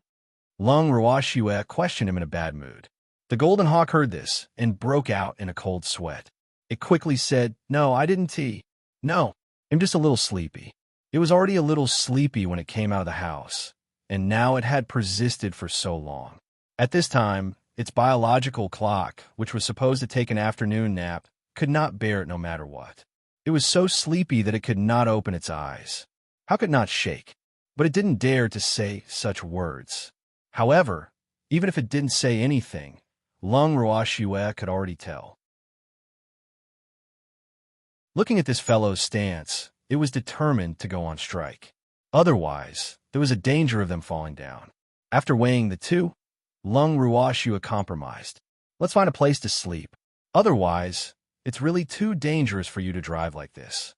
Lung Roashua questioned him in a bad mood. The golden hawk heard this and broke out in a cold sweat. It quickly said, No, I didn't tea. No, I'm just a little sleepy. It was already a little sleepy when it came out of the house, and now it had persisted for so long. At this time, its biological clock, which was supposed to take an afternoon nap, could not bear it no matter what. It was so sleepy that it could not open its eyes. How could it not shake? But it didn't dare to say such words. However, even if it didn't say anything, Lung Roashua could already tell. Looking at this fellow's stance, it was determined to go on strike. Otherwise, there was a danger of them falling down. After weighing the two, Lung Roashua compromised. Let's find a place to sleep. Otherwise, it's really too dangerous for you to drive like this.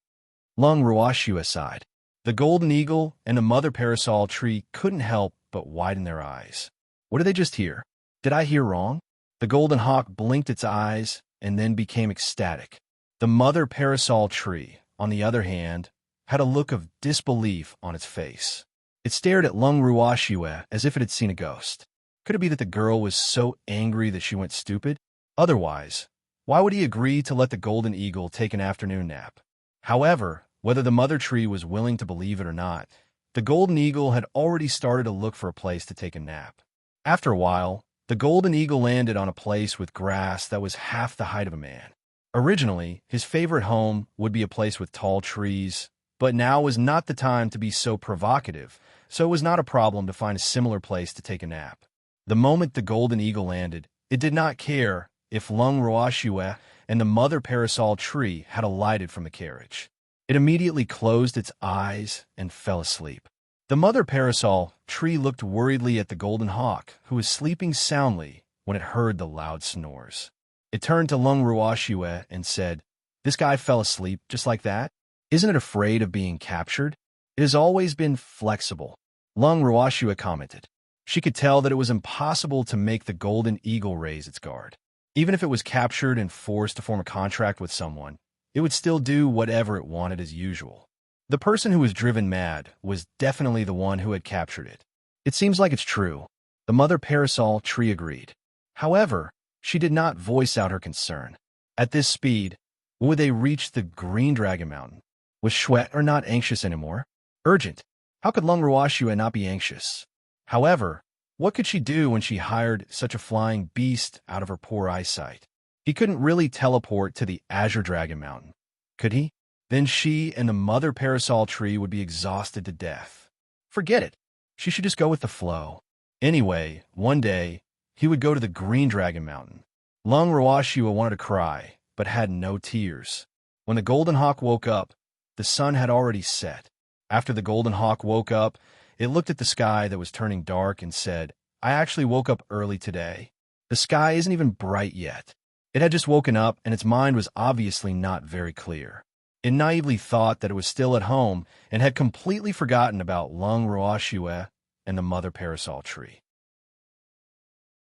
Lung Roashua sighed. The golden eagle and the mother parasol tree couldn't help but widen their eyes. What did they just hear? Did I hear wrong? The golden hawk blinked its eyes and then became ecstatic. The mother parasol tree, on the other hand, had a look of disbelief on its face. It stared at Lung Roashua as if it had seen a ghost. Could it be that the girl was so angry that she went stupid? Otherwise, why would he agree to let the golden eagle take an afternoon nap? However, whether the mother tree was willing to believe it or not, the golden eagle had already started to look for a place to take a nap. After a while, the golden eagle landed on a place with grass that was half the height of a man. Originally, his favorite home would be a place with tall trees, but now was not the time to be so provocative, so it was not a problem to find a similar place to take a nap. The moment the golden eagle landed, it did not care if Lung Roashua and the mother parasol tree had alighted from the carriage. It immediately closed its eyes and fell asleep. The mother parasol tree looked worriedly at the golden hawk, who was sleeping soundly when it heard the loud snores. It turned to Lung Roashua and said, This guy fell asleep just like that? Isn't it afraid of being captured? It has always been flexible. Lung Roashua commented. She could tell that it was impossible to make the golden eagle raise its guard. Even if it was captured and forced to form a contract with someone, it would still do whatever it wanted as usual. The person who was driven mad was definitely the one who had captured it. It seems like it's true. The mother parasol tree agreed. However, she did not voice out her concern. At this speed, would they reach the Green Dragon Mountain? Was Shwet not anxious anymore? Urgent. How could Lung Roashua not be anxious? However, what could she do when she hired such a flying beast out of her poor eyesight? He couldn't really teleport to the Azure Dragon Mountain, could he? Then she and the mother parasol tree would be exhausted to death. Forget it. She should just go with the flow. Anyway, one day, he would go to the Green Dragon Mountain. Lung Roashua wanted to cry, but had no tears. When the golden hawk woke up, the sun had already set. After the golden hawk woke up, it looked at the sky that was turning dark and said, I actually woke up early today. The sky isn't even bright yet. It had just woken up, and its mind was obviously not very clear. It naively thought that it was still at home and had completely forgotten about Lung Roashua and the mother parasol tree.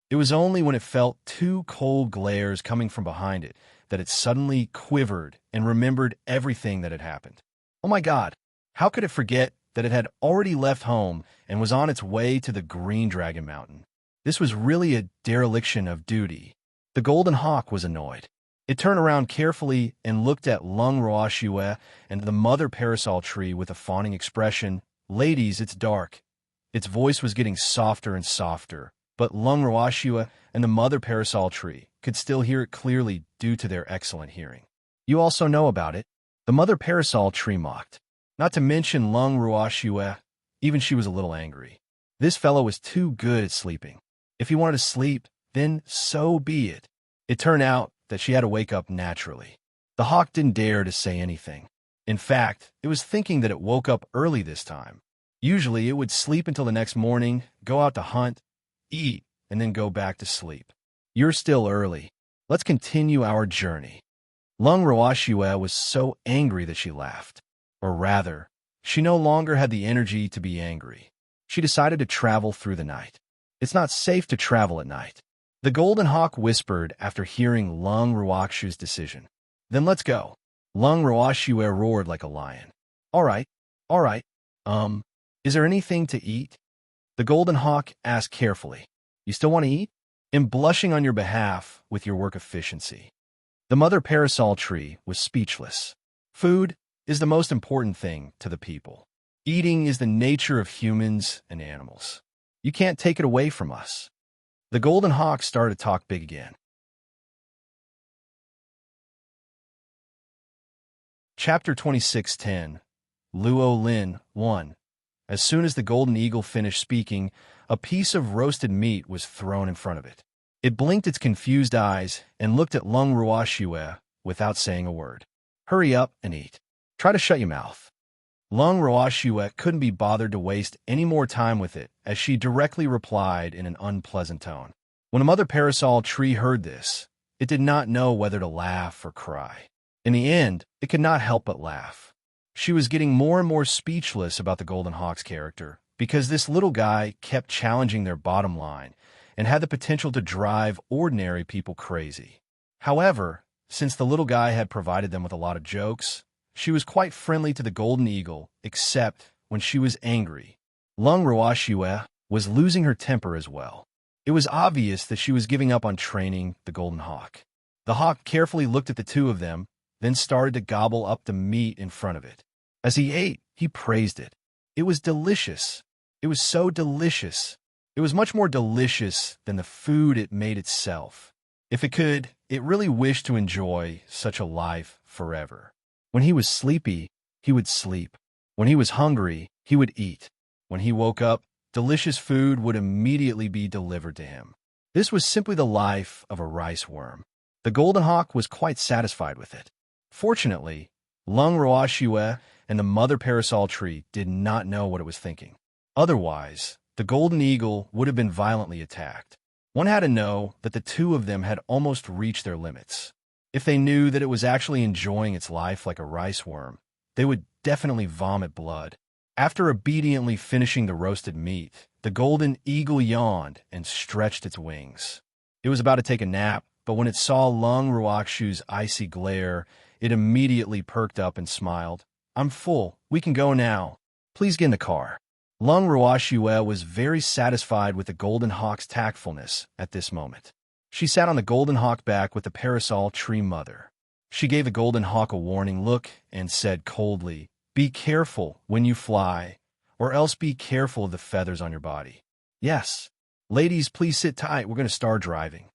It was only when it felt two cold glares coming from behind it that it suddenly quivered and remembered everything that had happened. Oh my God, how could it forget that it had already left home and was on its way to the Green Dragon Mountain? This was really a dereliction of duty. The golden hawk was annoyed. It turned around carefully and looked at Lung Roashua and the mother parasol tree with a fawning expression. Ladies, it's dark. Its voice was getting softer and softer, but Lung Roashua and the mother parasol tree could still hear it clearly due to their excellent hearing. You also know about it. The mother parasol tree mocked. Not to mention Lung Ruoxue, even she was a little angry. This fellow was too good at sleeping. If he wanted to sleep, then so be it. It turned out that she had to wake up naturally. The hawk didn't dare to say anything. In fact, it was thinking that it woke up early this time. Usually, it would sleep until the next morning, go out to hunt, eat, and then go back to sleep. You're still early. Let's continue our journey. Lung Ruoxue was so angry that she laughed. Or rather, she no longer had the energy to be angry. She decided to travel through the night. It's not safe to travel at night. The Golden Hawk whispered after hearing Lung Ruoxue's decision. Then let's go. Lung Ruoxue roared like a lion. All right. Is there anything to eat? The Golden Hawk asked carefully. You still want to eat? I'm blushing on your behalf with your work efficiency. The mother parasol tree was speechless. Food is the most important thing to the people. Eating is the nature of humans and animals. You can't take it away from us. The Golden Hawk started to talk big again. Chapter 26:10 Luo Lin 1. As soon as the Golden Eagle finished speaking, a piece of roasted meat was thrown in front of it. It blinked its confused eyes and looked at Lung Ruoxue without saying a word. Hurry up and eat. Try to shut your mouth. Lung Ruoxue couldn't be bothered to waste any more time with it, as she directly replied in an unpleasant tone. When a mother parasol tree heard this, it did not know whether to laugh or cry. In the end, it could not help but laugh. She was getting more and more speechless about the Golden Hawk's character, because this little guy kept challenging their bottom line and had the potential to drive ordinary people crazy. However, since the little guy had provided them with a lot of jokes, she was quite friendly to the Golden Eagle, except when she was angry. Lung Ruoxue was losing her temper as well. It was obvious that she was giving up on training the Golden Hawk. The hawk carefully looked at the two of them, then started to gobble up the meat in front of it. As he ate, he praised it. It was delicious. It was so delicious. It was much more delicious than the food it made itself. If it could, it really wished to enjoy such a life forever. When he was sleepy, he would sleep. When he was hungry, he would eat. When he woke up, delicious food would immediately be delivered to him. This was simply the life of a rice worm. The Golden Hawk was quite satisfied with it. Fortunately, Lung Ruoxue and the mother parasol tree did not know what it was thinking. Otherwise, the Golden Eagle would have been violently attacked. One had to know that the two of them had almost reached their limits. If they knew that it was actually enjoying its life like a rice worm, they would definitely vomit blood. After obediently finishing the roasted meat, the Golden Eagle yawned and stretched its wings. It was about to take a nap, but when it saw Lung Ruoxue's icy glare, it immediately perked up and smiled. I'm full. We can go now. Please get in the car. Lung Ruoxue was very satisfied with the Golden Hawk's tactfulness at this moment. She sat on the Golden Hawk back with the parasol tree mother. She gave the Golden Hawk a warning look and said coldly, "Be careful when you fly, or else be careful of the feathers on your body." "Yes. Ladies, please sit tight. We're going to start driving."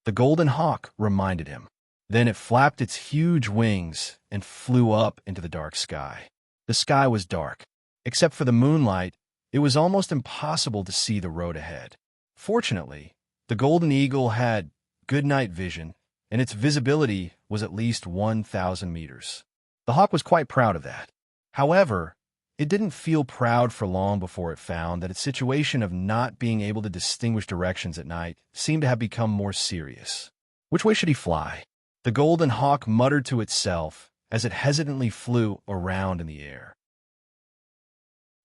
The Golden Hawk reminded him. Then it flapped its huge wings and flew up into the dark sky. The sky was dark. Except for the moonlight, it was almost impossible to see the road ahead. Fortunately, the Golden Eagle had good night vision, and its visibility was at least 1,000 meters. The hawk was quite proud of that. However, it didn't feel proud for long before it found that its situation of not being able to distinguish directions at night seemed to have become more serious. Which way should he fly? The Golden Hawk muttered to itself as it hesitantly flew around in the air.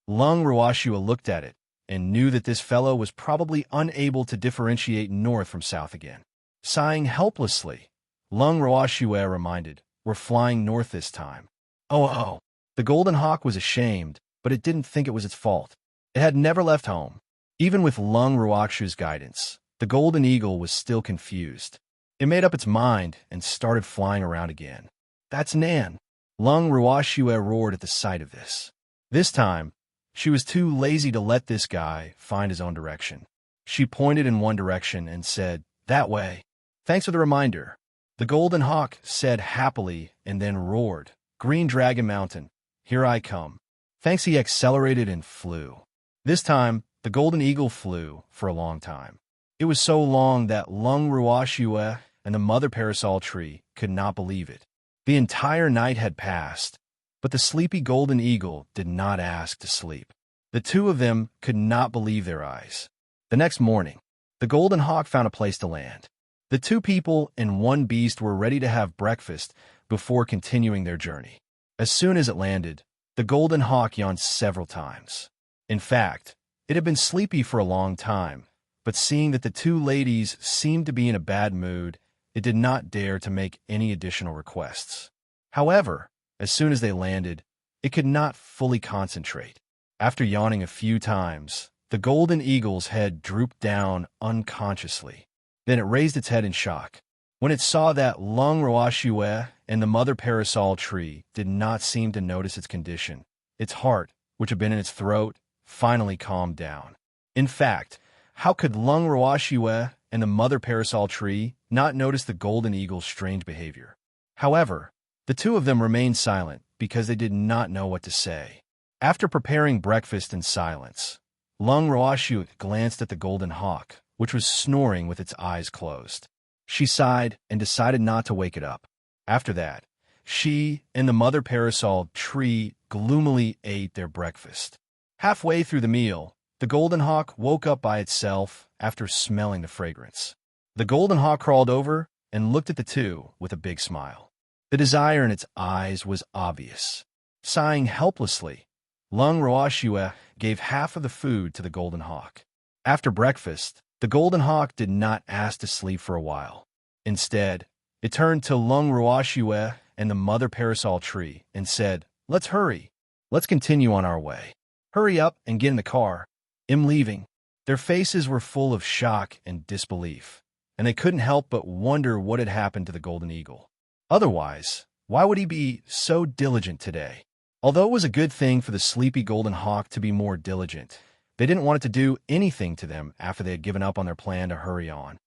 Lung Ruoxue looked at it and knew that this fellow was probably unable to differentiate north from south again. Sighing helplessly, Lung Ruoxue reminded, "We're flying north this time." Oh. The Golden Hawk was ashamed, but it didn't think it was its fault. It had never left home. Even with Lung Ruoxue's guidance, the Golden Eagle was still confused. It made up its mind and started flying around again. "That's Nan!" Lung Ruoxue roared at the sight of this. This time, she was too lazy to let this guy find his own direction. She pointed in one direction and said, "That way." "Thanks for the reminder," the Golden Hawk said happily and then roared, "Green Dragon Mountain, Here I come. Thanks, he accelerated and flew. This time, the golden eagle flew for a long time. It was so long that Lung Ruashue and the mother parasol tree could not believe it. The entire night had passed, but the sleepy golden eagle did not ask to sleep. The two of them could not believe their eyes. The next morning, the golden hawk found a place to land. The two people and one beast were ready to have breakfast before continuing their journey. As soon as it landed, the golden hawk yawned several times. In fact, it had been sleepy for a long time, but seeing that the two ladies seemed to be in a bad mood, it did not dare to make any additional requests. However, as soon as they landed, it could not fully concentrate. After yawning a few times, the golden eagle's head drooped down unconsciously. Then it raised its head in shock. When it saw that Lung Roashue and the mother parasol tree did not seem to notice its condition, its heart, which had been in its throat, finally calmed down. In fact, how could Lung Roashue and the mother parasol tree not notice the golden eagle's strange behavior? However, the two of them remained silent because they did not know what to say. After preparing breakfast in silence, Lung Roashue glanced at the golden hawk, which was snoring with its eyes closed. She sighed and decided not to wake it up. After that, she and the mother parasol tree gloomily ate their breakfast. Halfway through the meal, the golden hawk woke up by itself after smelling the fragrance. The golden hawk crawled over and looked at the two with a big smile. The desire in its eyes was obvious. Sighing helplessly, Lung Roashue gave half of the food to the golden hawk. After breakfast, the golden hawk did not ask to sleep for a while. Instead, it turned to Lung Roashue and the mother parasol tree and said, "Let's hurry. Let's continue on our way. Hurry up and get in the car. I'm leaving." Their faces were full of shock and disbelief, and they couldn't help but wonder what had happened to the golden eagle. Otherwise, why would he be so diligent today? Although it was a good thing for the sleepy golden hawk to be more diligent, they didn't want it to do anything to them after they had given up on their plan to hurry on.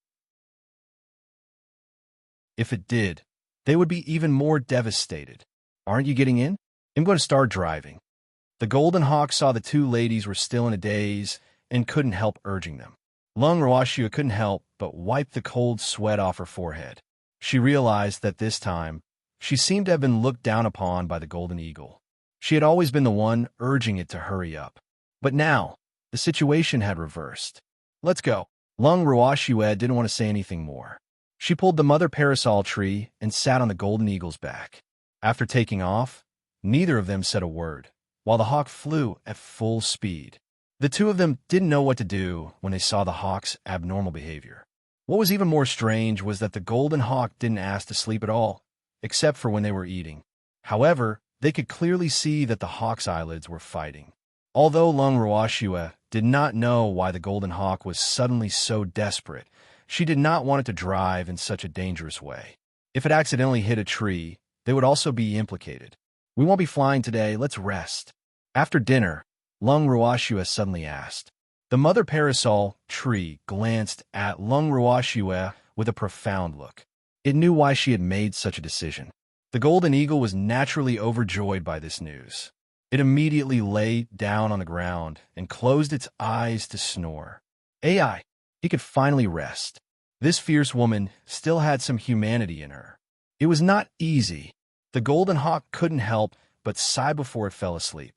If it did, they would be even more devastated. "Aren't you getting in? I'm going to start driving." The golden hawk saw the two ladies were still in a daze and couldn't help urging them. Lung Roashue couldn't help but wipe the cold sweat off her forehead. She realized that this time, she seemed to have been looked down upon by the golden eagle. She had always been the one urging it to hurry up. But now, the situation had reversed. "Let's go." Lung Roashue didn't want to say anything more. She pulled the mother parasol tree and sat on the golden eagle's back. After taking off, neither of them said a word, while the hawk flew at full speed. The two of them didn't know what to do when they saw the hawk's abnormal behavior. What was even more strange was that the golden hawk didn't ask to sleep at all, except for when they were eating. However, they could clearly see that the hawk's eyelids were fighting. Although Lung Roashue did not know why the golden hawk was suddenly so desperate, she did not want it to drive in such a dangerous way. If it accidentally hit a tree, they would also be implicated. "We won't be flying today, let's rest." After dinner, Lung Roashue suddenly asked. The mother parasol tree glanced at Lung Roashue with a profound look. It knew why she had made such a decision. The golden eagle was naturally overjoyed by this news. It immediately lay down on the ground and closed its eyes to snore. AI, he could finally rest. This fierce woman still had some humanity in her. It was not easy. The golden hawk couldn't help but sigh before it fell asleep.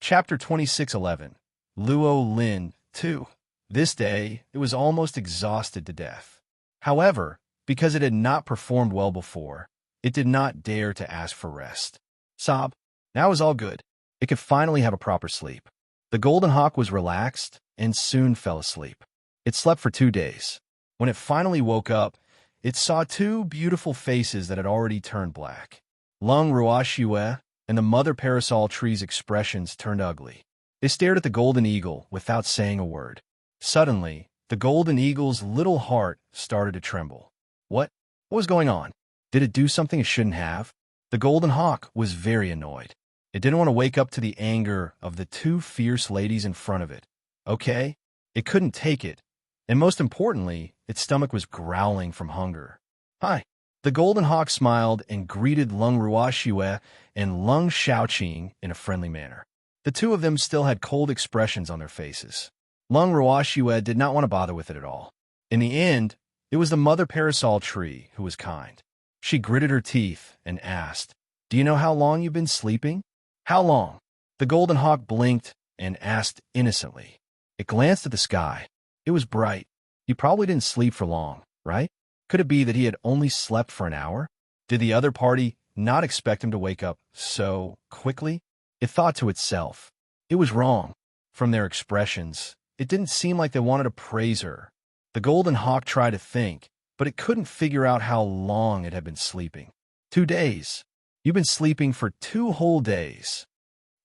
Chapter 26:11. Luo Lin 2. This day, it was almost exhausted to death. However, because it had not performed well before, it did not dare to ask for rest. Sob. Now it was all good. It could finally have a proper sleep. The golden hawk was relaxed and soon fell asleep. It slept for 2 days. When it finally woke up, it saw two beautiful faces that had already turned black. Lung Roashue and the mother parasol tree's expressions turned ugly. They stared at the golden eagle without saying a word. Suddenly, the golden eagle's little heart started to tremble. What was going on? Did it do something it shouldn't have? The golden hawk was very annoyed. It didn't want to wake up to the anger of the two fierce ladies in front of it. Okay? It couldn't take it. And most importantly, its stomach was growling from hunger. "Hi." The The golden hawk smiled and greeted Lung Ruoxue and Lung Shaoqing in a friendly manner. The two of them still had cold expressions on their faces. Lung Ruoxue did not want to bother with it at all. In the end, it was the mother parasol tree who was kind. She gritted her teeth and asked, "Do you know how long you've been sleeping?" "How long?" The golden hawk blinked and asked innocently. It glanced at the sky. It was bright. He probably didn't sleep for long, right? Could it be that he had only slept for an hour? Did the other party not expect him to wake up so quickly? It thought to itself. It was wrong. From their expressions, it didn't seem like they wanted to praise her. The golden hawk tried to think, but it couldn't figure out how long it had been sleeping. 2 days. You've been sleeping for 2 whole days.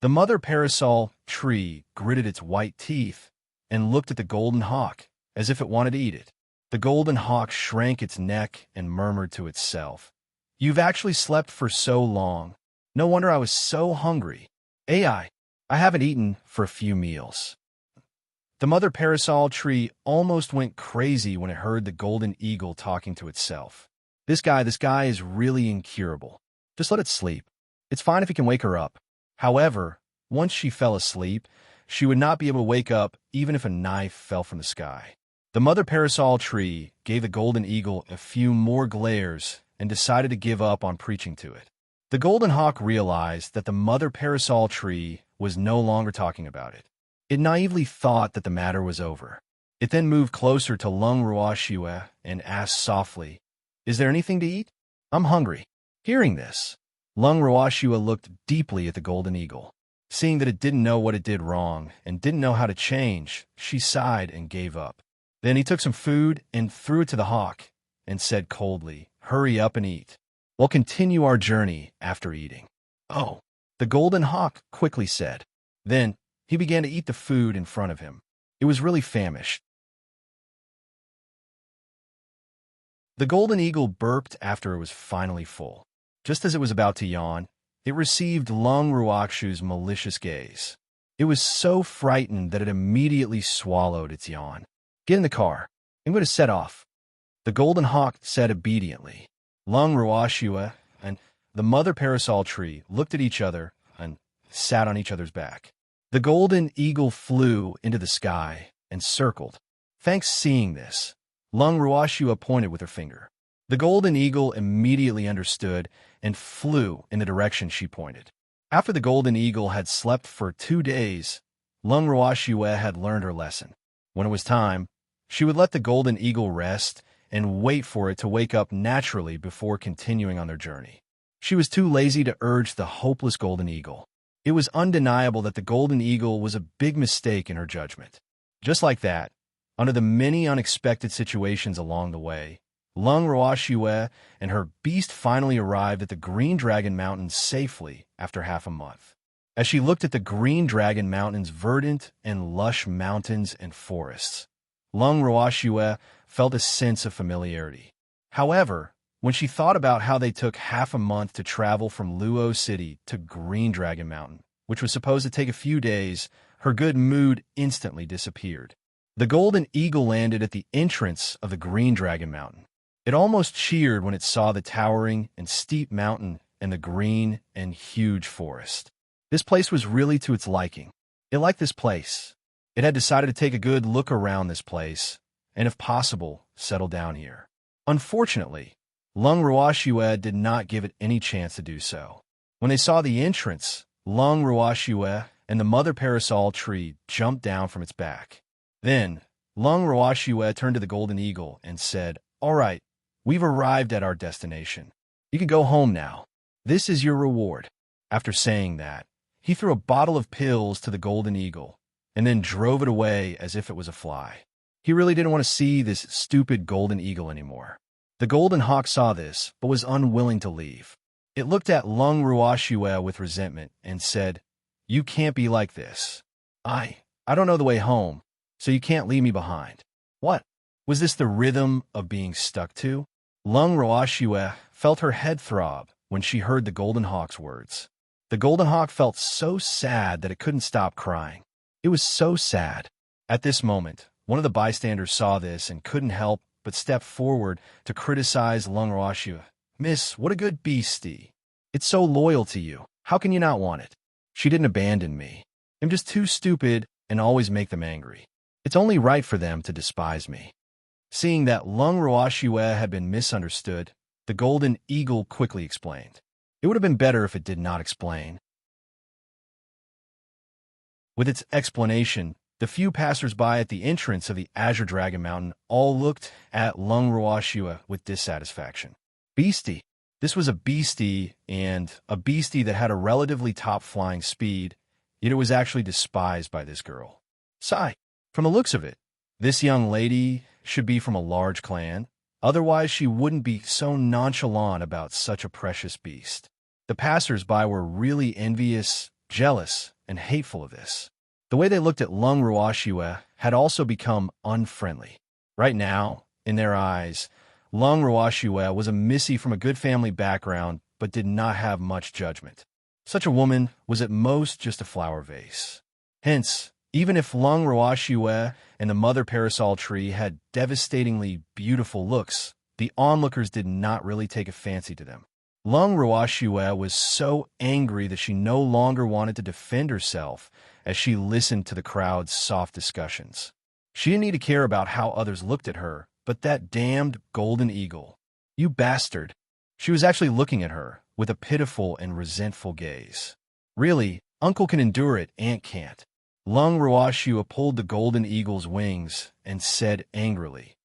The mother parasol tree gritted its white teeth and looked at the golden hawk as if it wanted to eat it. The golden hawk shrank its neck and murmured to itself, "You've actually slept for so long. No wonder I was so hungry. I haven't eaten for a few meals." The mother parasol tree almost went crazy when it heard the golden eagle talking to itself. This guy is really incurable. Just let it sleep. It's fine if he can wake her up." However, once she fell asleep, she would not be able to wake up even if a knife fell from the sky. The mother parasol tree gave the golden eagle a few more glares and decided to give up on preaching to it. The golden hawk realized that the mother parasol tree was no longer talking about it. It naively thought that the matter was over. It then moved closer to Lung Ruoxue and asked softly, "Is there anything to eat? I'm hungry." Hearing this, Lung Ruoxue looked deeply at the golden eagle. Seeing that it didn't know what it did wrong and didn't know how to change, she sighed and gave up. Then he took some food and threw it to the hawk and said coldly, "Hurry up and eat. We'll continue our journey after eating." "Oh," the golden hawk quickly said. Then he began to eat the food in front of him. It was really famished. The golden eagle burped after it was finally full. Just as it was about to yawn, it received Lung Ruoxue's malicious gaze. It was so frightened that it immediately swallowed its yawn. "Get in the car. I'm going to set off." The golden hawk said obediently. Lung Ruoxue and the mother parasol tree looked at each other and sat on each other's back. The golden eagle flew into the sky and circled. Thanks. Seeing this, Lung Ruoxue pointed with her finger. The golden eagle immediately understood and flew in the direction she pointed. After the golden eagle had slept for 2 days, Lung Ruoxue had learned her lesson. When it was time, she would let the golden eagle rest and wait for it to wake up naturally before continuing on their journey. She was too lazy to urge the hopeless golden eagle. It was undeniable that the golden eagle was a big mistake in her judgment. Just like that, under the many unexpected situations along the way, Lung Ruoxue and her beast finally arrived at the Green Dragon Mountains safely after half a month. As she looked at the Green Dragon Mountains' verdant and lush mountains and forests, Lung Ruoxue felt a sense of familiarity. However, when she thought about how they took half a month to travel from Luo City to Green Dragon Mountain, which was supposed to take a few days, her good mood instantly disappeared. The golden eagle landed at the entrance of the Green Dragon Mountain. It almost cheered when it saw the towering and steep mountain and the green and huge forest. This place was really to its liking. It liked this place. It had decided to take a good look around this place, and if possible, settle down here. Unfortunately, Lung Ruoxue did not give it any chance to do so. When they saw the entrance, Lung Ruoxue and the mother parasol tree jumped down from its back. Then, Lung Ruoxue turned to the golden eagle and said, "All right, we've arrived at our destination. You can go home now. This is your reward." After saying that, he threw a bottle of pills to the golden eagle and then drove it away as if it was a fly. He really didn't want to see this stupid golden eagle anymore. The golden hawk saw this, but was unwilling to leave. It looked at Lung Ruoxue with resentment and said, "You can't be like this. I don't know the way home, so you can't leave me behind." What? Was this the rhythm of being stuck to? Lung Ruoxue felt her head throb when she heard the golden hawk's words. The golden hawk felt so sad that it couldn't stop crying. It was so sad. At this moment, one of the bystanders saw this and couldn't help but step forward to criticize Lung Ruoxue. Miss, what a good beastie. It's so loyal to you. How can you not want it? She didn't abandon me. I'm just too stupid and always make them angry. It's only right for them to despise me. Seeing that Lung Roashue had been misunderstood, the golden eagle quickly explained. It would have been better if it did not explain. With its explanation, the few passers-by at the entrance of the Azure Dragon Mountain all looked at Lung Roashue with dissatisfaction. Beastie. This was a beastie, and a beastie that had a relatively top-flying speed, yet it was actually despised by this girl. Sigh. From the looks of it, this young lady should be from a large clan, otherwise she wouldn't be so nonchalant about such a precious beast. The passers-by were really envious, jealous, and hateful of this. The way they looked at Lung Roashue had also become unfriendly. Right now, in their eyes, Lung Roashue was a missy from a good family background, but did not have much judgment. Such a woman was at most just a flower vase. Hence, even if Lung Roashue and the mother parasol tree had devastatingly beautiful looks, the onlookers did not really take a fancy to them. Lung Roashue was so angry that she no longer wanted to defend herself as she listened to the crowd's soft discussions. She didn't need to care about how others looked at her, but that damned golden eagle. You bastard. She was actually looking at her with a pitiful and resentful gaze. Really, Uncle can endure it, Aunt can't. Lung Roashue pulled the golden eagle's wings and said angrily,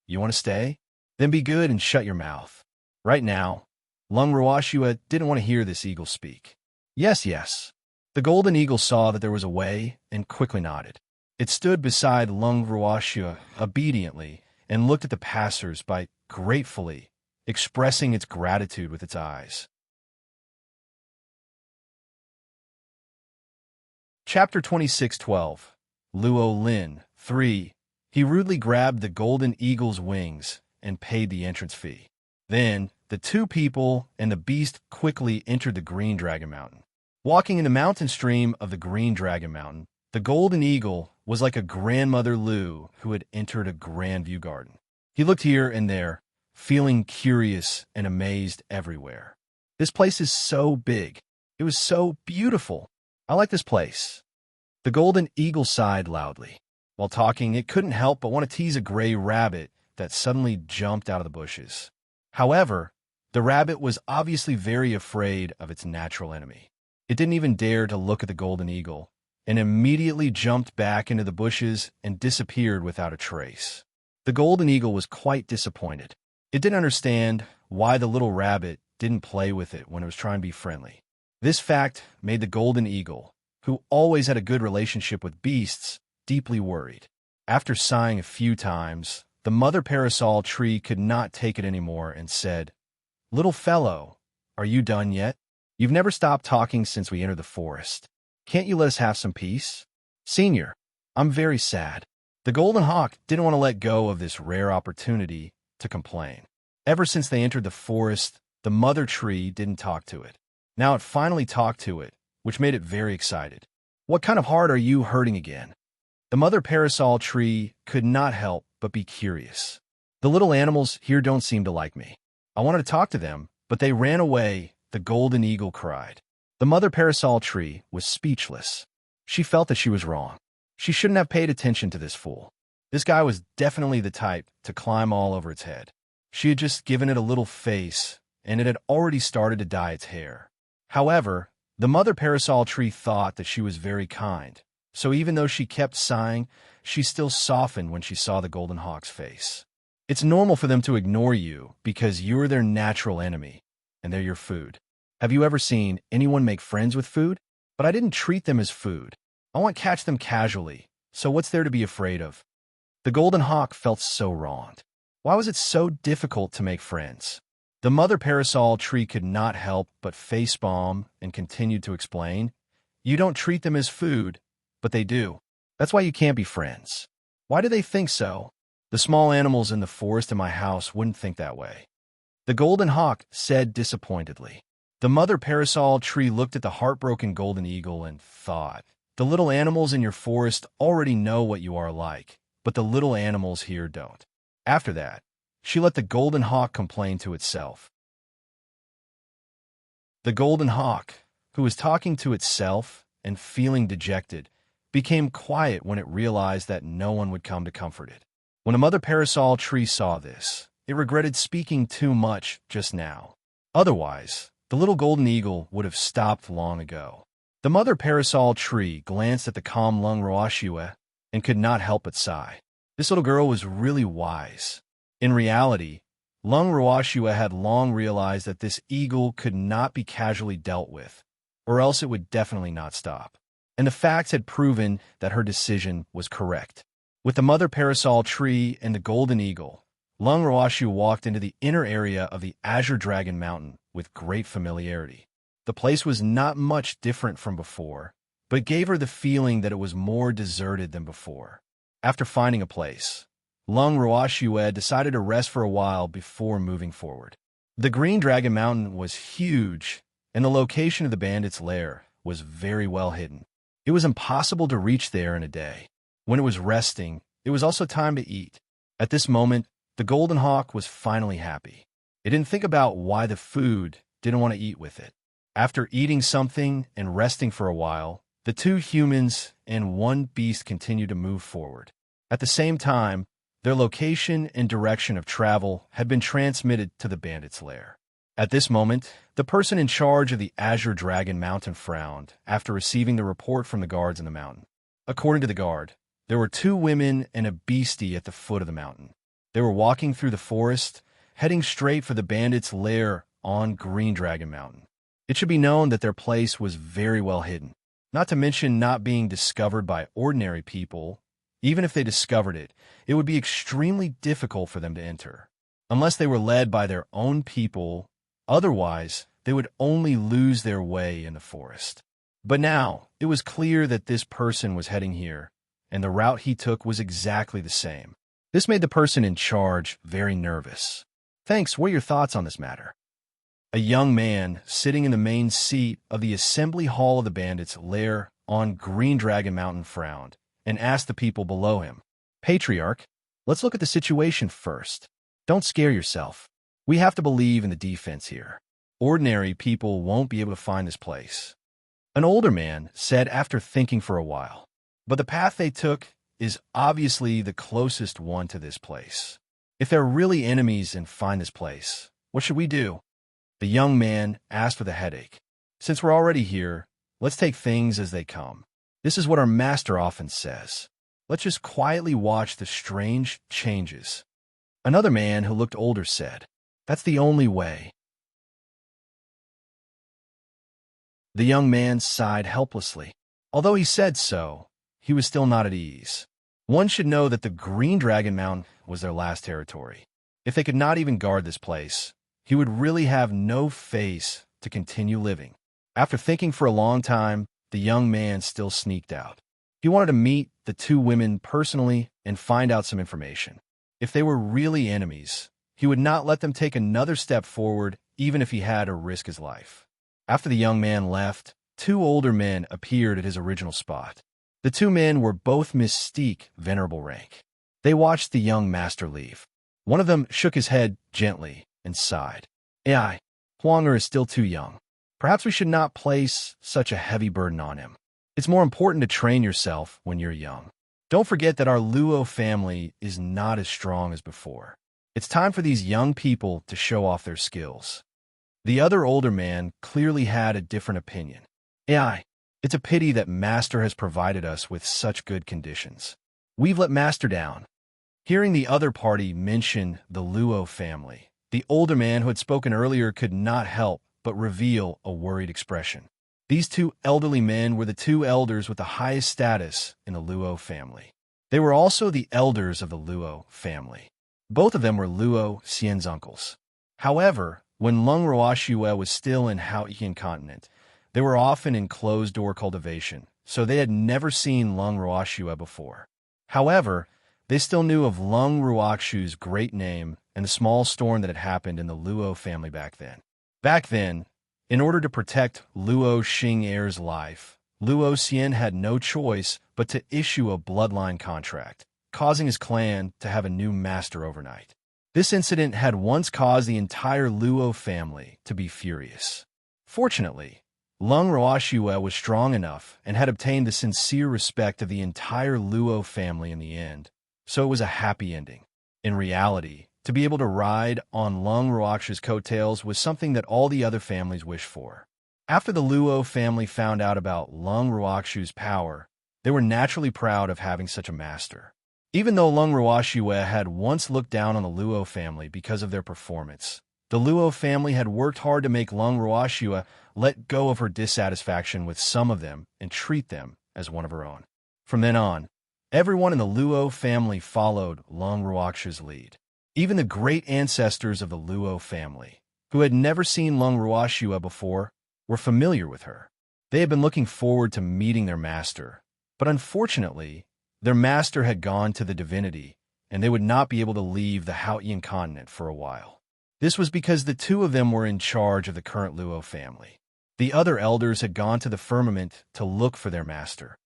You want to stay? Then be good and shut your mouth. Right now, Lung Roashue didn't want to hear this eagle speak. Yes, yes. The golden eagle saw that there was a way and quickly nodded. It stood beside Lung Roashue obediently and looked at the passers-by gratefully, expressing its gratitude with its eyes. Chapter 26:12 Luo Lin 3. He rudely grabbed the golden eagle's wings and paid the entrance fee. Then, the two people and the beast quickly entered the Green Dragon Mountain. Walking in the mountain stream of the Green Dragon Mountain, the golden eagle was like a grandmother Lu who had entered a grand view garden. He looked here and there, feeling curious and amazed everywhere. This place is so big. It was so beautiful. I like this place. The golden eagle sighed loudly. While talking, it couldn't help but want to tease a gray rabbit that suddenly jumped out of the bushes. However, the rabbit was obviously very afraid of its natural enemy. It didn't even dare to look at the golden eagle, and immediately jumped back into the bushes and disappeared without a trace. The golden eagle was quite disappointed. It didn't understand why the little rabbit didn't play with it when it was trying to be friendly. This fact made the golden eagle, who always had a good relationship with beasts, deeply worried. After sighing a few times, the mother parasol tree could not take it anymore and said, Little fellow, are you done yet? You've never stopped talking since we entered the forest. Can't you let us have some peace? Senior, I'm very sad. The golden hawk didn't want to let go of this rare opportunity to complain. Ever since they entered the forest, the mother tree didn't talk to it. Now it finally talked to it, which made it very excited. What kind of heart are you hurting again? The mother parasol tree could not help but be curious. The little animals here don't seem to like me. I wanted to talk to them, but they ran away, the golden eagle cried. The mother parasol tree was speechless. She felt that she was wrong. She shouldn't have paid attention to this fool. This guy was definitely the type to climb all over its head. She had just given it a little face, and it had already started to dye its hair. However, the mother parasol tree thought that she was very kind, so even though she kept sighing, she still softened when she saw the golden hawk's face. It's normal for them to ignore you because you're their natural enemy, and they're your food. Have you ever seen anyone make friends with food? But I didn't treat them as food. I won't catch them casually, so what's there to be afraid of? The golden hawk felt so wronged. Why was it so difficult to make friends? The mother parasol tree could not help but facepalm and continued to explain, You don't treat them as food, but they do. That's why you can't be friends. Why do they think so? The small animals in the forest in my house wouldn't think that way. The golden hawk said disappointedly. The mother parasol tree looked at the heartbroken golden eagle and thought, The little animals in your forest already know what you are like, but the little animals here don't. After that, she let the golden hawk complain to itself. The golden hawk, who was talking to itself and feeling dejected, became quiet when it realized that no one would come to comfort it. When a mother parasol tree saw this, it regretted speaking too much just now. Otherwise, the little golden eagle would have stopped long ago. The mother parasol tree glanced at the calm Lung Roashue and could not help but sigh. This little girl was really wise. In reality, Lung Roashue had long realized that this eagle could not be casually dealt with, or else it would definitely not stop. And the facts had proven that her decision was correct. With the mother parasol tree and the golden eagle, Lung Roashue walked into the inner area of the Azure Dragon Mountain with great familiarity. The place was not much different from before, but gave her the feeling that it was more deserted than before. After finding a place, Lung Roashue decided to rest for a while before moving forward. The Green Dragon Mountain was huge, and the location of the bandits' lair was very well hidden. It was impossible to reach there in a day. When it was resting, it was also time to eat. At this moment, the golden hawk was finally happy. It didn't think about why the food didn't want to eat with it. After eating something and resting for a while, the two humans and one beast continued to move forward. At the same time, their location and direction of travel had been transmitted to the bandits' lair. At this moment, the person in charge of the Azure Dragon Mountain frowned after receiving the report from the guards in the mountain. According to the guard, there were two women and a beastie at the foot of the mountain. They were walking through the forest, heading straight for the bandits' lair on Green Dragon Mountain. It should be known that their place was very well hidden, not to mention not being discovered by ordinary people. Even if they discovered it, it would be extremely difficult for them to enter, unless they were led by their own people. Otherwise, they would only lose their way in the forest. But now, it was clear that this person was heading here, and the route he took was exactly the same. This made the person in charge very nervous. Thanks, what are your thoughts on this matter? A young man sitting in the main seat of the assembly hall of the bandits' lair on Green Dragon Mountain frowned and asked the people below him, Patriarch, let's look at the situation first. Don't scare yourself. We have to believe in the defense here. Ordinary people won't be able to find this place. An older man said after thinking for a while, but the path they took is obviously the closest one to this place. If they're really enemies and find this place, what should we do? The young man asked with a headache. Since we're already here, let's take things as they come. This is what our master often says. Let's just quietly watch the strange changes. Another man who looked older said, That's the only way. The young man sighed helplessly. Although he said so, he was still not at ease. One should know that the Green Dragon Mountain was their last territory. If they could not even guard this place, he would really have no face to continue living. After thinking for a long time, the young man still sneaked out. He wanted to meet the two women personally and find out some information. If they were really enemies, he would not let them take another step forward, even if he had to risk his life. After the young man left, two older men appeared at his original spot. The two men were both Mystique venerable rank. They watched the young master leave. One of them shook his head gently and sighed. AI, Huanger is still too young. Perhaps we should not place such a heavy burden on him. It's more important to train yourself when you're young. Don't forget that our Luo family is not as strong as before. It's time for these young people to show off their skills. The other older man clearly had a different opinion. AI, it's a pity that Master has provided us with such good conditions. We've let Master down. Hearing the other party mention the Luo family, the older man who had spoken earlier could not help but reveal a worried expression. These two elderly men were the two elders with the highest status in the Luo family. They were also the elders of the Luo family. Both of them were Luo Xian's uncles. However, when Lung Roashue was still in Haotian continent, they were often in closed-door cultivation, so they had never seen Lung Roashue before. However, they still knew of Lung Ruakshu's great name and the small storm that had happened in the Luo family back then. Back then, in order to protect Luo Xing'er's life, Luo Xian had no choice but to issue a bloodline contract, causing his clan to have a new master overnight. This incident had once caused the entire Luo family to be furious. Fortunately, Lung Roashua was strong enough and had obtained the sincere respect of the entire Luo family in the end, so it was a happy ending. In reality, to be able to ride on Lung Roashua's coattails was something that all the other families wished for. After the Luo family found out about Lung Roashua's power, they were naturally proud of having such a master. Even though Lung Roashua had once looked down on the Luo family because of their performance, the Luo family had worked hard to make Lung Roashua let go of her dissatisfaction with some of them and treat them as one of her own. From then on, everyone in the Luo family followed Lung Roashua's lead. Even the great ancestors of the Luo family, who had never seen Lung Roashua before, were familiar with her. They had been looking forward to meeting their master, but unfortunately, their master had gone to the divinity, and they would not be able to leave the Haotian continent for a while. This was because the two of them were in charge of the current Luo family. The other elders had gone to the firmament to look for their master.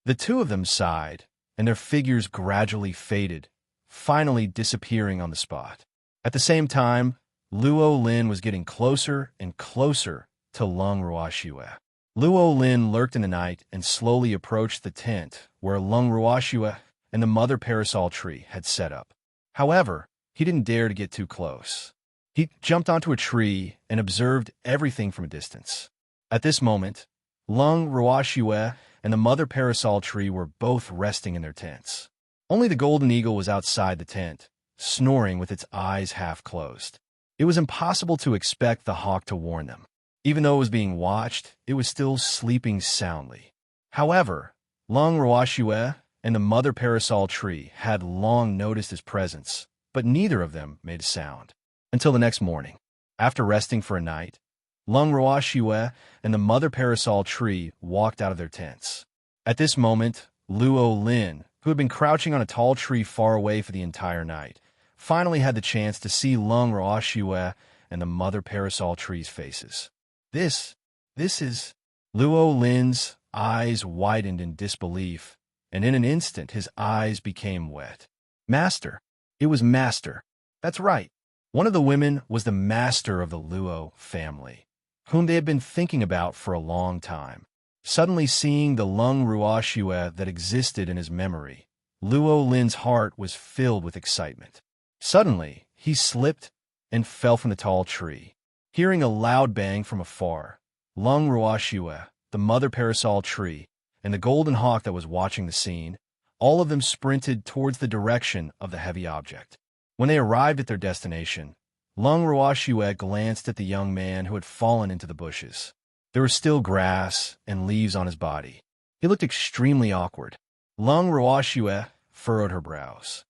The two of them sighed, and their figures gradually faded, finally disappearing on the spot. At the same time, Luo Lin was getting closer and closer to Lung Roashua. Luo Lin lurked in the night and slowly approached the tent where Lung Roashua and the mother parasol tree had set up. However, he didn't dare to get too close. He jumped onto a tree and observed everything from a distance. At this moment, Lung Roashua and the mother parasol tree were both resting in their tents. Only the golden eagle was outside the tent, snoring with its eyes half closed. It was impossible to expect the hawk to warn them. Even though it was being watched, it was still sleeping soundly. However, Lung Roashua and the mother parasol tree had long noticed his presence, but neither of them made a sound. Until the next morning. After resting for a night, Lung Roashua and the mother parasol tree walked out of their tents. At this moment, Luo Lin, who had been crouching on a tall tree far away for the entire night, finally had the chance to see Lung Roashua and the mother parasol tree's faces. This is... Luo Lin's eyes widened in disbelief, and in an instant his eyes became wet. Master. It was Master. That's right. One of the women was the master of the Luo family, whom they had been thinking about for a long time. Suddenly seeing the Lung Roashua that existed in his memory, Luo Lin's heart was filled with excitement. Suddenly, he slipped and fell from the tall tree. Hearing a loud bang from afar, Lung Roashua, the mother parasol tree, and the golden hawk that was watching the scene, all of them sprinted towards the direction of the heavy object. When they arrived at their destination, Lung Roashua glanced at the young man who had fallen into the bushes. There was still grass and leaves on his body. He looked extremely awkward. Lung Roashua furrowed her brows.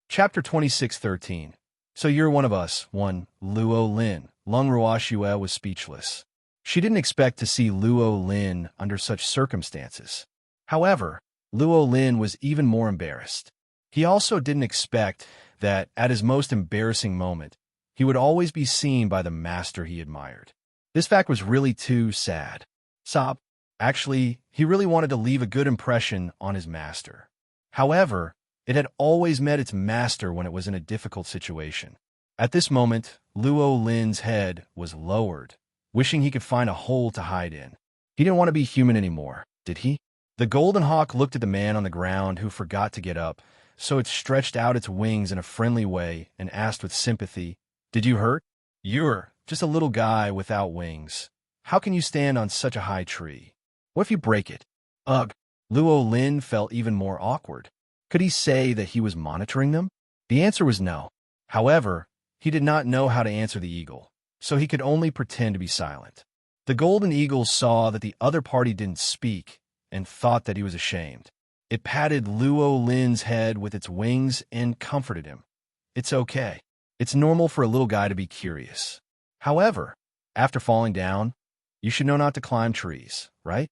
Chapter 26:13. So you're one of us, one Luo Lin. Lung Roashua was speechless. She didn't expect to see Luo Lin under such circumstances. However, Luo Lin was even more embarrassed. He also didn't expect that, at his most embarrassing moment, he would always be seen by the master he admired. This fact was really too sad. Actually, he really wanted to leave a good impression on his master. However, it had always met its master when it was in a difficult situation. At this moment, Luo Lin's head was lowered, wishing he could find a hole to hide in. He didn't want to be human anymore, did he? The golden hawk looked at the man on the ground who forgot to get up, so it stretched out its wings in a friendly way and asked with sympathy, "Did you hurt? You're just a little guy without wings. How can you stand on such a high tree? What if you break it?" Ugh! Luo Lin felt even more awkward. Could he say that he was monitoring them? The answer was no. However, he did not know how to answer the eagle, so he could only pretend to be silent. The golden eagle saw that the other party didn't speak and thought that he was ashamed. It patted Luo Lin's head with its wings and comforted him. It's okay. It's normal for a little guy to be curious. However, after falling down, you should know not to climb trees, right?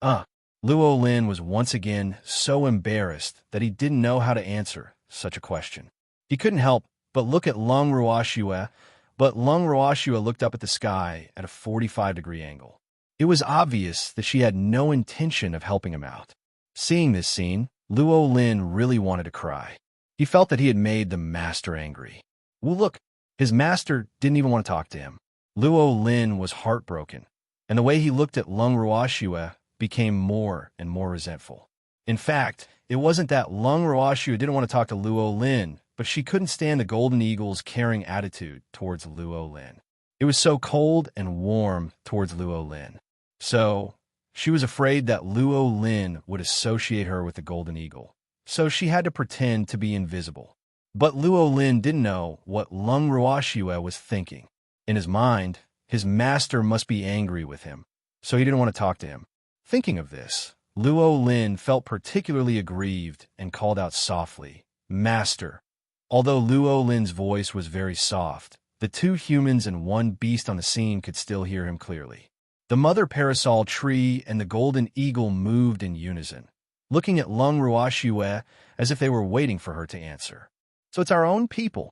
Luo Lin was once again so embarrassed that he didn't know how to answer such a question. He couldn't help but look at Lung Roashua, but Lung Roashua looked up at the sky at a 45-degree angle. It was obvious that she had no intention of helping him out. Seeing this scene, Luo Lin really wanted to cry. He felt that he had made the master angry. Well, look, his master didn't even want to talk to him. Luo Lin was heartbroken, and the way he looked at Lung Ruoxue became more and more resentful. In fact, it wasn't that Lung Ruoxue didn't want to talk to Luo Lin, but she couldn't stand the Golden Eagle's caring attitude towards Luo Lin. It was so cold and warm towards Luo Lin. So, she was afraid that Luo Lin would associate her with the Golden Eagle. So she had to pretend to be invisible. But Luo Lin didn't know what Lung Ruoxue was thinking. In his mind, his master must be angry with him, so he didn't want to talk to him. Thinking of this, Luo Lin felt particularly aggrieved and called out softly, "Master." Although Luo Lin's voice was very soft, the two humans and one beast on the scene could still hear him clearly. The mother parasol tree and the golden eagle moved in unison, looking at Lung Ruoxue as if they were waiting for her to answer. "So it's our own people."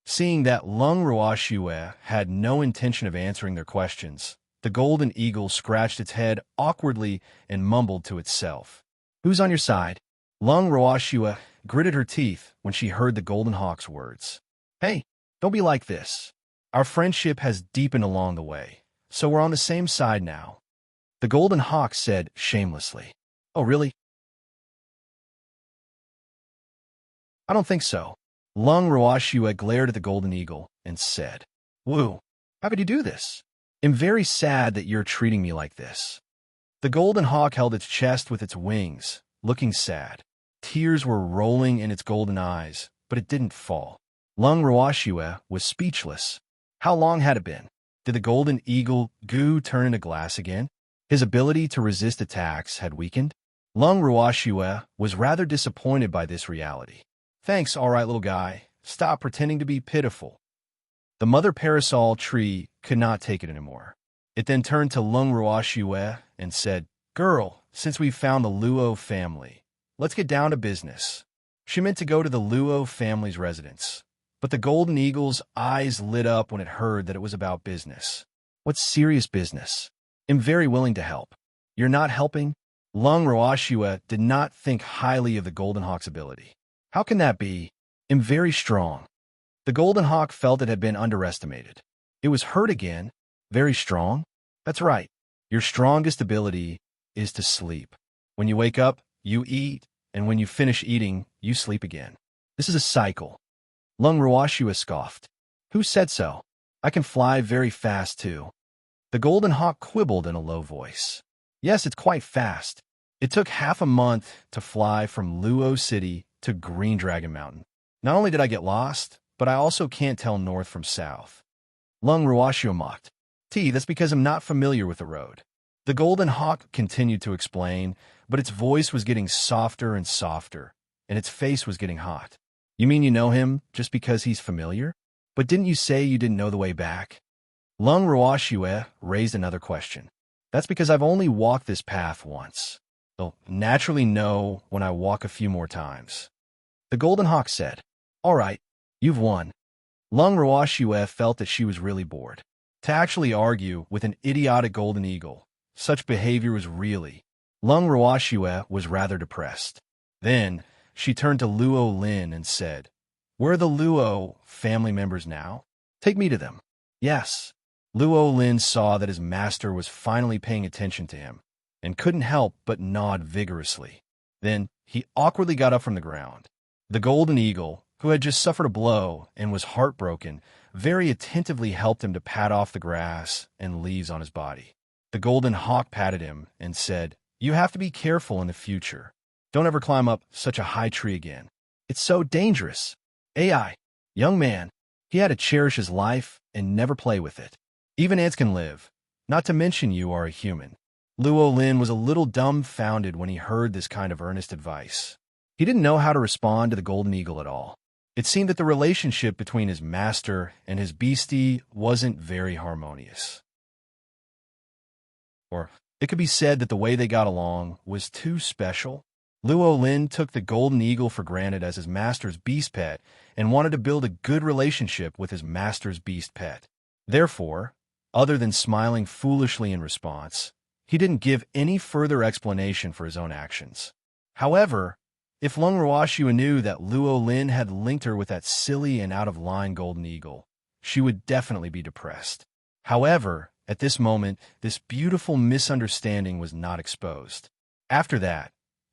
Seeing that Lung Ruoxue had no intention of answering their questions, the golden eagle scratched its head awkwardly and mumbled to itself. "Who's on your side?" Lung Ruoxue gritted her teeth when she heard the golden hawk's words. "Hey, don't be like this. Our friendship has deepened along the way, so we're on the same side now," the golden hawk said shamelessly. "Oh, really?" "I don't think so." Lung Ruoxue glared at the golden eagle and said, "Woo, how could you do this? I'm very sad that you're treating me like this." The golden hawk held its chest with its wings, looking sad. Tears were rolling in its golden eyes, but it didn't fall. Lung Ruoxue was speechless. How long had it been? Did the golden eagle goo turn into glass again? His ability to resist attacks had weakened. Lung Ruoxue was rather disappointed by this reality. "Thanks, all right, little guy. Stop pretending to be pitiful." The mother parasol tree could not take it anymore. It then turned to Lung Ruoxue and said, "Girl, since we've found the Luo family, let's get down to business." She meant to go to the Luo family's residence, but the golden eagle's eyes lit up when it heard that it was about business. "What serious business? I'm very willing to help." "You're not helping?" Lung Ruoxue did not think highly of the golden hawk's ability. "How can that be? I'm very strong." The golden hawk felt it had been underestimated. It was hurt again. "Very strong?" "That's right. Your strongest ability is to sleep. When you wake up, you eat, and when you finish eating, you sleep again. This is a cycle." Lung Ruoxue scoffed. "Who said so? I can fly very fast, too." The golden hawk quibbled in a low voice. "Yes, it's quite fast. It took half a month to fly from Luo City to Green Dragon Mountain. Not only did I get lost, but I also can't tell north from south." Lung Ruoxue mocked. That's because I'm not familiar with the road." The golden hawk continued to explain, but its voice was getting softer and softer, and its face was getting hot. "You mean you know him just because he's familiar? But didn't you say you didn't know the way back?" Lung Ruoxue raised another question. "That's because I've only walked this path once. I'll naturally know when I walk a few more times." The golden hawk said, "All right, you've won." Lung Ruoxue felt that she was really bored. To actually argue with an idiotic golden eagle, such behavior was really... Lung Ruoxue was rather depressed. Then, she turned to Luo Lin and said, "Where are the Luo family members now? Take me to them." "Yes." Luo Lin saw that his master was finally paying attention to him, and couldn't help but nod vigorously. Then, he awkwardly got up from the ground. The golden eagle, who had just suffered a blow and was heartbroken, very attentively helped him to pat off the grass and leaves on his body. The golden hawk patted him and said, "You have to be careful in the future. Don't ever climb up such a high tree again. It's so dangerous. AI, young man, he had to cherish his life and never play with it. Even ants can live, not to mention you are a human." Luo Lin was a little dumbfounded when he heard this kind of earnest advice. He didn't know how to respond to the golden eagle at all. It seemed that the relationship between his master and his beastie wasn't very harmonious. Or it could be said that the way they got along was too special. Luo Lin took the golden eagle for granted as his master's beast pet and wanted to build a good relationship with his master's beast pet. Therefore, other than smiling foolishly in response, he didn't give any further explanation for his own actions. However, If Lung Ruoxua knew that Luo Lin had linked her with that silly and out-of-line golden eagle, she would definitely be depressed. However, at this moment, this beautiful misunderstanding was not exposed. After that,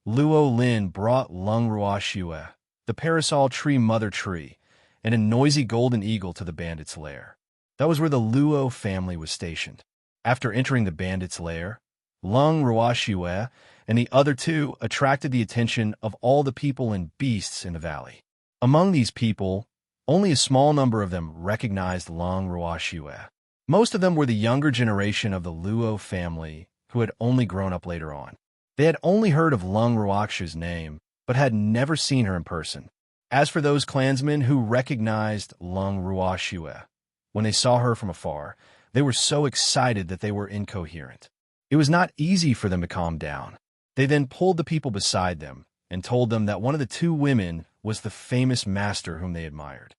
Luo Lin brought Lung Ruoxua, the parasol tree mother tree, and a noisy golden eagle to the bandits' lair. That was where the Luo family was stationed. After entering the bandits' lair, Lung Ruoxua and the other two attracted the attention of all the people and beasts in the valley. Among these people, only a small number of them recognized Lung Ruoxua. Most of them were the younger generation of the Luo family who had only grown up later on. They had only heard of Lung Ruoxua's name, but had never seen her in person. As for those clansmen who recognized Lung Ruoxua, when they saw her from afar, they were so excited that they were incoherent. It was not easy for them to calm down. They then pulled the people beside them and told them that one of the two women was the famous master whom they admired.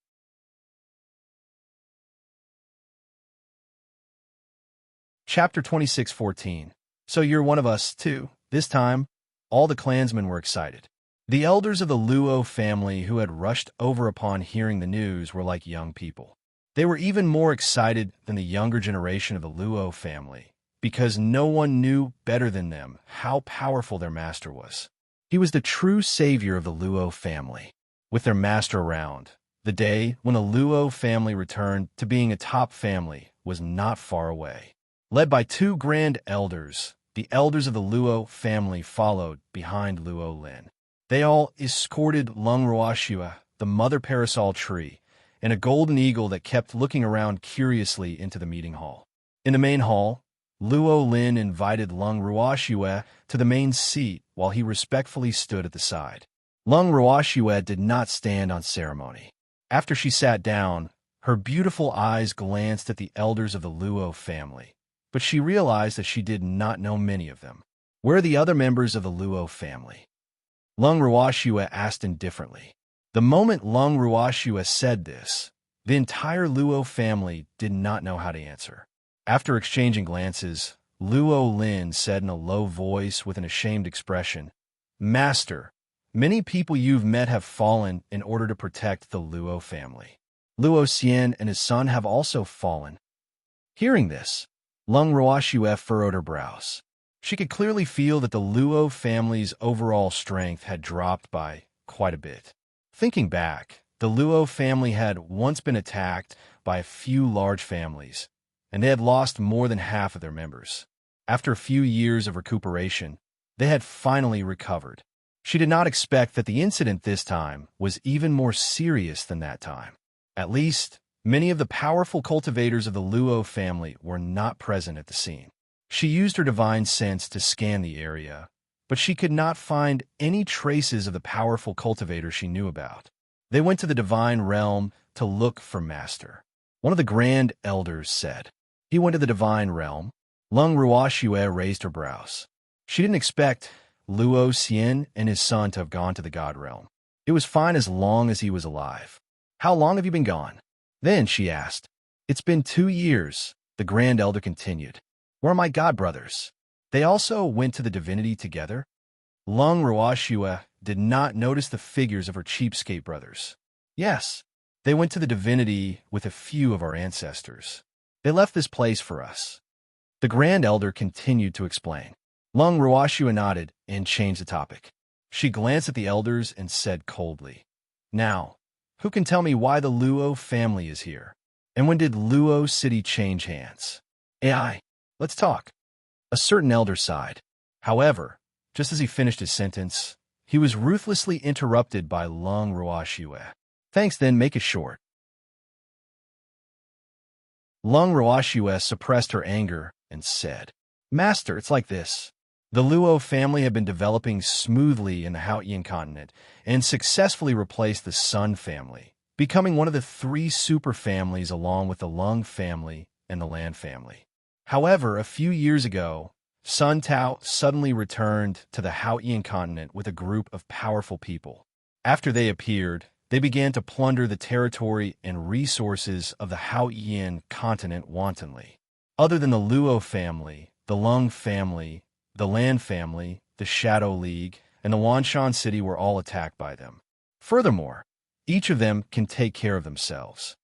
Chapter 26:14. So you're one of us, too. This time, all the clansmen were excited. The elders of the Luo family who had rushed over upon hearing the news were like young people. They were even more excited than the younger generation of the Luo family, because no one knew better than them how powerful their master was. He was the true savior of the Luo family. With their master around, the day when the Luo family returned to being a top family was not far away. Led by two grand elders, the elders of the Luo family followed behind Luo Lin. They all escorted Lung Ruoxua, the mother parasol tree, and a golden eagle that kept looking around curiously into the meeting hall. In the main hall, Luo Lin invited Lung Ruoxua to the main seat while he respectfully stood at the side. Lung Ruoxua did not stand on ceremony. After she sat down, her beautiful eyes glanced at the elders of the Luo family, but she realized that she did not know many of them. Where are the other members of the Luo family? Lung Ruoxua asked indifferently. The moment Lung Ruoxua said this, the entire Luo family did not know how to answer. After exchanging glances, Luo Lin said in a low voice with an ashamed expression, "Master, many people you've met have fallen in order to protect the Luo family. Luo Xian and his son have also fallen." Hearing this, Lung Ruoxua furrowed her brows. She could clearly feel that the Luo family's overall strength had dropped by quite a bit. Thinking back, the Luo family had once been attacked by a few large families, and they had lost more than half of their members. After a few years of recuperation, they had finally recovered. She did not expect that the incident this time was even more serious than that time. At least, many of the powerful cultivators of the Luo family were not present at the scene. She used her divine sense to scan the area, but she could not find any traces of the powerful cultivator she knew about. They went to the divine realm to look for Master. One of the grand elders said. He went to the divine realm. Lung Ruoxua raised her brows. She didn't expect Luo Xian and his son to have gone to the god realm. It was fine as long as he was alive. How long have you been gone? Then she asked. It's been 2 years, the grand elder continued. Where are my god brothers? They also went to the divinity together? Lung Ruoxua did not notice the figures of her cheapskate brothers. Yes, they went to the divinity with a few of our ancestors. They left this place for us. The grand elder continued to explain. Lung Ruoxua nodded and changed the topic. She glanced at the elders and said coldly, Now, who can tell me why the Luo family is here? And when did Luo City change hands? AI, let's talk. A certain elder sighed. However, just as he finished his sentence, he was ruthlessly interrupted by Lung Ruoxua. Thanks then, make it short. Lung Ruoxua suppressed her anger and said, Master, it's like this. The Luo family have been developing smoothly in the Haotian continent and successfully replaced the Sun family, becoming one of the 3 super families along with the Lung family and the Lan family. However, a few years ago, Sun Tao suddenly returned to the Haotian continent with a group of powerful people. After they appeared, they began to plunder the territory and resources of the Haotian continent wantonly. Other than the Luo family, the Lung family, the Lan family, the Shadow League, and the Wanshan city were all attacked by them. Furthermore, each of them can take care of themselves.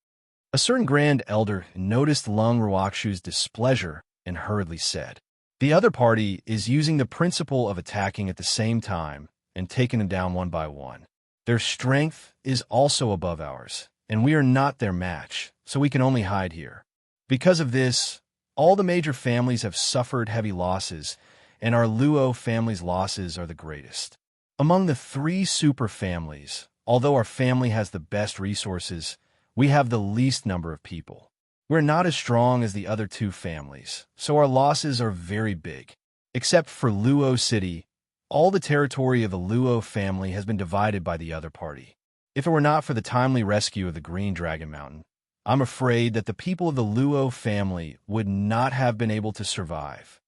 A certain grand elder noticed Lung Ruakshu's displeasure and hurriedly said, "The other party is using the principle of attacking at the same time and taking them down one by one. Their strength is also above ours, and we are not their match, so we can only hide here. Because of this, all the major families have suffered heavy losses, and our Luo family's losses are the greatest. Among the 3 super families, although our family has the best resources, we have the least number of people. We're not as strong as the other 2 families, so our losses are very big. Except for Luo City, all the territory of the Luo family has been divided by the other party. If it were not for the timely rescue of the Green Dragon Mountain, I'm afraid that the people of the Luo family would not have been able to survive."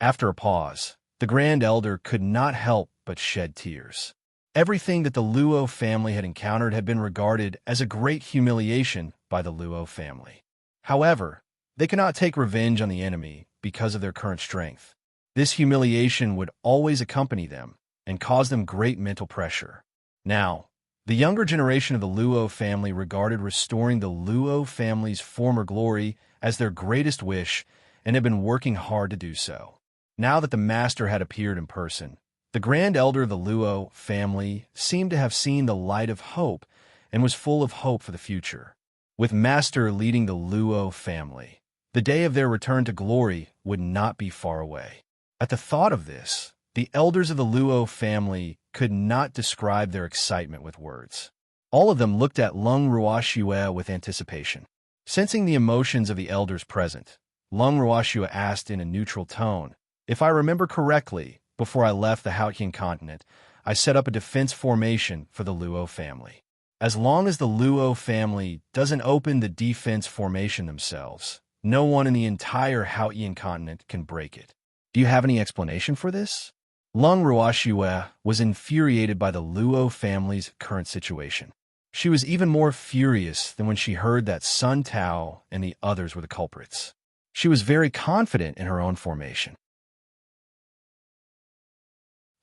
After a pause, the Grand Elder could not help but shed tears. Everything that the Luo family had encountered had been regarded as a great humiliation by the Luo family. However, they could not take revenge on the enemy because of their current strength. This humiliation would always accompany them and cause them great mental pressure. Now, the younger generation of the Luo family regarded restoring the Luo family's former glory as their greatest wish and had been working hard to do so. Now that the master had appeared in person, the Grand Elder of the Luo family seemed to have seen the light of hope and was full of hope for the future. With Master leading the Luo family, the day of their return to glory would not be far away. At the thought of this, the elders of the Luo family could not describe their excitement with words. All of them looked at Lung Ruashue with anticipation. Sensing the emotions of the elders present, Lung Ruashue asked in a neutral tone, "If I remember correctly, before I left the Haotian continent, I set up a defense formation for the Luo family. As long as the Luo family doesn't open the defense formation themselves, no one in the entire Haotian continent can break it. Do you have any explanation for this?" Lung Ruashue was infuriated by the Luo family's current situation. She was even more furious than when she heard that Sun Tao and the others were the culprits. She was very confident in her own formation.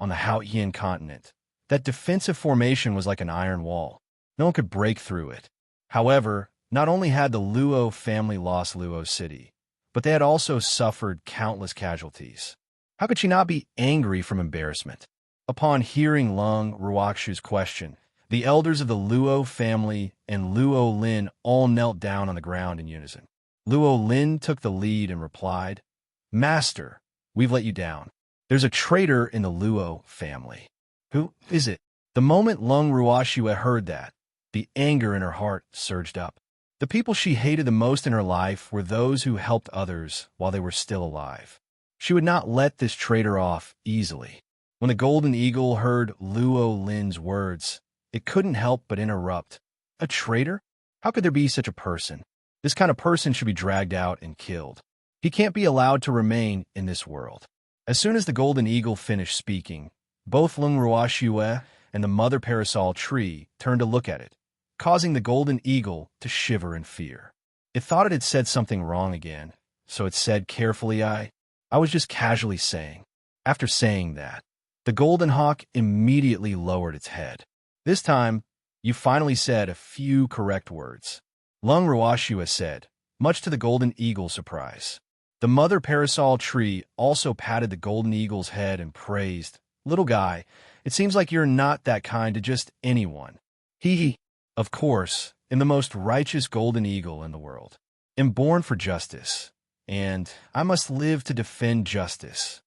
On the Haotian continent, that defensive formation was like an iron wall. No one could break through it. However, not only had the Luo family lost Luo City, but they had also suffered countless casualties. How could she not be angry from embarrassment? Upon hearing Lung Ruakshu's question, the elders of the Luo family and Luo Lin all knelt down on the ground in unison. Luo Lin took the lead and replied, "Master, we've let you down. There's a traitor in the Luo family." "Who is it?" The moment Lung Ruashue heard that, the anger in her heart surged up. The people she hated the most in her life were those who helped others while they were still alive. She would not let this traitor off easily. When the Golden Eagle heard Luo Lin's words, it couldn't help but interrupt. "A traitor? How could there be such a person? This kind of person should be dragged out and killed. He can't be allowed to remain in this world." As soon as the Golden Eagle finished speaking, both Lung Ruashue and the Mother Parasol Tree turned to look at it, causing the Golden Eagle to shiver in fear. It thought it had said something wrong again, so it said carefully, I was just casually saying." After saying that, the Golden Hawk immediately lowered its head. "This time, you finally said a few correct words," Lung Ruashue said, much to the Golden Eagle's surprise. The Mother Parasol Tree also patted the Golden Eagle's head and praised, "Little guy, it seems like you're not that kind to just anyone." He, of course, am the most righteous Golden Eagle in the world. Am born for justice, and I must live to defend justice.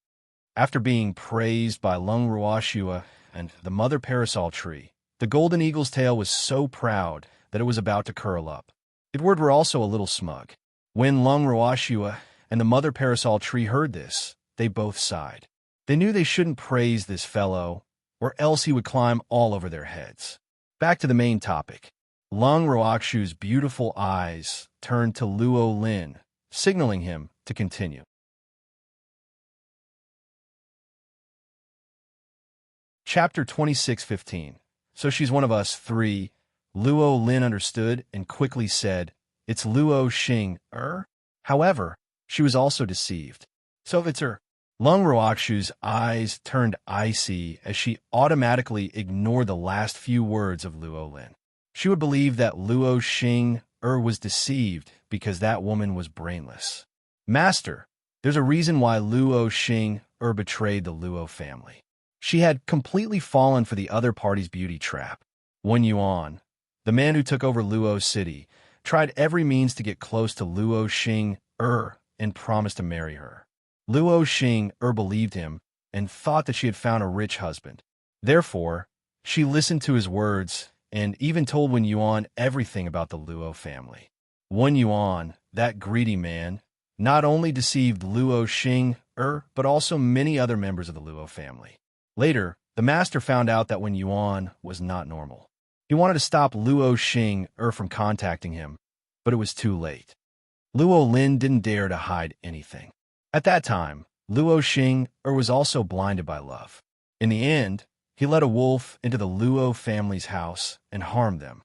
After being praised by Lung Ruashue and the Mother Parasol Tree, the Golden Eagle's tail was so proud that it was about to curl up. Edward were also a little smug. When Lung Ruashue and the Mother Parasol Tree heard this, they both sighed. They knew they shouldn't praise this fellow, or else he would climb all over their heads. Back to the main topic. Lung Ruakshu's beautiful eyes turned to Luo Lin, signaling him to continue. Chapter 26:15. So she's one of us 3. Luo Lin understood and quickly said, "It's Luo Xing, er?" However, she was also deceived. "So if it's her, Lung Ruoxu's eyes turned icy as she automatically ignored the last few words of Luo Lin. She would believe that Luo Xing was deceived because that woman was brainless. Master, there's a reason why Luo Xing betrayed the Luo family. She had completely fallen for the other party's beauty trap. Wen Yuan, the man who took over Luo City, tried every means to get close to Luo Xing and promised to marry her. Luo Xing believed him and thought that she had found a rich husband. Therefore, she listened to his words and even told Wen Yuan everything about the Luo family. Wen Yuan, that greedy man, not only deceived Luo Xing but also many other members of the Luo family. Later, the master found out that Wen Yuan was not normal. He wanted to stop Luo Xing from contacting him, but it was too late. Luo Lin didn't dare to hide anything. At that time, Luo Xing was also blinded by love. In the end, he led a wolf into the Luo family's house and harmed them.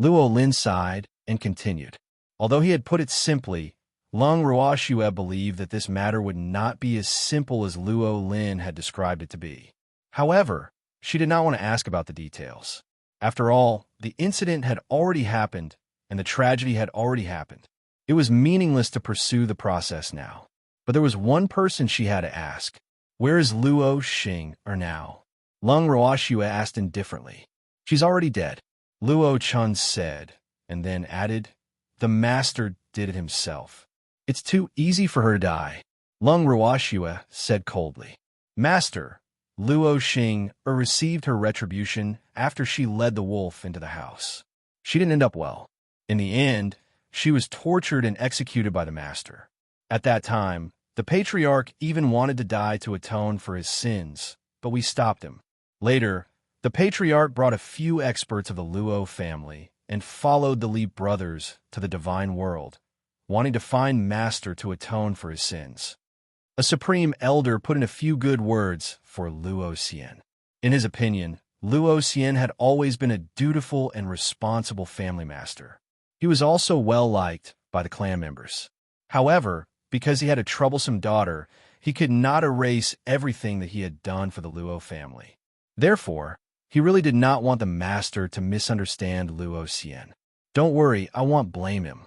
Luo Lin sighed and continued. Although he had put it simply, Lung Ruoxue believed that this matter would not be as simple as Luo Lin had described it to be. However, she did not want to ask about the details. After all, the incident had already happened, and the tragedy had already happened. It was meaningless to pursue the process now. But there was one person she had to ask. Where is Luo Xing now? Lung Ruoxue asked indifferently. She's already dead, Luo Chun said, and then added, the master did it himself. It's too easy for her to die, Lung Ruoxue said coldly. Master, Luo Xing received her retribution after she led the wolf into the house. She didn't end up well. In the end, she was tortured and executed by the master. At that time, the patriarch even wanted to die to atone for his sins, but we stopped him. Later, the patriarch brought a few experts of the Luo family and followed the Li brothers to the divine world, wanting to find Master to atone for his sins. A supreme elder put in a few good words for Luo Xian. In his opinion, Luo Xian had always been a dutiful and responsible family master. He was also well-liked by the clan members. However, because he had a troublesome daughter, he could not erase everything that he had done for the Luo family. Therefore, he really did not want the master to misunderstand Luo Xian. Don't worry, I won't blame him.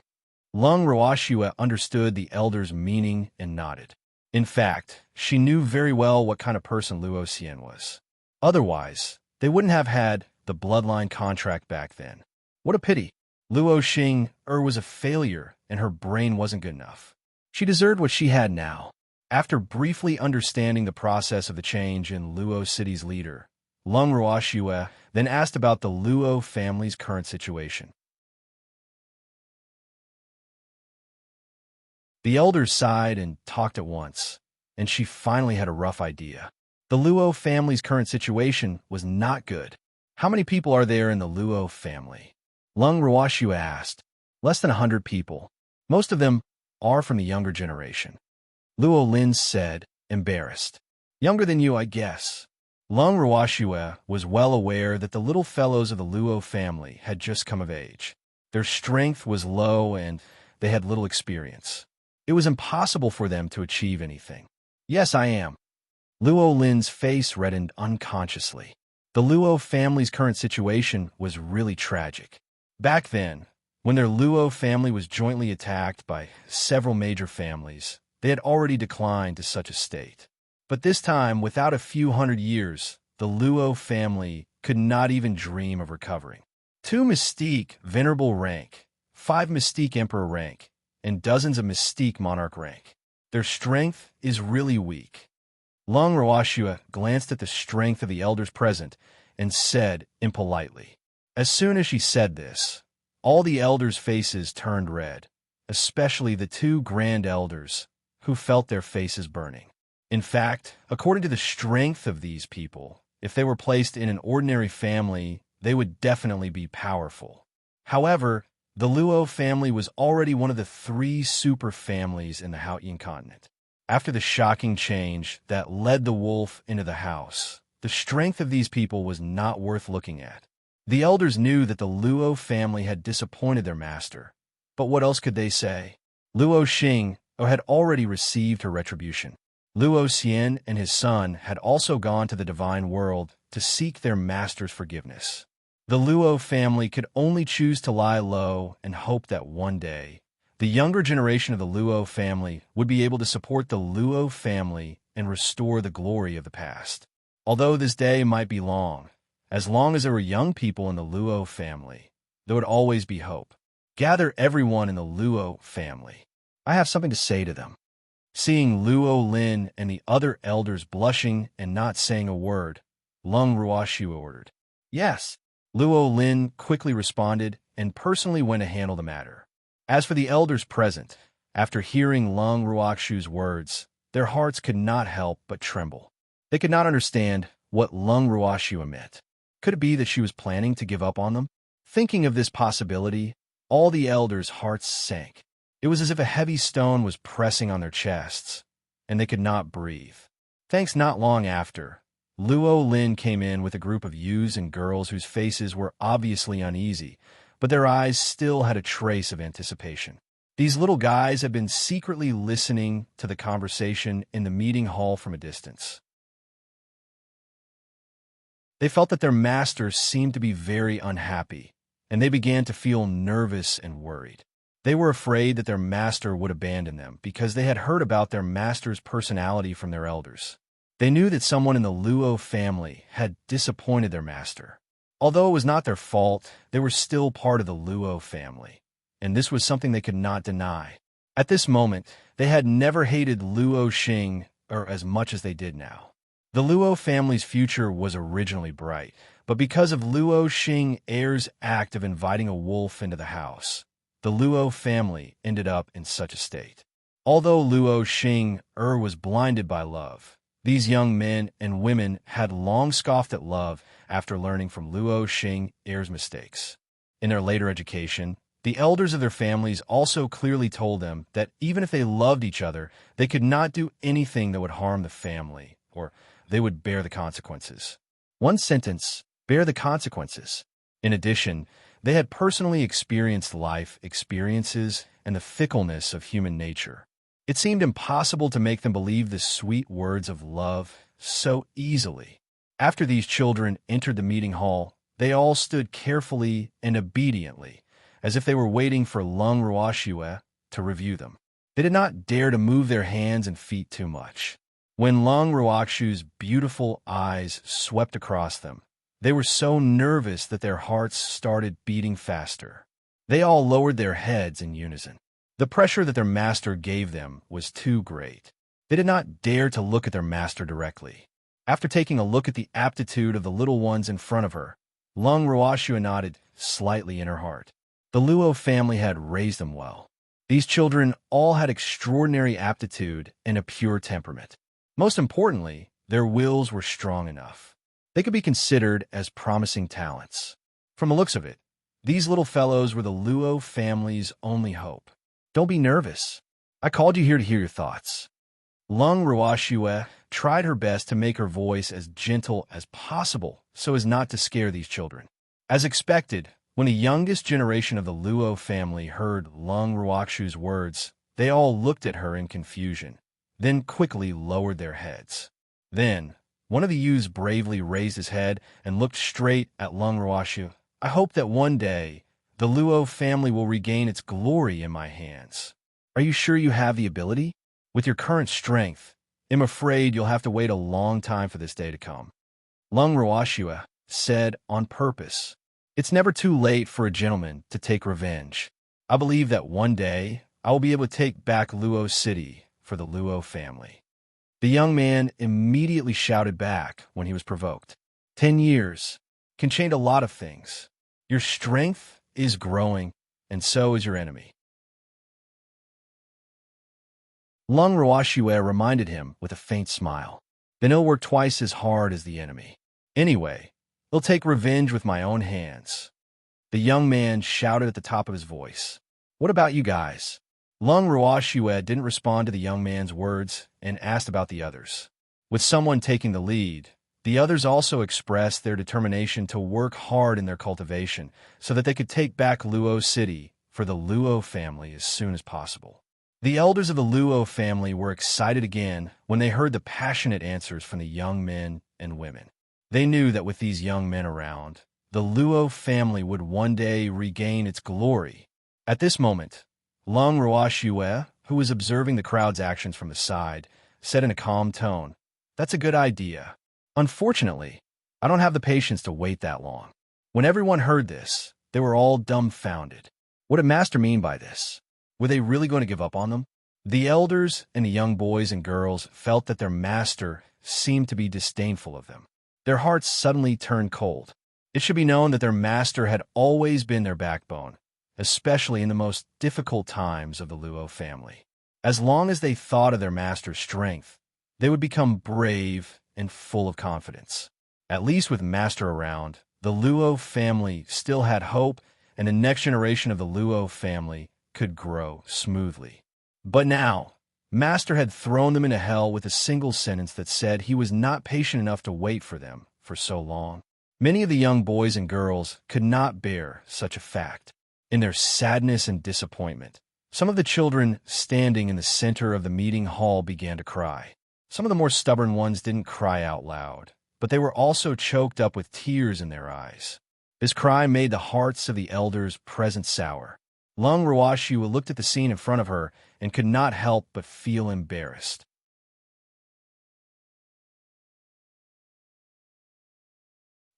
Lung Ruoxue understood the elder's meaning and nodded. In fact, she knew very well what kind of person Luo Xian was. Otherwise, they wouldn't have had the bloodline contract back then. What a pity. Luo Xing was a failure and her brain wasn't good enough. She deserved what she had now. After briefly understanding the process of the change in Luo City's leader, Lung Ruoxue then asked about the Luo family's current situation. The elders sighed and talked at once, and she finally had a rough idea. The Luo family's current situation was not good. How many people are there in the Luo family? Lung Ruoxue asked. Less than 100 people. Most of them are from the younger generation. Luo Lin said, embarrassed. Younger than you, I guess. Lung Ruoxue was well aware that the little fellows of the Luo family had just come of age. Their strength was low and they had little experience. It was impossible for them to achieve anything. Yes, I am. Luo Lin's face reddened unconsciously. The Luo family's current situation was really tragic. Back then, when their Luo family was jointly attacked by several major families, they had already declined to such a state. But this time, without a few hundred years, the Luo family could not even dream of recovering. 2 Mystique Venerable rank, 5 Mystique Emperor rank, and dozens of Mystique Monarch rank. Their strength is really weak. Lung Ruoxue glanced at the strength of the elders present and said impolitely. As soon as she said this, all the elders' faces turned red, especially the 2 grand elders, who felt their faces burning. In fact, according to the strength of these people, if they were placed in an ordinary family, they would definitely be powerful. However, the Luo family was already one of the 3 super families in the Haotian continent. After the shocking change that led the wolf into the house, the strength of these people was not worth looking at. The elders knew that the Luo family had disappointed their master, but what else could they say? Luo Xing had already received her retribution. Luo Xian and his son had also gone to the divine world to seek their master's forgiveness. The Luo family could only choose to lie low and hope that one day, the younger generation of the Luo family would be able to support the Luo family and restore the glory of the past. Although this day might be long as there were young people in the Luo family, there would always be hope. Gather everyone in the Luo family. I have something to say to them. Seeing Luo Lin and the other elders blushing and not saying a word, Lung Ruoxiu ordered. Yes. Luo Lin quickly responded and personally went to handle the matter. As for the elders present, after hearing Lung Ruoxiu's words, their hearts could not help but tremble. They could not understand what Lung Ruoxiu meant. Could it be that she was planning to give up on them? Thinking of this possibility, all the elders' hearts sank. It was as if a heavy stone was pressing on their chests, and they could not breathe. Thanks not long after, Luo Lin came in with a group of youths and girls whose faces were obviously uneasy, but their eyes still had a trace of anticipation. These little guys had been secretly listening to the conversation in the meeting hall from a distance. They felt that their master seemed to be very unhappy, and they began to feel nervous and worried. They were afraid that their master would abandon them because they had heard about their master's personality from their elders. They knew that someone in the Luo family had disappointed their master. Although it was not their fault, they were still part of the Luo family, and this was something they could not deny. At this moment, they had never hated Luo Xing as much as they did now. The Luo family's future was originally bright, but because of Luo Xing heir's act of inviting a wolf into the house, the Luo family ended up in such a state. Although Luo Xing was blinded by love, these young men and women had long scoffed at love after learning from Luo Xing heir's mistakes. In their later education, the elders of their families also clearly told them that even if they loved each other, they could not do anything that would harm the family, or they would bear the consequences. One sentence, bear the consequences. In addition, they had personally experienced life experiences and the fickleness of human nature. It seemed impossible to make them believe the sweet words of love so easily. After these children entered the meeting hall, they all stood carefully and obediently, as if they were waiting for Lung Ruoxiu to review them. They did not dare to move their hands and feet too much. When Lung Ruoxiu's beautiful eyes swept across them, they were so nervous that their hearts started beating faster. They all lowered their heads in unison. The pressure that their master gave them was too great. They did not dare to look at their master directly. After taking a look at the aptitude of the little ones in front of her, Lung Ruoxiu nodded slightly in her heart. The Luo family had raised them well. These children all had extraordinary aptitude and a pure temperament. Most importantly, their wills were strong enough. They could be considered as promising talents. From the looks of it, these little fellows were the Luo family's only hope. Don't be nervous. I called you here to hear your thoughts. Lung Ruoxiu tried her best to make her voice as gentle as possible so as not to scare these children. As expected, when the youngest generation of the Luo family heard Lung Ruoxiu's words, they all looked at her in confusion, then quickly lowered their heads. Then, one of the youths bravely raised his head and looked straight at Lung Ruoxiu. I hope that one day, the Luo family will regain its glory in my hands. Are you sure you have the ability? With your current strength, I'm afraid you'll have to wait a long time for this day to come. Lung Ruoxiu said on purpose, it's never too late for a gentleman to take revenge. I believe that one day I will be able to take back Luo City for the Luo family. The young man immediately shouted back when he was provoked. 10 years can change a lot of things. Your strength is growing, and so is your enemy. Lung Ruoxiu reminded him with a faint smile. Then he'll work twice as hard as the enemy. Anyway, he'll take revenge with my own hands. The young man shouted at the top of his voice. What about you guys? Lung Ruoxiu didn't respond to the young man's words and asked about the others. With someone taking the lead, the others also expressed their determination to work hard in their cultivation so that they could take back Luo City for the Luo family as soon as possible. The elders of the Luo family were excited again when they heard the passionate answers from the young men and women. They knew that with these young men around, the Luo family would one day regain its glory. At this moment, Lung Ruoxue, who was observing the crowd's actions from the side, said in a calm tone, "That's a good idea. Unfortunately, I don't have the patience to wait that long." When everyone heard this, they were all dumbfounded. What did Master mean by this? Were they really going to give up on them? The elders and the young boys and girls felt that their master seemed to be disdainful of them. Their hearts suddenly turned cold. It should be known that their master had always been their backbone, especially in the most difficult times of the Luo family. As long as they thought of their master's strength, they would become brave and full of confidence. At least with Master around, the Luo family still had hope, and the next generation of the Luo family could grow smoothly. But now, Master had thrown them into hell with a single sentence that said he was not patient enough to wait for them for so long. Many of the young boys and girls could not bear such a fact. In their sadness and disappointment, some of the children standing in the center of the meeting hall began to cry. Some of the more stubborn ones didn't cry out loud, but they were also choked up with tears in their eyes. This cry made the hearts of the elders present sour. Lung Ruoxue looked at the scene in front of her and could not help but feel embarrassed.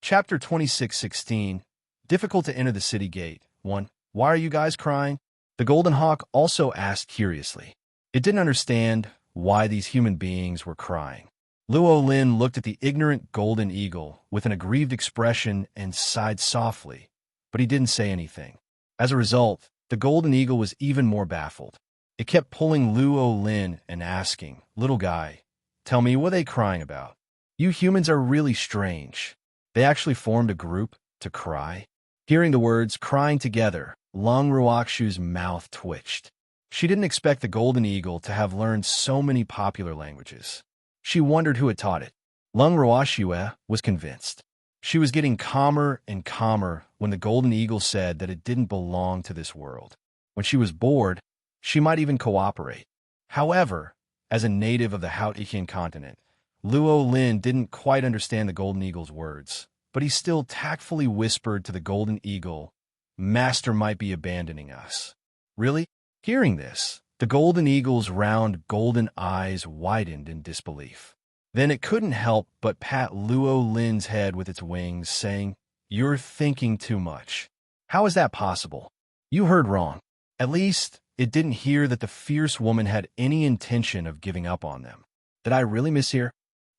Chapter 26:16. Difficult to enter the city gate. 1. Why are you guys crying? The Golden Hawk also asked curiously. It didn't understand why these human beings were crying. Luo Lin looked at the ignorant Golden Eagle with an aggrieved expression and sighed softly, but he didn't say anything. As a result, the Golden Eagle was even more baffled. It kept pulling Luo Lin and asking, "Little guy, tell me, what are they crying about? You humans are really strange." They actually formed a group to cry. Hearing the words crying together, Lung Ruoxue's mouth twitched. She didn't expect the Golden Eagle to have learned so many popular languages. She wondered who had taught it. Lung Ruoxue was convinced. She was getting calmer and calmer when the Golden Eagle said that it didn't belong to this world. When she was bored, she might even cooperate. However, as a native of the Hautian continent, Luo Lin didn't quite understand the Golden Eagle's words, but he still tactfully whispered to the Golden Eagle, "Master might be abandoning us." Really? Hearing this, the Golden Eagle's round golden eyes widened in disbelief. Then it couldn't help but pat Luo Lin's head with its wings, saying, "You're thinking too much. How is that possible? You heard wrong." At least, it didn't hear that the fierce woman had any intention of giving up on them. "Did I really mishear?"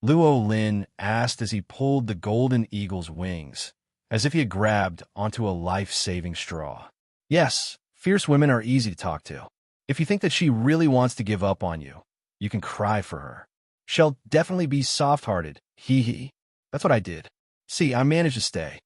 Luo Lin asked as he pulled the Golden Eagle's wings, as if he had grabbed onto a life-saving straw. "Yes, fierce women are easy to talk to. If you think that she really wants to give up on you, you can cry for her. She'll definitely be soft-hearted, hee. That's what I did. See, I managed to stay."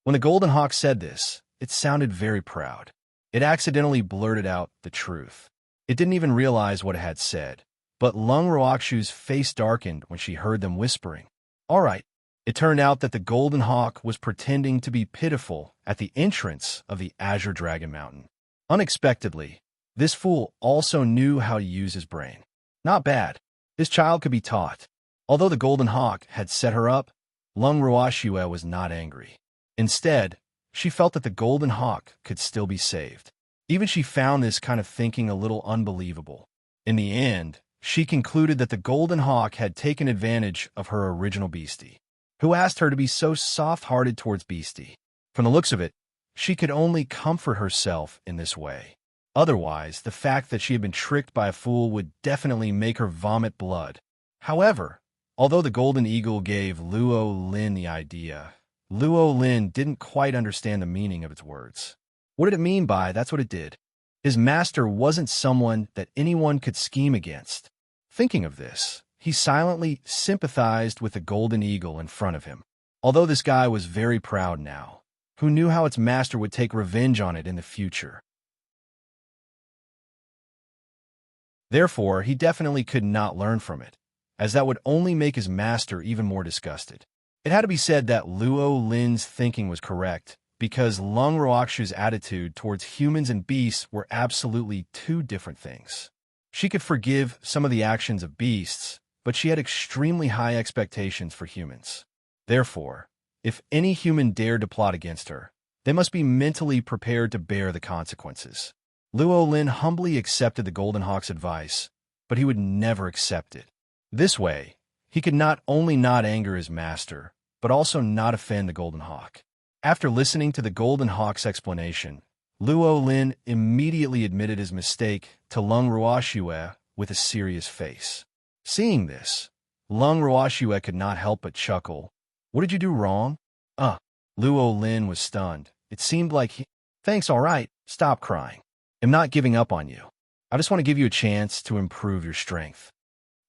When the Golden Hawk said this, it sounded very proud. It accidentally blurted out the truth. It didn't even realize what it had said, but Lung Ruoxue's face darkened when she heard them whispering. All right. It turned out that the Golden Hawk was pretending to be pitiful at the entrance of the Azure Dragon Mountain. Unexpectedly, this fool also knew how to use his brain. Not bad. This child could be taught. Although the Golden Hawk had set her up, Lung Ruoxue was not angry. Instead, she felt that the Golden Hawk could still be saved. Even she found this kind of thinking a little unbelievable. In the end, she concluded that the Golden Hawk had taken advantage of her original beastie, who asked her to be so soft-hearted towards beastie. From the looks of it, she could only comfort herself in this way. Otherwise, the fact that she had been tricked by a fool would definitely make her vomit blood. However, although the Golden Eagle gave Luo Lin the idea, Luo Lin didn't quite understand the meaning of its words. What did it mean by "that's what it did"? His master wasn't someone that anyone could scheme against. Thinking of this, he silently sympathized with the Golden Eagle in front of him. Although this guy was very proud now, who knew how its master would take revenge on it in the future. Therefore, he definitely could not learn from it, as that would only make his master even more disgusted. It had to be said that Luo Lin's thinking was correct, because Lung Ruoxue's attitude towards humans and beasts were absolutely two different things. She could forgive some of the actions of beasts, but she had extremely high expectations for humans. Therefore, if any human dared to plot against her, they must be mentally prepared to bear the consequences. Luo Lin humbly accepted the Golden Hawk's advice, but he would never accept it. This way, he could not only not anger his master, but also not offend the Golden Hawk. After listening to the Golden Hawk's explanation, Luo Lin immediately admitted his mistake to Lung Ruoxue with a serious face. Seeing this, Lung Ruoxue could not help but chuckle. "What did you do wrong?" Luo Lin was stunned. It seemed like "Thanks, all right, stop crying. I'm not giving up on you. I just want to give you a chance to improve your strength."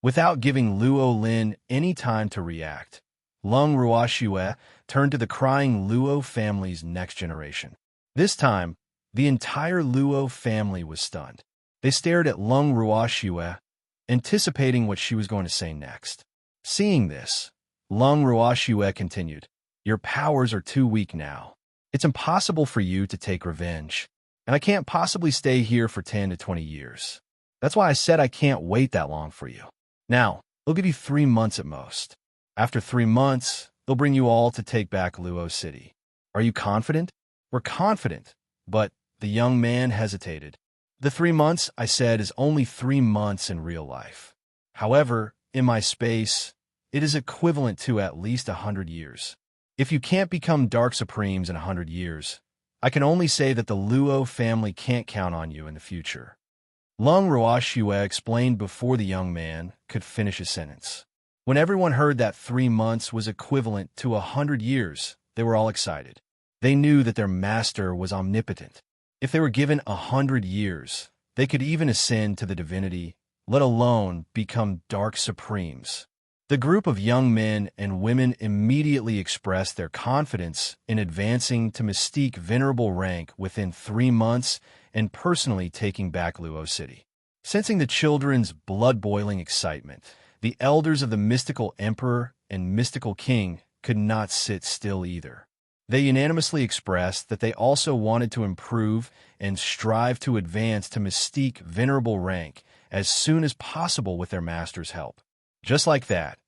Without giving Luo Lin any time to react, Lung Ruoxue turned to the crying Luo family's next generation. This time, the entire Luo family was stunned. They stared at Lung Ruoxue, anticipating what she was going to say next. Seeing this, Lung Ruoxue continued, "Your powers are too weak now. It's impossible for you to take revenge, and I can't possibly stay here for 10 to 20 years. That's why I said I can't wait that long for you. Now, they'll give you 3 months at most. After 3 months, they'll bring you all to take back Luo City. Are you confident?" "We're confident," but the young man hesitated. "The 3 months I said is only 3 months in real life. However, in my space, it is equivalent to at least 100 years. If you can't become Dark Supremes in 100 years, I can only say that the Luo family can't count on you in the future." Lung Ruoxue explained before the young man could finish his sentence. When everyone heard that 3 months was equivalent to 100 years, they were all excited. They knew that their master was omnipotent. If they were given 100 years, they could even ascend to the divinity, let alone become Dark Supremes. The group of young men and women immediately expressed their confidence in advancing to Mystique Venerable rank within 3 months and personally taking back Luo City. Sensing the children's blood-boiling excitement, the elders of the Mystical Emperor and Mystical King could not sit still either. They unanimously expressed that they also wanted to improve and strive to advance to Mystique Venerable rank as soon as possible with their master's help. Just like that,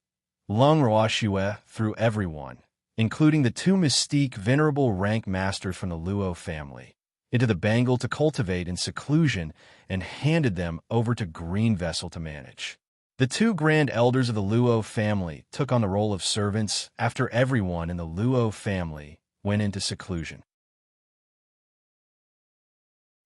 Lung Ruoxue threw everyone, including the 2 Mystique Venerable rank masters from the Luo family, into the bangle to cultivate in seclusion and handed them over to Green Vessel to manage. The 2 grand elders of the Luo family took on the role of servants after everyone in the Luo family went into seclusion.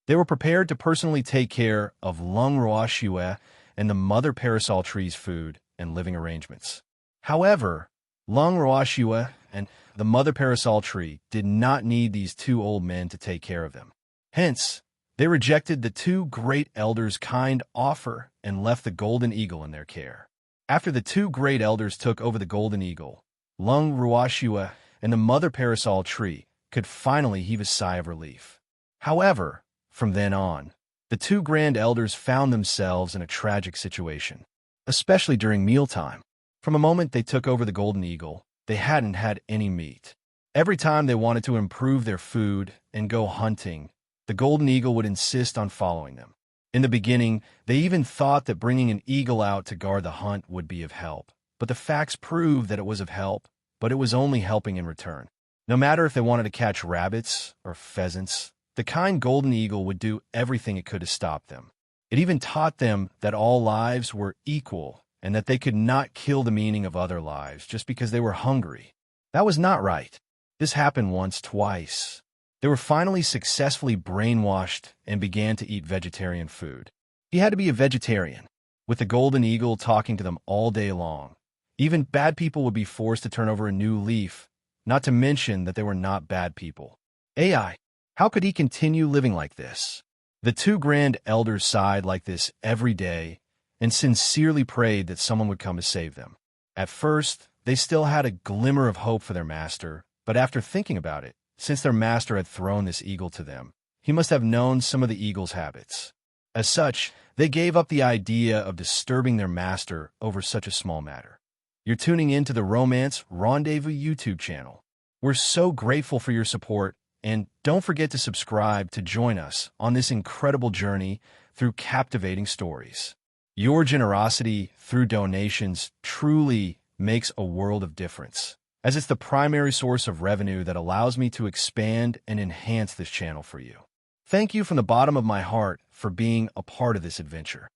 They were prepared to personally take care of Lung Ruoxue and the Mother Parasol Tree's food and living arrangements. However, Lung Ruoxue and the Mother Parasol Tree did not need these 2 old men to take care of them. Hence, they rejected the 2 great elders' kind offer and left the Golden Eagle in their care. After the 2 great elders took over the Golden Eagle, Lung Ruoxue and the Mother Parasol Tree could finally heave a sigh of relief. However, from then on, the 2 grand elders found themselves in a tragic situation, especially during mealtime. From the moment they took over the Golden Eagle, they hadn't had any meat. Every time they wanted to improve their food and go hunting, the Golden Eagle would insist on following them. In the beginning, they even thought that bringing an eagle out to guard the hunt would be of help, but the facts proved that it was of help, but it was only helping in return. No matter if they wanted to catch rabbits or pheasants, the kind Golden Eagle would do everything it could to stop them. It even taught them that all lives were equal and that they could not kill the meaning of other lives just because they were hungry. That was not right. This happened once, twice. They were finally successfully brainwashed and began to eat vegetarian food. He had to be a vegetarian, with the Golden Eagle talking to them all day long. Even bad people would be forced to turn over a new leaf, not to mention that they were not bad people. AI, how could he continue living like this? The 2 grand elders sighed like this every day and sincerely prayed that someone would come to save them. At first, they still had a glimmer of hope for their master, but after thinking about it, since their master had thrown this eagle to them, he must have known some of the eagle's habits. As such, they gave up the idea of disturbing their master over such a small matter. You're tuning in to the Romance Rendezvous YouTube channel. We're so grateful for your support, and don't forget to subscribe to join us on this incredible journey through captivating stories. Your generosity through donations truly makes a world of difference, as it's the primary source of revenue that allows me to expand and enhance this channel for you. Thank you from the bottom of my heart for being a part of this adventure.